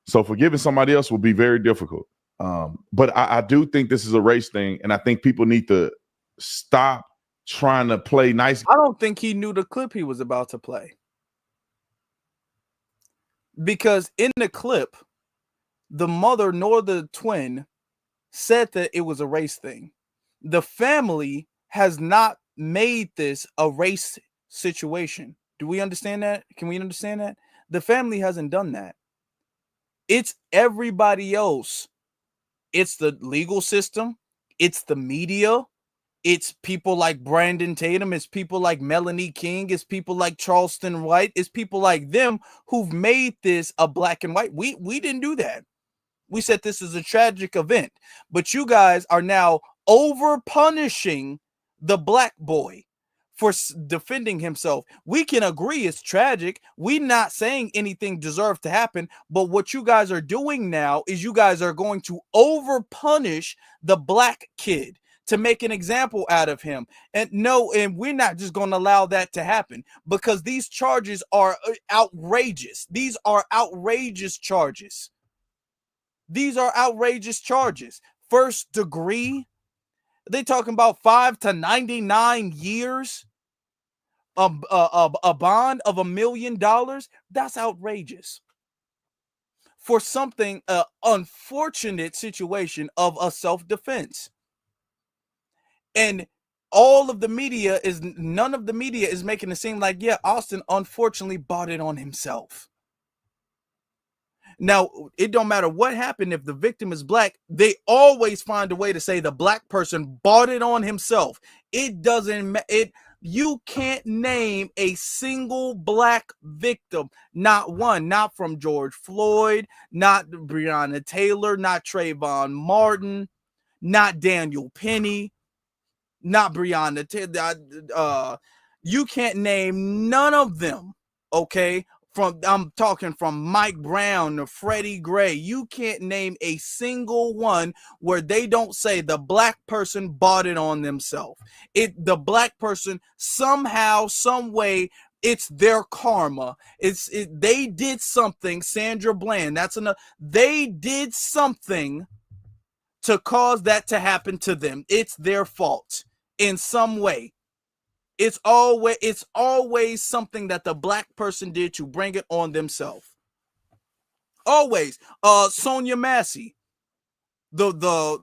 [SPEAKER 2] So forgiving somebody else will be very difficult. But I do think this is a race thing, and I think people need to stop trying to play nice.
[SPEAKER 1] I don't think he knew the clip he was about to play. Because in the clip, the mother nor the twin said that it was a race thing. The family has not made this a race situation. Do we understand that? Can we understand that? The family hasn't done that. It's everybody else. It's the legal system. It's the media. It's people like Brandon Tatum. It's people like Melanie King. It's people like Charleston White. It's people like them who've made this a black and white. We didn't do that. We said this is a tragic event, but you guys are now over punishing the black boy for defending himself. We can agree it's tragic. We're not saying anything deserved to happen, but what you guys are doing now is you guys are going to over punish the black kid to make an example out of him. And we're not just going to allow that to happen, because these charges are outrageous. These are outrageous charges. These are outrageous charges. First degree, they talking about 5 to 99 years. A bond of $1 million. That's outrageous. For something, unfortunate situation of a self-defense. And none of the media is making it seem like, yeah, Austin unfortunately bought it on himself. Now, it don't matter what happened. If the victim is black, they always find a way to say the black person bought it on himself. You can't name a single black victim, not one, not from George Floyd, not Breonna Taylor, not Trayvon Martin, not Daniel Penny, not Breonna Taylor. You can't name none of them, okay? I'm talking from Mike Brown to Freddie Gray. You can't name a single one where they don't say the black person bought it on themselves. The black person somehow, some way, it's their karma. They did something. Sandra Bland, they did something to cause that to happen to them. It's their fault in some way. It's always something that the black person did to bring it on themselves. Always. Sonia Massey, the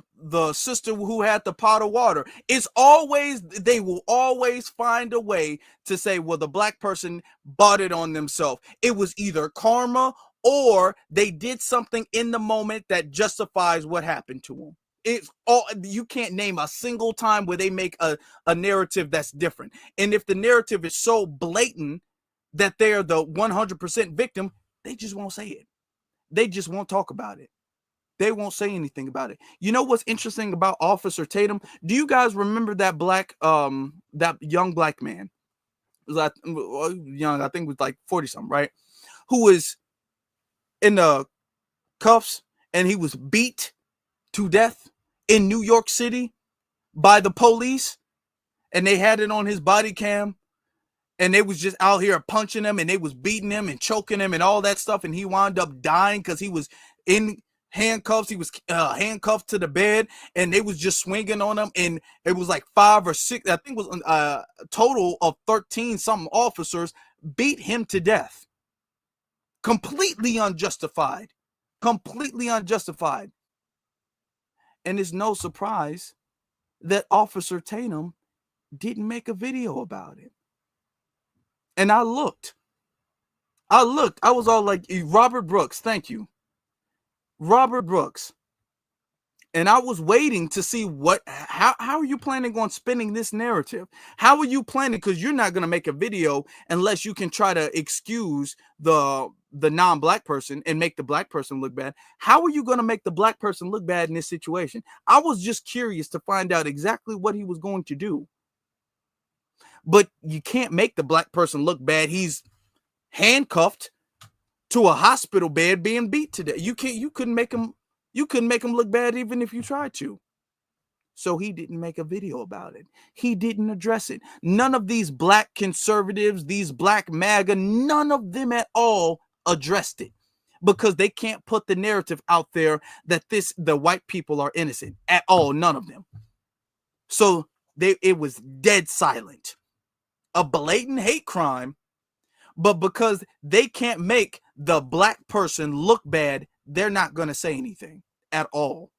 [SPEAKER 1] sister who had the pot of water. They will always find a way to say, well, the black person bought it on themselves. It was either karma or they did something in the moment that justifies what happened to them. You can't name a single time where they make a narrative that's different. And if the narrative is so blatant that they're the 100% victim, they just won't say it. They just won't talk about it. They won't say anything about it. You know what's interesting about Officer Tatum? Do you guys remember that that young black man? Was young, I think it was like 40 something, right? Who was in the cuffs and he was beat to death in New York City by the police, and they had it on his body cam, and they was just out here punching him, and they was beating him and choking him and all that stuff, and he wound up dying because he was in handcuffs. He was handcuffed to the bed, and they was just swinging on him, and it was like 5 or 6, I think it was a total of 13 something officers beat him to death. Completely unjustified. Completely unjustified. And it's no surprise that Officer Tatum didn't make a video about it. And I looked. I was all like, Robert Brooks, thank you. Robert Brooks. And I was waiting to see how are you planning on spinning this narrative? How are you planning? Because you're not going to make a video unless you can try to excuse the non-black person and make the black person look bad. How are you going to make the black person look bad in this situation? I was just curious to find out exactly what he was going to do. But you can't make the black person look bad. He's handcuffed to a hospital bed being beat to death. You couldn't make him look bad even if you tried to. So he didn't make a video about it. He didn't address it. None of these black conservatives, these black MAGA, none of them at all addressed it, because they can't put the narrative out there that the white people are innocent at all. None of them. So it was dead silent. A blatant hate crime, but because they can't make the black person look bad, they're not going to say anything at all.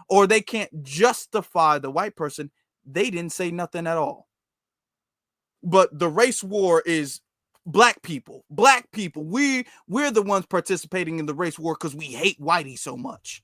[SPEAKER 1] Or they can't justify the white person, they didn't say nothing at all. But the race war is black people. Black people, we're the ones participating in the race war because we hate whitey so much.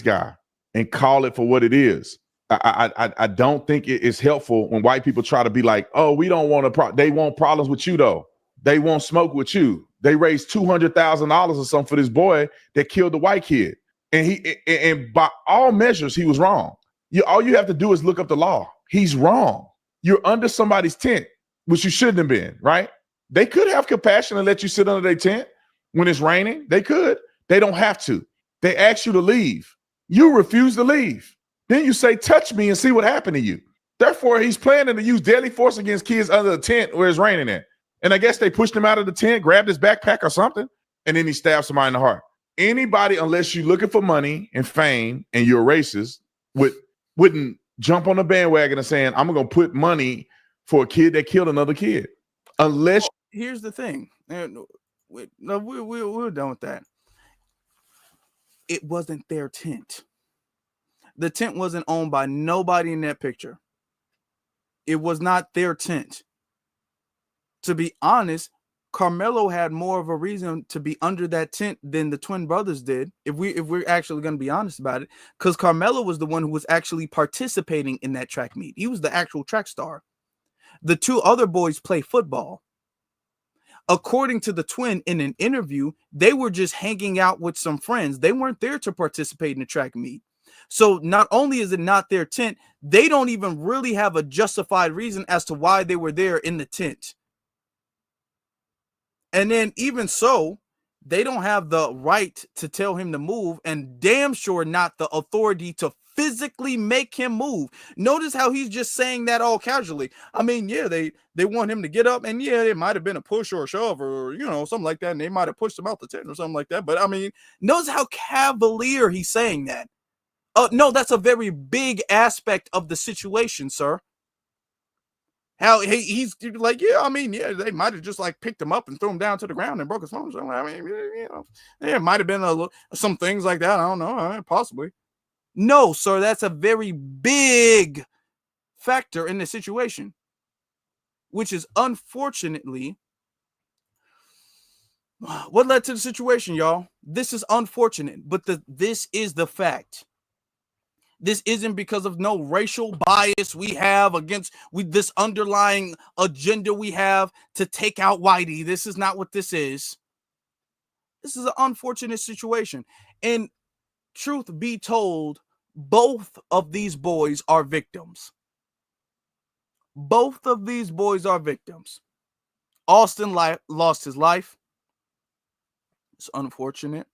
[SPEAKER 2] Guy and call it for what it is. I don't think it's helpful when white people try to be like, oh, we don't want to. They want problems with you though. They won't smoke with you. They raised $200,000 or something for this boy that killed the white kid, and by all measures he was wrong. All you have to do is look up the law. He's wrong. You're under somebody's tent, which you shouldn't have been. Right? They could have compassion and let you sit under their tent when it's raining. They could. They don't have to. They ask you to leave. You refuse to leave. Then you say, touch me and see what happened to you. Therefore, he's planning to use deadly force against kids under the tent where it's raining at. And I guess they pushed him out of the tent, grabbed his backpack or something, and then he stabbed somebody in the heart. Anybody, unless you're looking for money and fame and you're a racist, wouldn't jump on the bandwagon and saying, I'm going to put money for a kid that killed another kid. Unless...
[SPEAKER 1] Here's the thing. We're done with that. It wasn't their tent. The tent wasn't owned by nobody in that picture. It was not their tent. To be honest, Carmelo had more of a reason to be under that tent than the twin brothers did, if we're actually going to be honest about it, because Carmelo was the one who was actually participating in that track meet. He was the actual track star. The two other boys play football. According to the twin in an interview, they were just hanging out with some friends. They weren't there to participate in the track meet. So not only is it not their tent, they don't even really have a justified reason as to why they were there in the tent. And then even so, they don't have the right to tell him to move, and damn sure not the authority to physically make him move. Notice how he's just saying that all casually. I mean, yeah, they want him to get up, and yeah, it might have been a push or a shove or, something like that, and they might have pushed him out the tent or something like that. But I mean, notice how cavalier he's saying that. No, that's a very big aspect of the situation, sir. How he's like, yeah, I mean, yeah, they might have just like picked him up and threw him down to the ground and broke his phone. So I mean, it might have been some things like that. I don't know, possibly. No, sir, that's a very big factor in the situation, which is unfortunately what led to the situation, y'all. This is unfortunate, but this is the fact. This isn't because of no racial bias we have against this underlying agenda we have to take out whitey. This is not what this is. This is an unfortunate situation. And truth be told, both of these boys are victims. Both of these boys are victims. Austin lost his life. It's unfortunate.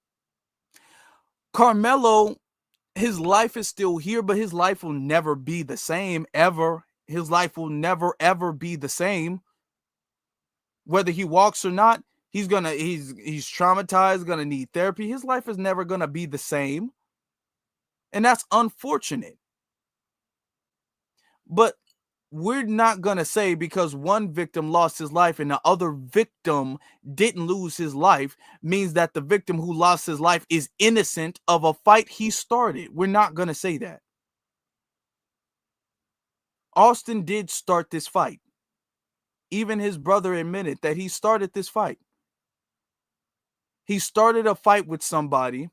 [SPEAKER 1] Carmelo, his life is still here, but his life will never be the same, ever. His life will never, ever be the same. Whether he walks or not, he's traumatized, gonna need therapy. His life is never gonna be the same. And that's unfortunate. But we're not going to say because one victim lost his life and the other victim didn't lose his life means that the victim who lost his life is innocent of a fight he started. We're not going to say that. Austin did start this fight. Even his brother admitted that he started this fight. He started a fight with somebody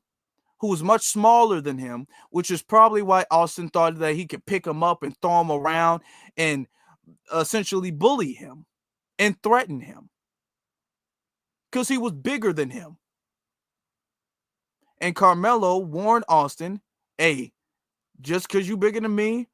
[SPEAKER 1] who was much smaller than him, which is probably why Austin thought that he could pick him up and throw him around and essentially bully him and threaten him because he was bigger than him. And Carmelo warned Austin, hey, just because you're bigger than me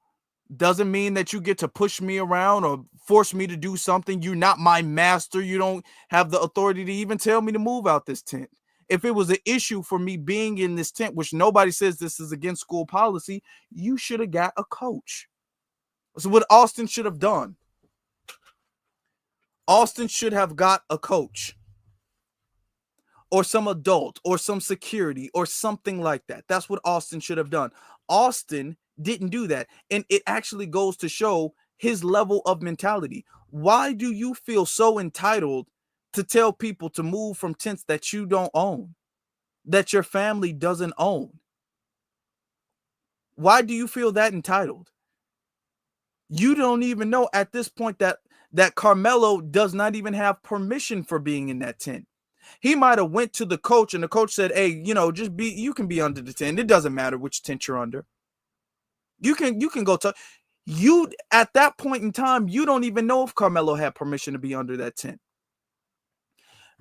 [SPEAKER 1] doesn't mean that you get to push me around or force me to do something. You're not my master. You don't have the authority to even tell me to move out this tent. If it was an issue for me being in this tent, which nobody says this is against school policy, you should have got a coach. So what Austin should have done, Austin should have got a coach or some adult or some security or something like that. That's what Austin should have done. Austin didn't do that. And it actually goes to show his level of mentality. Why do you feel so entitled to tell people to move from tents that you don't own, that your family doesn't own? Why do you feel that entitled? You don't even know at this point that Carmelo does not even have permission for being in that tent. He might have went to the coach and the coach said, hey, you can be under the tent. It doesn't matter which tent you're under. You can go to you at that point in time. You don't even know if Carmelo had permission to be under that tent.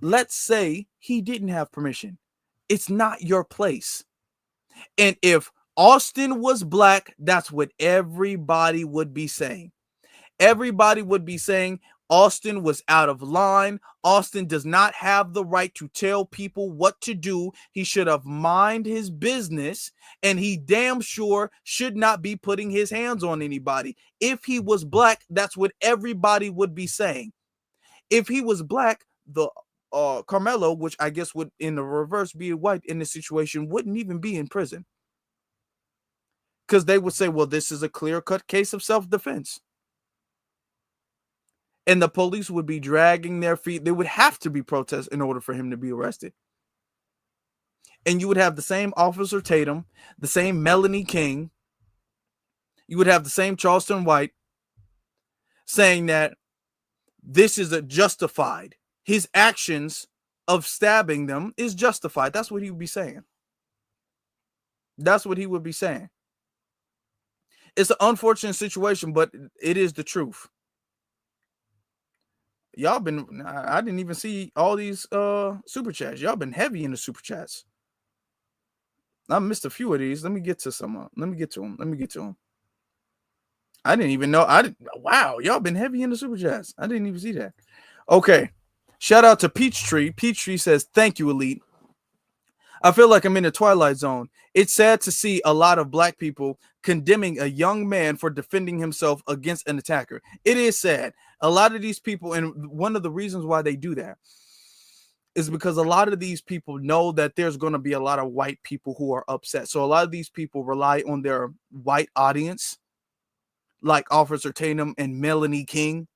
[SPEAKER 1] Let's say he didn't have permission. It's not your place. And if Austin was black, that's what everybody would be saying. Everybody would be saying Austin was out of line. Austin does not have the right to tell people what to do. He should have minded his business, and he damn sure should not be putting his hands on anybody. If he was black, that's what everybody would be saying. If he was black, the Carmelo, which I guess would in the reverse be white in this situation, wouldn't even be in prison. Because they would say, well, this is a clear-cut case of self-defense. And the police would be dragging their feet. There would have to be protests in order for him to be arrested. And you would have the same Officer Tatum, the same Melanie King. You would have the same Charleston White saying that this is a justified. His actions of stabbing them is justified. That's what he would be saying. That's what he would be saying. It's an unfortunate situation, but it is the truth. Y'all been, I didn't even see all these super chats. Y'all been heavy in the super chats. I missed a few of these. Let me get to some. Let me get to them. I didn't even know. Wow, y'all been heavy in the super chats. I didn't even see that. Okay. Shout out to Peachtree. Peachtree says, thank you, Elite. I feel like I'm in the Twilight Zone. It's sad to see a lot of black people condemning a young man for defending himself against an attacker. It is sad. A lot of these people, and one of the reasons why they do that is because a lot of these people know that there's going to be a lot of white people who are upset. So a lot of these people rely on their white audience, like Officer Tatum and Melanie King.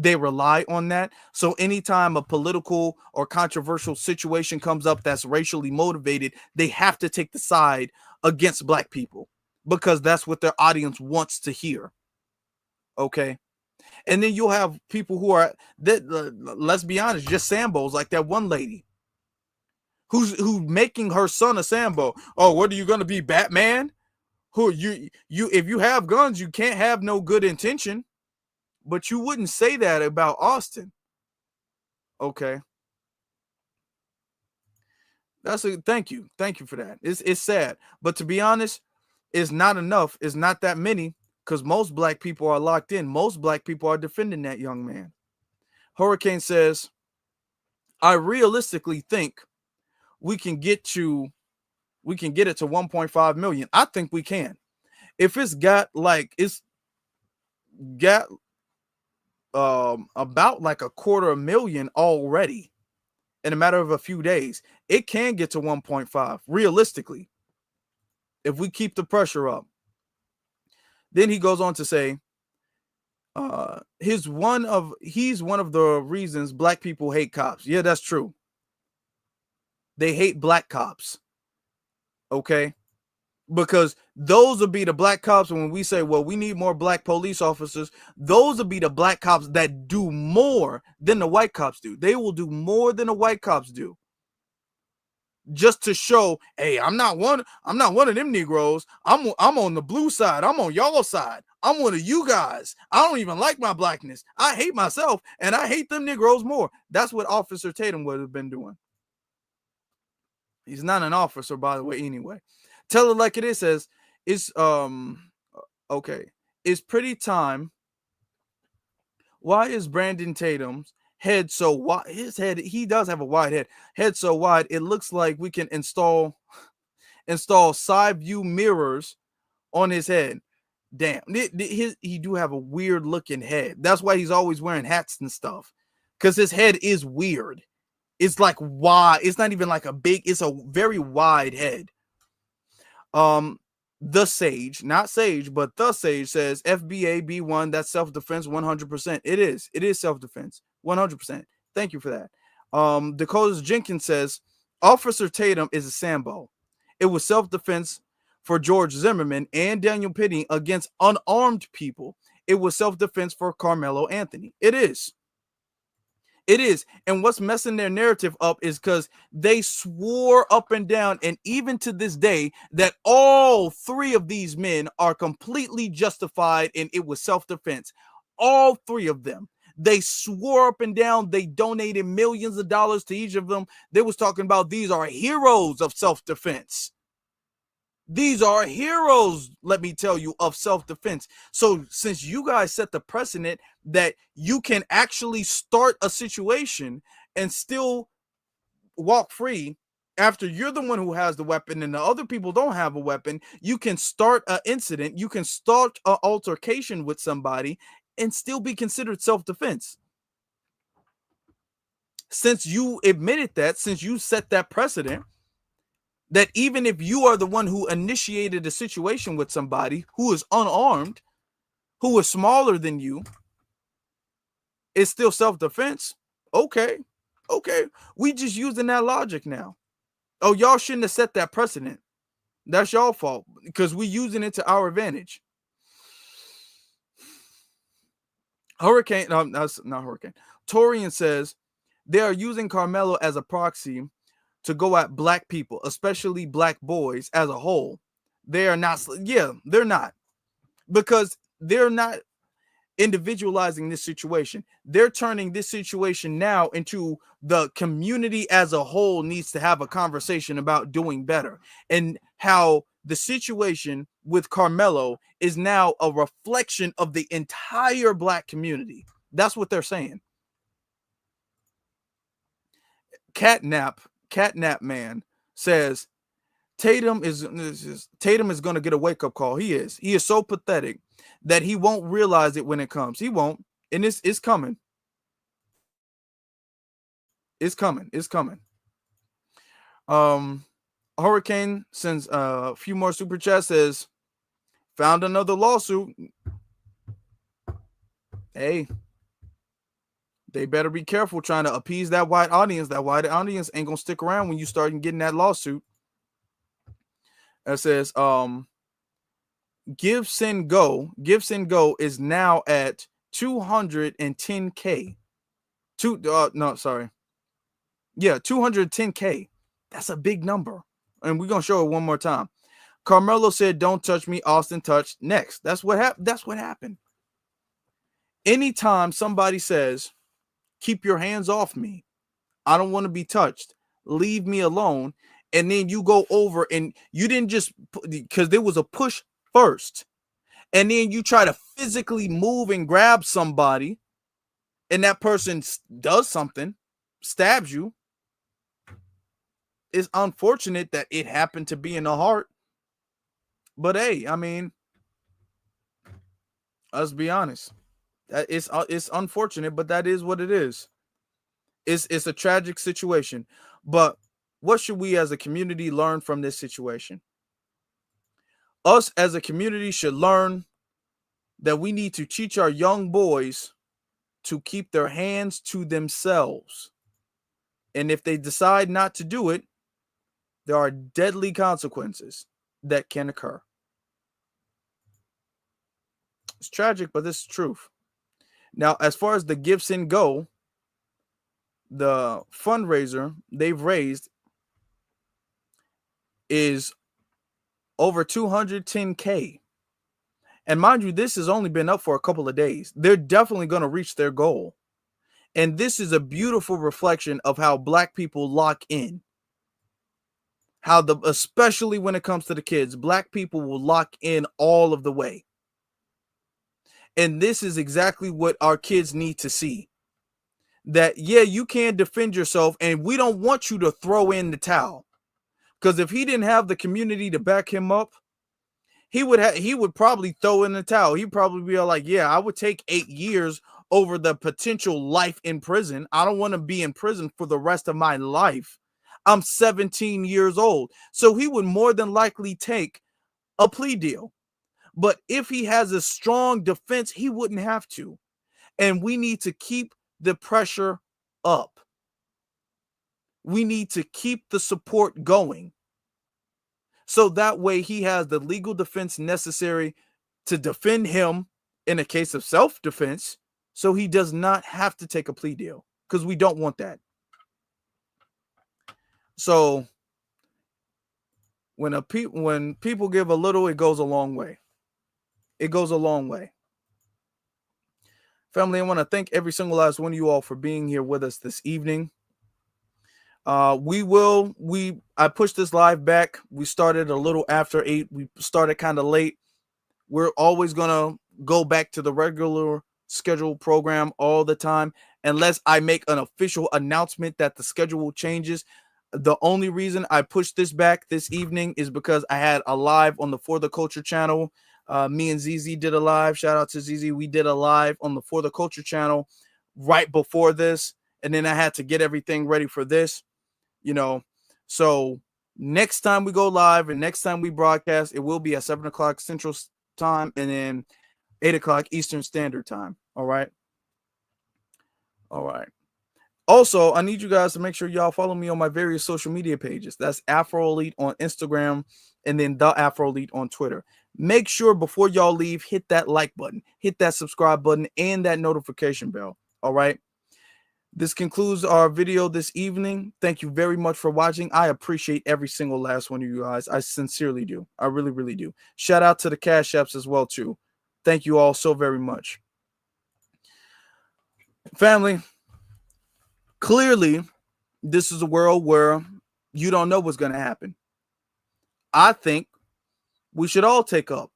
[SPEAKER 1] They rely on that. So anytime a political or controversial situation comes up that's racially motivated, they have to take the side against black people because that's what their audience wants to hear. Okay. And then you'll have people who are, let's be honest, just Sambos, like that one lady who's making her son a Sambo. Oh, what are you going to be, Batman? Who you if you have guns, you can't have no good intention. But you wouldn't say that about Austin. Okay. Thank you. Thank you for that. It's sad. But to be honest, it's not enough. It's not that many because most black people are locked in. Most black people are defending that young man. Hurricane says, I realistically think we can get it to 1.5 million. I think we can. If it's got about like 250,000 already in a matter of a few days, it can get to 1.5 realistically if we keep the pressure up. Then he goes on to say he's one of the reasons black people hate cops. Yeah, that's true. They hate black cops. Okay. because those will be the black cops. When we say, well, we need more black police officers, those will be the black cops that do more than the white cops do. They will do more than the white cops do, just to show, hey, I'm not one of them Negroes. I'm on the blue side. I'm on y'all side. I'm one of you guys. I don't even like my blackness. I hate myself, and I hate them Negroes more. That's what Officer Tatum would have been doing. He's not an officer, by the way, anyway. Tell it like it is. Says it's okay. It's pretty time. Why is Brandon Tatum's head so wide? His head, he does have a wide head so wide it looks like we can install side view mirrors on his head. Damn, he do have a weird looking head. That's why he's always wearing hats and stuff, because his head is weird. It's like wide. It's not even like a big, it's a very wide head. The Sage, not Sage, but the Sage says FBA B1, that's self-defense 100%. It is self-defense 100%. Thank you for that. Dakota Jenkins says Officer Tatum is a Sambo. It was self-defense for George Zimmerman and Daniel Pitting against unarmed people. It was self-defense for Carmelo Anthony. It is. And what's messing their narrative up is because they swore up and down, and even to this day, that all three of these men are completely justified and it was self-defense. All three of them. They swore up and down. They donated millions of dollars to each of them. They was talking about these are heroes of self-defense. These are heroes, let me tell you, of self-defense. So since you guys set the precedent that you can actually start a situation and still walk free after you're the one who has the weapon and the other people don't have a weapon, you can start an incident, you can start an altercation with somebody and still be considered self-defense. Since you admitted that, since you set that precedent, that even if you are the one who initiated a situation with somebody who is unarmed, who is smaller than you, it's still self-defense. Okay. We just using that logic now. Oh, y'all shouldn't have set that precedent. That's y'all fault because we're using it to our advantage. That's not Hurricane. Torian says they are using Carmelo as a proxy to go at black people, especially black boys as a whole. They are not. Yeah, they're not, because they're not individualizing this situation. They're turning this situation now into the community as a whole needs to have a conversation about doing better, and how the situation with Carmelo is now a reflection of the entire black community. That's what they're saying. Catnap Man says Tatum is going to get a wake-up call. He is so pathetic that he won't realize it when it comes. He won't, and it's coming. It's coming. Hurricane sends a few more super chats, says found another lawsuit. Hey, they better be careful trying to appease that white audience. That white audience ain't gonna stick around when you start getting that lawsuit. It says, Give Send Go is now at 210K. 210K. That's a big number. And we're gonna show it one more time. Carmelo said, "Don't touch me." Austin touched next. That's what happened. Anytime somebody says, "Keep your hands off me. I don't want to be touched. Leave me alone." And then you go over and you didn't just, because there was a push first. And then you try to physically move and grab somebody and that person does something, stabs you. It's unfortunate that it happened to be in the heart. But hey, I mean, let's be honest. It's unfortunate, but that is what it is. It's a tragic situation. But what should we as a community learn from this situation? Us as a community should learn that we need to teach our young boys to keep their hands to themselves. And if they decide not to do it, there are deadly consequences. that can occur. It's tragic, but this is truth. Now, as far as the gifts go, the fundraiser they've raised is over 210K. And mind you, this has only been up for a couple of days. They're definitely going to reach their goal. And this is a beautiful reflection of how Black people lock in. How especially when it comes to the kids, Black people will lock in all of the way. And this is exactly what our kids need to see. That, yeah, you can defend yourself, and we don't want you to throw in the towel. Because if he didn't have the community to back him up, he would probably throw in the towel. He'd probably be like, yeah, I would take 8 years over the potential life in prison. I don't want to be in prison for the rest of my life. I'm 17 years old. So he would more than likely take a plea deal. But if he has a strong defense, he wouldn't have to. And we need to keep the pressure up. We need to keep the support going. So that way he has the legal defense necessary to defend him in a case of self-defense, so he does not have to take a plea deal, because we don't want that. So when people give a little, it goes a long way. It goes a long way. Family, I want to thank every single last one of you all for being here with us this evening. I pushed this live back. We started a little after 8. We started kind of late. We're always going to go back to the regular scheduled program all the time, unless I make an official announcement that the schedule changes. The only reason I pushed this back this evening is because I had a live on the For the Culture channel. Me and ZZ did a live. Shout out to ZZ. We did a live on the For the Culture channel right before this, and then I had to get everything ready for this. So next time we go live and next time we broadcast, it will be at 7 o'clock Central Time and then 8 o'clock Eastern Standard Time. All right. Also, I need you guys to make sure y'all follow me on my various social media pages. That's Afro Elite on Instagram and then The Afro Elite on Twitter. Make sure before y'all leave, hit that like button, hit that subscribe button, and that notification bell. All right. This concludes our video this evening. Thank you very much for watching. I appreciate every single last one of you guys. I sincerely do. I really, really do. Shout out to the Cash Apps as well, too. Thank you all so very much. Family, clearly, this is a world where you don't know what's going to happen. I think we should all take up.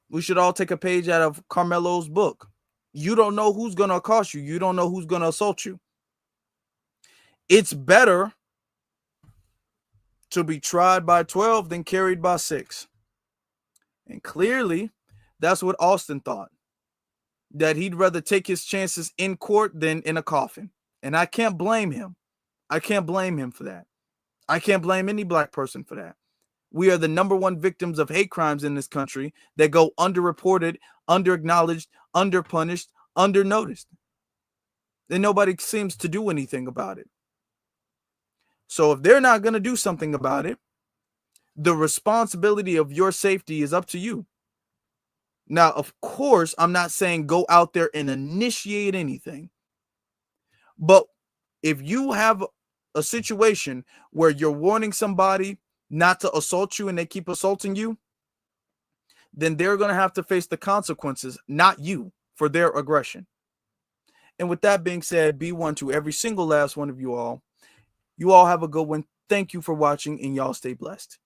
[SPEAKER 1] We should all take a page out of Carmelo's book. You don't know who's going to accost you. You don't know who's going to assault you. It's better to be tried by 12 than carried by 6. And clearly, that's what Austin thought. That he'd rather take his chances in court than in a coffin. And I can't blame him. I can't blame him for that. I can't blame any Black person for that. We are the #1 victims of hate crimes in this country that go underreported, underacknowledged, underpunished, undernoticed. And nobody seems to do anything about it. So if they're not going to do something about it, the responsibility of your safety is up to you. Now, of course, I'm not saying go out there and initiate anything. But if you have a situation where you're warning somebody not to assault you and they keep assaulting you, then they're going to have to face the consequences, not you, for their aggression. And with that being said, be one to every single last one of you all. You all have a good one. Thank you for watching, and y'all stay blessed.